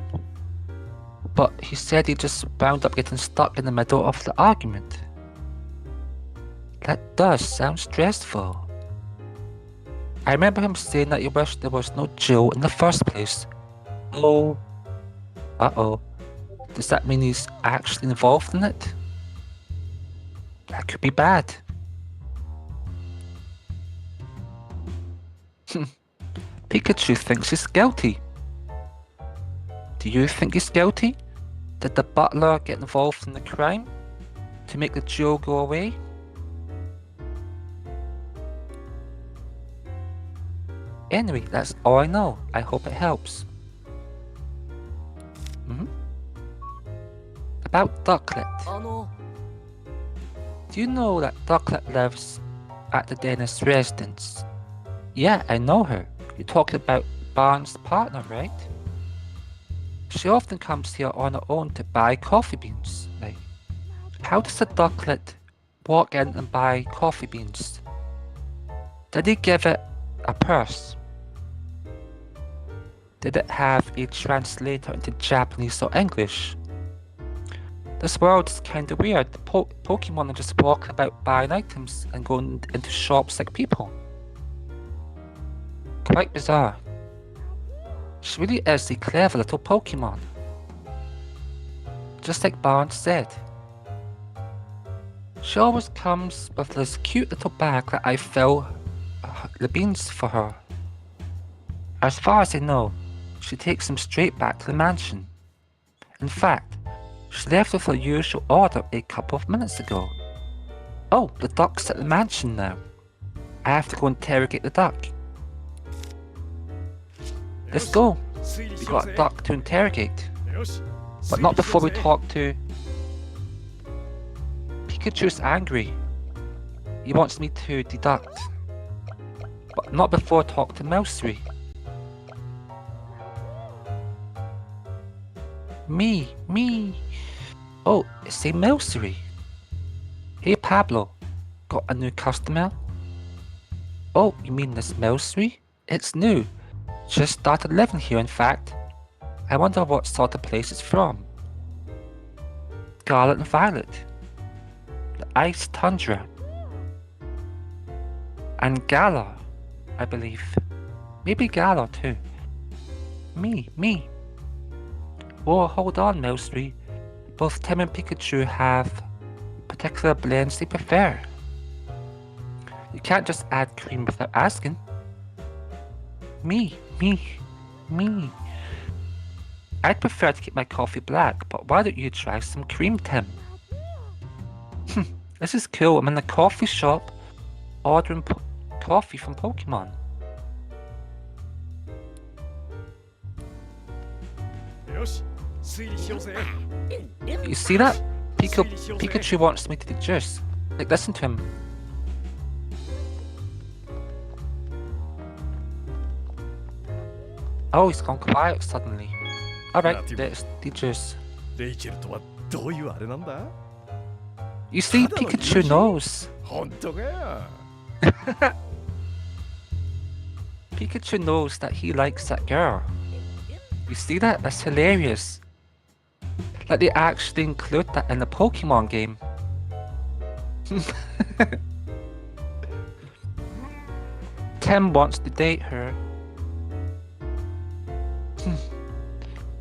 But he said he just wound up getting stuck in the middle of the argument. That does sound stressful. I remember him saying that he wished there was no jewel in the first place. Oh. Uh-oh. Does that mean he's actually involved in it? That could be bad. Pikachu thinks he's guilty. Do you think he's guilty? Did the butler get involved in the crime to make the duo go away? Anyway, that's all I know. I hope it helps. About Ducklet. Do you know that Ducklet lives at the dentist's residence? Yeah, I know her. You're talking about Barnes' partner, right? She often comes here on her own to buy coffee beans. Like, how does a Ducklet walk in and buy coffee beans? Did he give it a purse? Did it have a translator into Japanese or English? This world is kinda weird. Pokemon are just walking about buying items and going into shops like people. Quite bizarre. She really is a clever little Pokemon. Just like Barnes said. She always comes with this cute little bag that I fill the beans for her. As far as I know, she takes them straight back to the mansion. In fact, she left with her usual order a couple of minutes ago. Oh, the duck's at the mansion now. I have to go interrogate the duck. Let's go. We got a duck to interrogate. But not before we talk to... Pikachu's angry. He wants me to deduct. But not before I talk to Mousery. Me. Oh, it's a Mousery. Hey Pablo, got a new customer? Oh, you mean this Mousery? It's new. Just started living here, in fact. I wonder what sort of place it's from. Scarlet and Violet. The Ice Tundra. And Galar, I believe. Maybe Galar too. Me. Oh, hold on, Mousery. Both Tim and Pikachu have particular blends they prefer. You can't just add cream without asking. Me. I'd prefer to keep my coffee black, but why don't you try some cream, Tim? This is cool. I'm in the coffee shop ordering coffee from Pokemon. You see that? Pikachu wants me to deduce. Like, listen to him. Oh, he's gone quiet suddenly. Alright, let's deduce. You see, Pikachu knows. Pikachu knows that he likes that girl. You see that? That's hilarious. Like they actually include that in the Pokemon game. Tim wants to date her.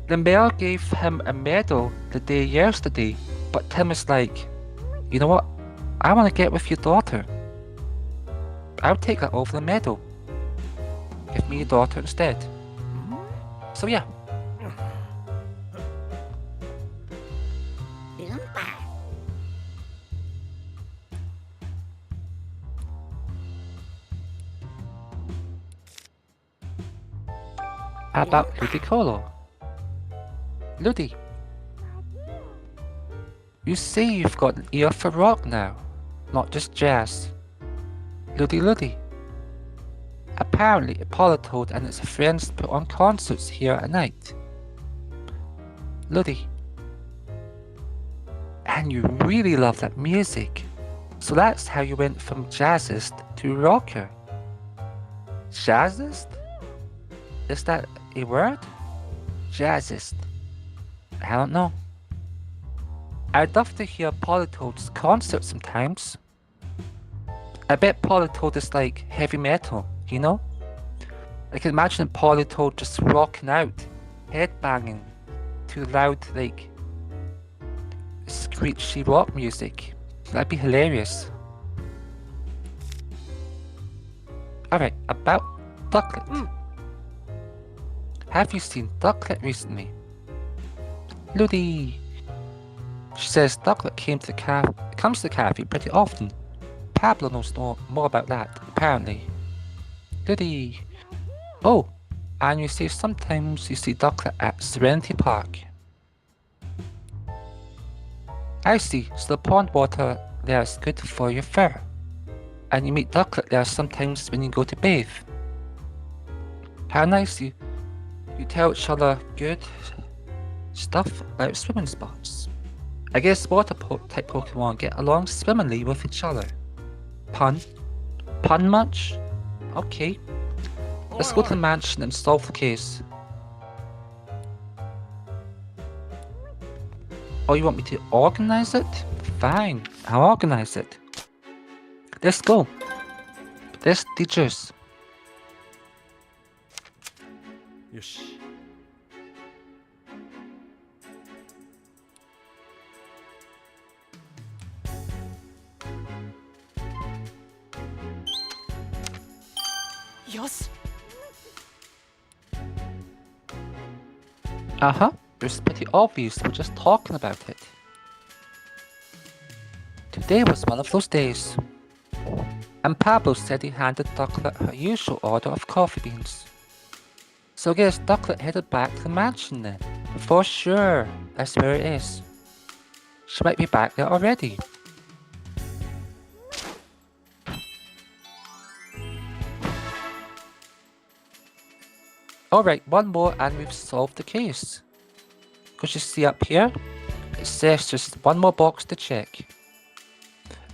The mayor gave him a medal the day yesterday, but Tim is like, you know what? I want to get with your daughter. I'll take that over the medal. Give me your daughter instead. So yeah. How about Ludicolo? Ludi, you say you've got an ear for rock now, not just jazz. Ludi. Apparently, Politoed and its friends put on concerts here at night. Ludi, and you really love that music. So that's how you went from jazzist to rocker. Jazzist? Is that a word? Jazzist. I don't know. I'd love to hear Politoed's concert sometimes. I bet Politoed is like heavy metal, you know? I can imagine Politoed just rocking out, headbanging to loud like screechy rock music. That'd be hilarious. Alright, about Ducklet. Have you seen Ducklet recently? Ludi! She says Ducklet comes to the cafe pretty often. Pablo knows more about that, apparently. Ludi! Oh, and you say sometimes you see Ducklet at Serenity Park. I see, so the pond water there is good for your fur. And you meet Ducklet there sometimes when you go to bathe. How nice you tell each other good stuff about swimming spots. I guess water type Pokemon get along swimmingly with each other. Pun? Pun much? Okay. Let's go to the mansion and solve the case. Oh, you want me to organize it? Fine, I'll organize it. Let's go. Let's teachers. よし。よし。 Uh-huh. It's pretty obvious we're just talking about it. Today was one of those days. And Pablo said he handed Ducklet her usual order of coffee beans. So I guess Ducklet headed back to the mansion then. For sure, that's where it is. She might be back there already. Alright, one more and we've solved the case. Because you see up here, it says just one more box to check.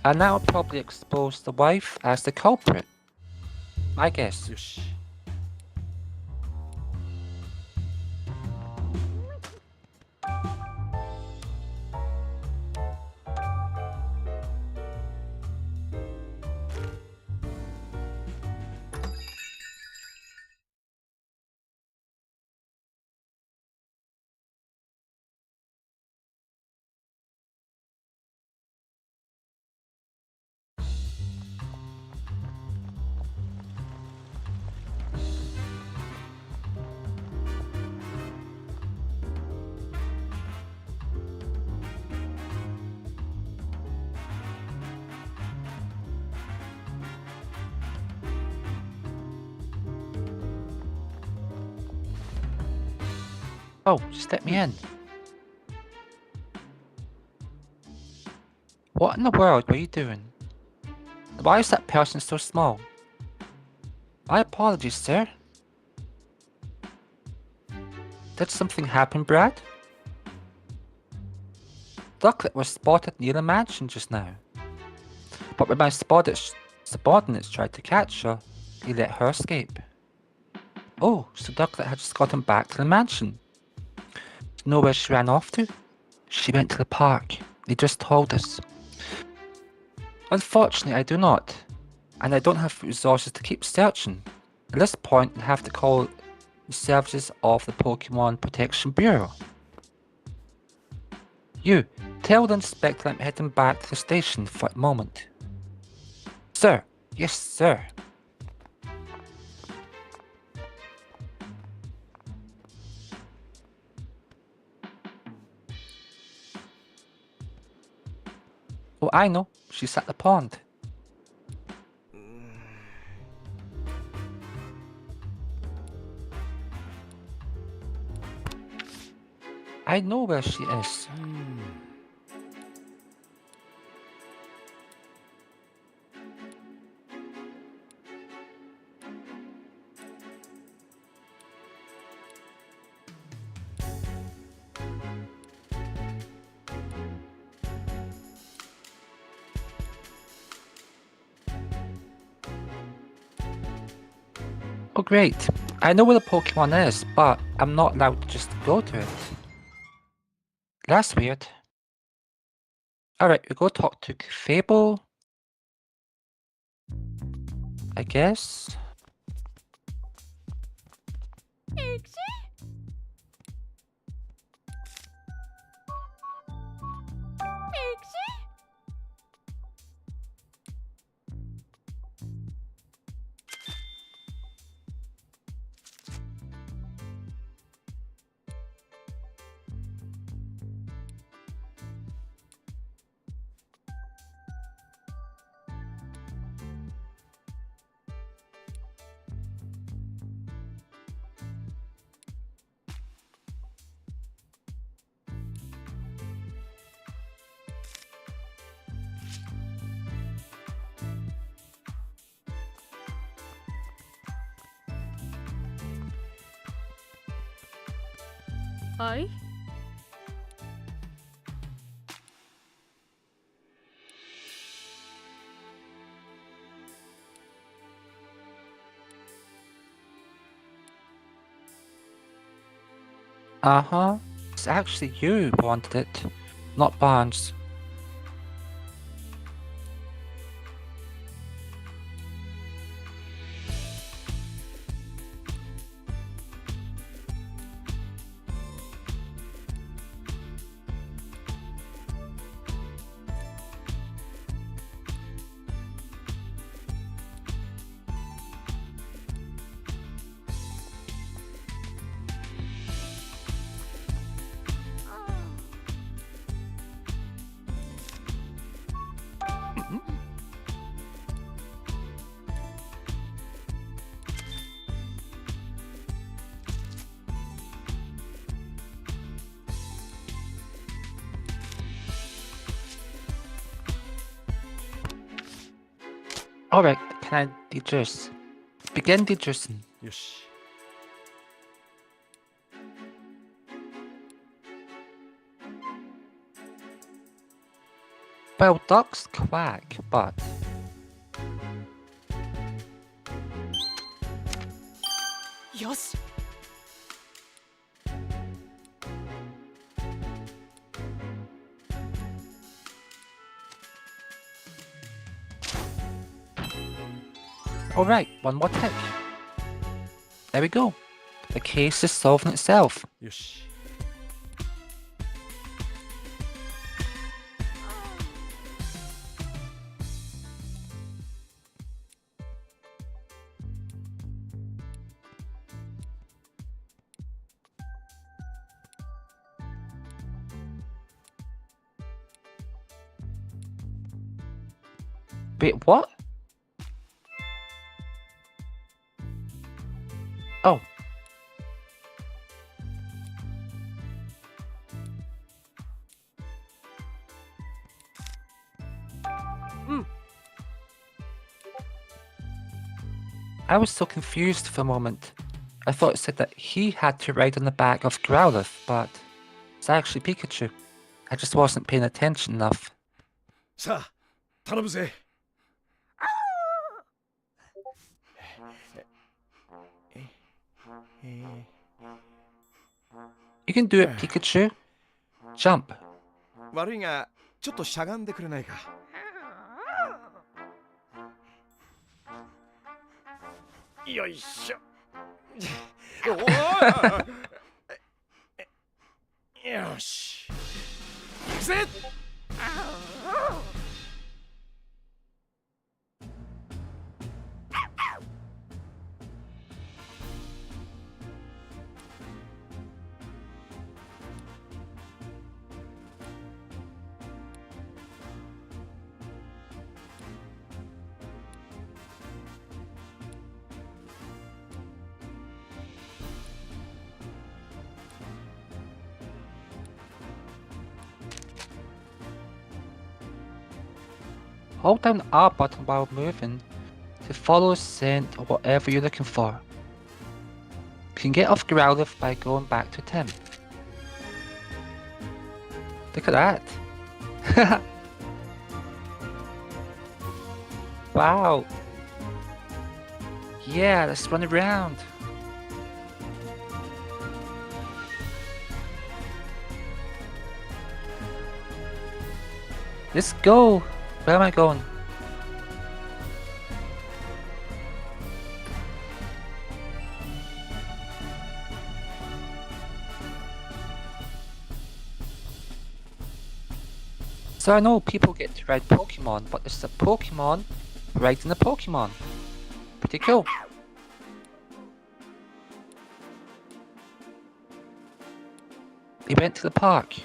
And that will probably expose the wife as the culprit. I guess. よし。 Oh, just let me in. What in the world were you doing? Why is that person so small? My apologies, sir. Did something happen, Brad? Ducklet was spotted near the mansion just now. But when my subordinates tried to catch her, he let her escape. Oh, so Ducklet had just gotten back to the mansion. Do you know where she ran off to? She went to the park. They just told us. Unfortunately, I do not. And I don't have resources to keep searching. At this point, I'll have to call the services of the Pokemon Protection Bureau. You, tell the inspector I'm heading back to the station for a moment. Sir, yes sir. Oh, I know. She's at the pond. I know where she is. Oh great, I know where the Pokemon is, but I'm not allowed to just go to it. That's weird. Alright, we go talk to Fable. I guess. はい。Uh-huh. It's actually you who wanted it, not Barnes. Alright, can I dejuice? Begin dejuicing. よし。Well, ducks quack, but... Yosh! Alright, one more tick. There we go. The case is solving itself. よし。Wait, what? Oh. I was so confused for a moment. I thought it said that he had to ride on the back of Growlithe, but it's actually Pikachu. I just wasn't paying attention enough. さあ、頼むぜ。You can do it, Pikachu. Jump. 悪いが、ちょっとしゃがんでくれないか。よいしょ。おお。よし。行くぜ。Hold down the R button while moving to follow a scent or whatever you're looking for. You can get off Growlithe by going back to Tim. Look at that! Wow! Yeah, let's run around! Let's go! Where am I going? So I know people get to ride Pokemon, but it's a Pokemon riding a Pokemon. Pretty cool. They went to the park.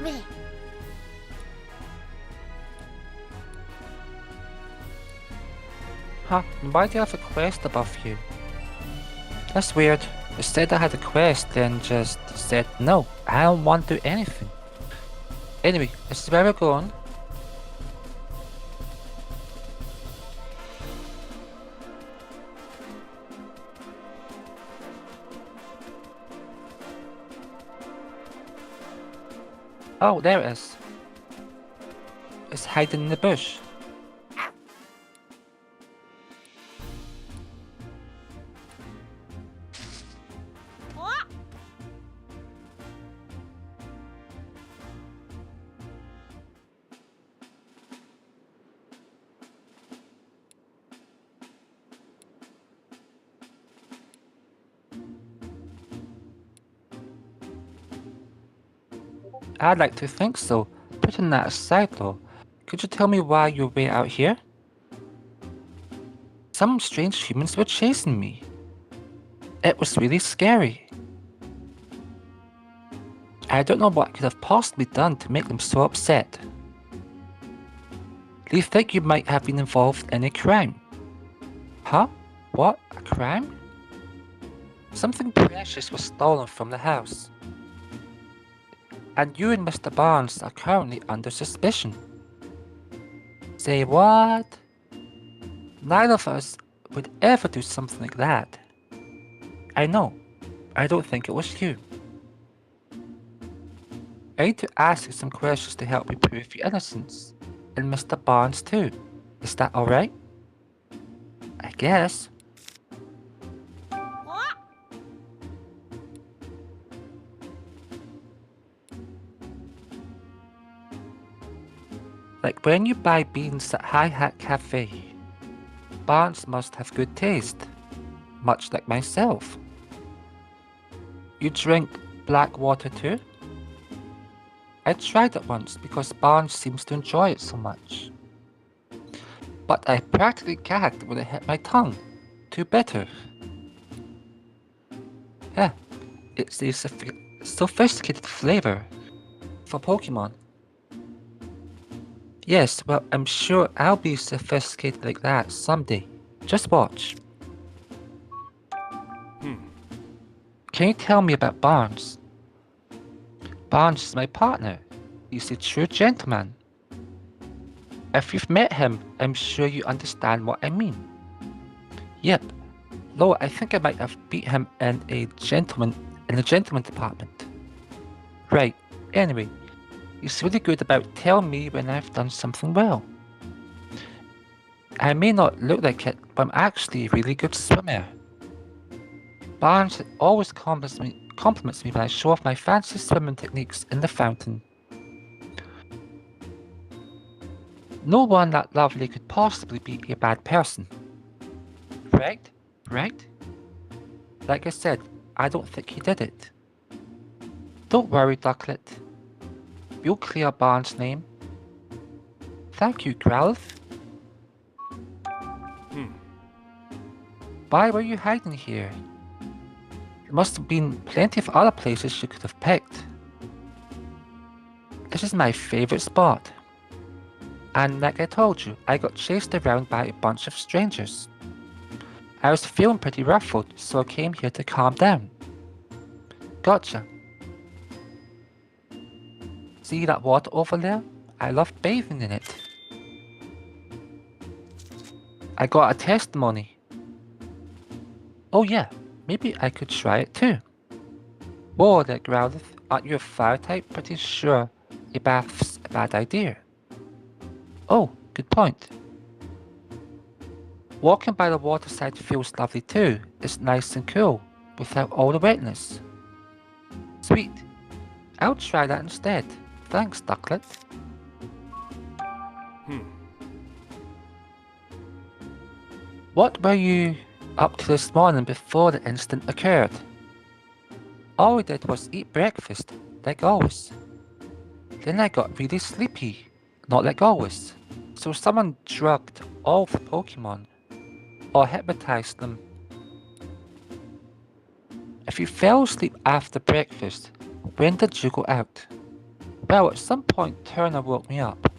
め。Huh, why do you have a quest above you? That's weird. It said I had a quest, then just said no, I don't want to do anything. Anyway, this is where we're going. Oh, there it is. It's hiding in the bush. I'd like to think so. Putting that aside though, could you tell me why you're way out here? Some strange humans were chasing me. It was really scary. I don't know what I could have possibly done to make them so upset. Do you think you might have been involved in a crime? Huh? What? A crime? Something precious was stolen from the house. And you and Mr. Barnes are currently under suspicion. Say what? Neither of us would ever do something like that. I know. I don't think it was you. I need to ask you some questions to help me prove your innocence. And Mr. Barnes too. Is that alright? I guess. Like when you buy beans at Hi Hat Cafe. Barnes must have good taste. Much like myself. You drink black water too? I tried it once because Barnes seems to enjoy it so much. But I practically gagged when it hit my tongue. Too bitter. Yeah, it's a sophisticated flavor for Pokemon. Yes, well, I'm sure I'll be sophisticated like that someday. Just watch. Can you tell me about Barnes? Barnes is my partner. He's a true gentleman. If you've met him, I'm sure you understand what I mean. Yep. Though I think I might have beat him in the gentleman department. Right. Anyway, he's really good about telling me when I've done something well. I may not look like it, but I'm actually a really good swimmer. Barnes always compliments me when I show off my fancy swimming techniques in the fountain. No one that lovely could possibly be a bad person. Right? Right? Like I said, I don't think he did it. Don't worry, Ducklet. We'll clear Barnes' name. Thank you, Growlithe. Why were you hiding here? There must have been plenty of other places you could have picked. This is my favorite spot. And like I told you, I got chased around by a bunch of strangers. I was feeling pretty ruffled, so I came here to calm down. Gotcha. See that water over there? I love bathing in it. I got a testimony. Oh yeah, maybe I could try it too. Whoa there, Growlithe. Aren't you a fire type? Pretty sure a bath's a bad idea. Oh, good point. Walking by the waterside feels lovely too. It's nice and cool, without all the wetness. Sweet. I'll try that instead. Thanks, Ducklet. What were you up to this morning before the incident occurred? All we did was eat breakfast, like always. Then I got really sleepy, not like always. So someone drugged all the Pokemon, or hypnotized them. If you fell asleep after breakfast, when did you go out? Well, at some point Turner woke me up.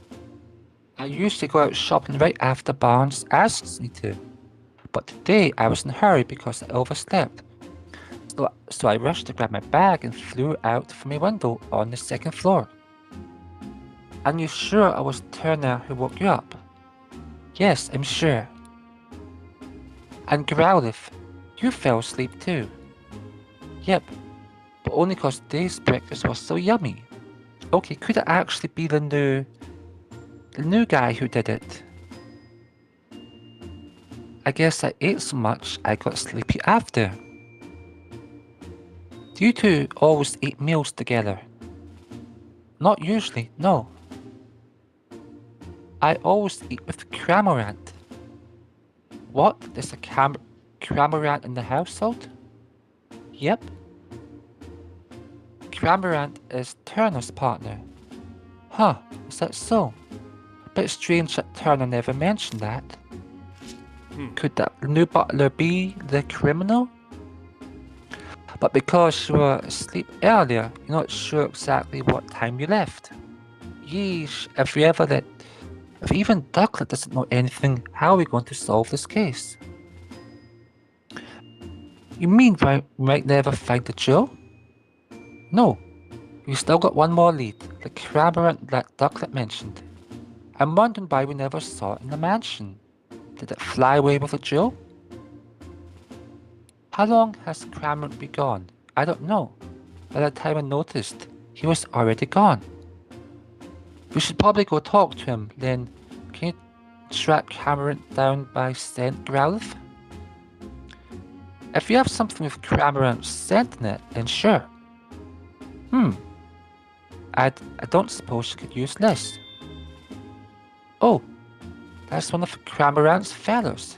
I usually go out shopping right after Barnes asks me to, but today I was in a hurry because I overslept. So I rushed to grab my bag and flew out from my window on the second floor. Are you sure it was Turner who woke you up? Yes, I'm sure. And Growlithe, you fell asleep too. Yep, but only because today's breakfast was so yummy. Okay, could it actually be the new guy who did it? I guess I ate so much I got sleepy after. Do you two always eat meals together? Not usually, no. I always eat with Cramorant. What? There's a Cramorant in the household? Yep. Cramorant is Turner's partner. Huh, is that so? Bit strange that Turner never mentioned that. Could that new butler be the criminal? But because you were asleep earlier, you're not sure exactly what time you left. Yeesh, if even Ducklet doesn't know anything, how are we going to solve this case? You mean we might never find the jewel? No, we still got one more lead, the Cramorant that Ducklet mentioned. I'm wondering why we never saw it in the mansion. Did it fly away with the jewel? How long has Cramorant been gone? I don't know. By the time I noticed, he was already gone. We should probably go talk to him, then. Can you track Cramorant down by scent, Growlithe? If you have something with Cramorant's scent in it, then sure. I don't suppose you could use this. Oh, that's one of Cramorant's feathers.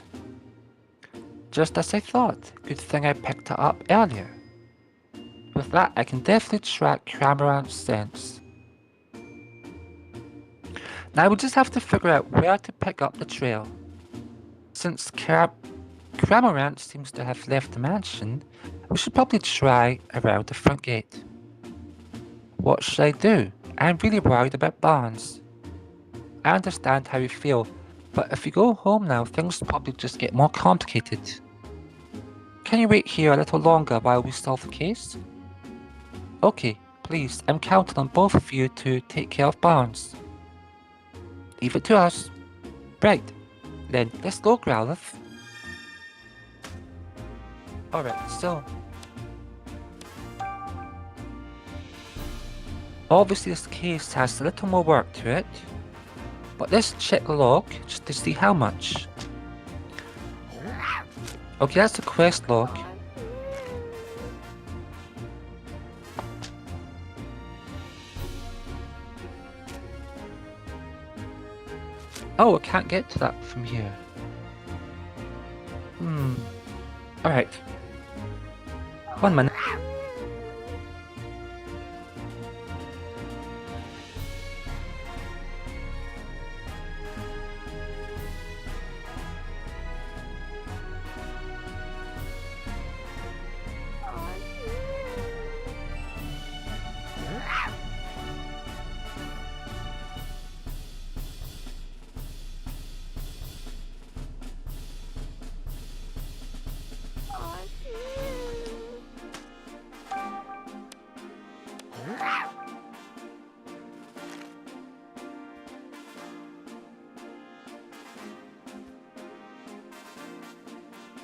Just as I thought. Good thing I picked it up earlier. With that, I can definitely track Cramorant's scents. Now we just have to figure out where to pick up the trail. Since Cramorant seems to have left the mansion, we should probably try around the front gate. What should I do? I'm really worried about Barnes. I understand how you feel, but if you go home now, things will probably just get more complicated. Can you wait here a little longer while we solve the case? Okay, please, I'm counting on both of you to take care of Barnes. Leave it to us. Right, then let's go, Growlithe. Alright, so... obviously this case has a little more work to it, but let's check the log just to see how much. Okay, that's the quest log. Oh, I can't get to that from here. Alright. 1 minute.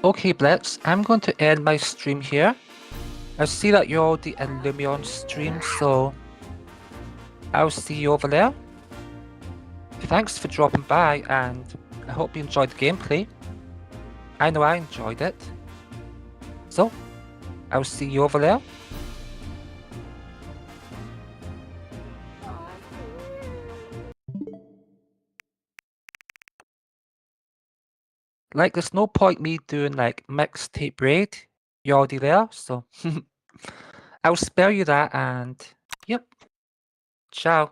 Okay, Blitz, I'm going to end my stream here. I see that you're already in Lumion's stream, so I'll see you over there. Thanks for dropping by, and I hope you enjoyed the gameplay. I know I enjoyed it. So, I'll see you over there. Like, there's no point me doing like mixtape raid. You're already there, so I'll spare you that, and yep. Ciao.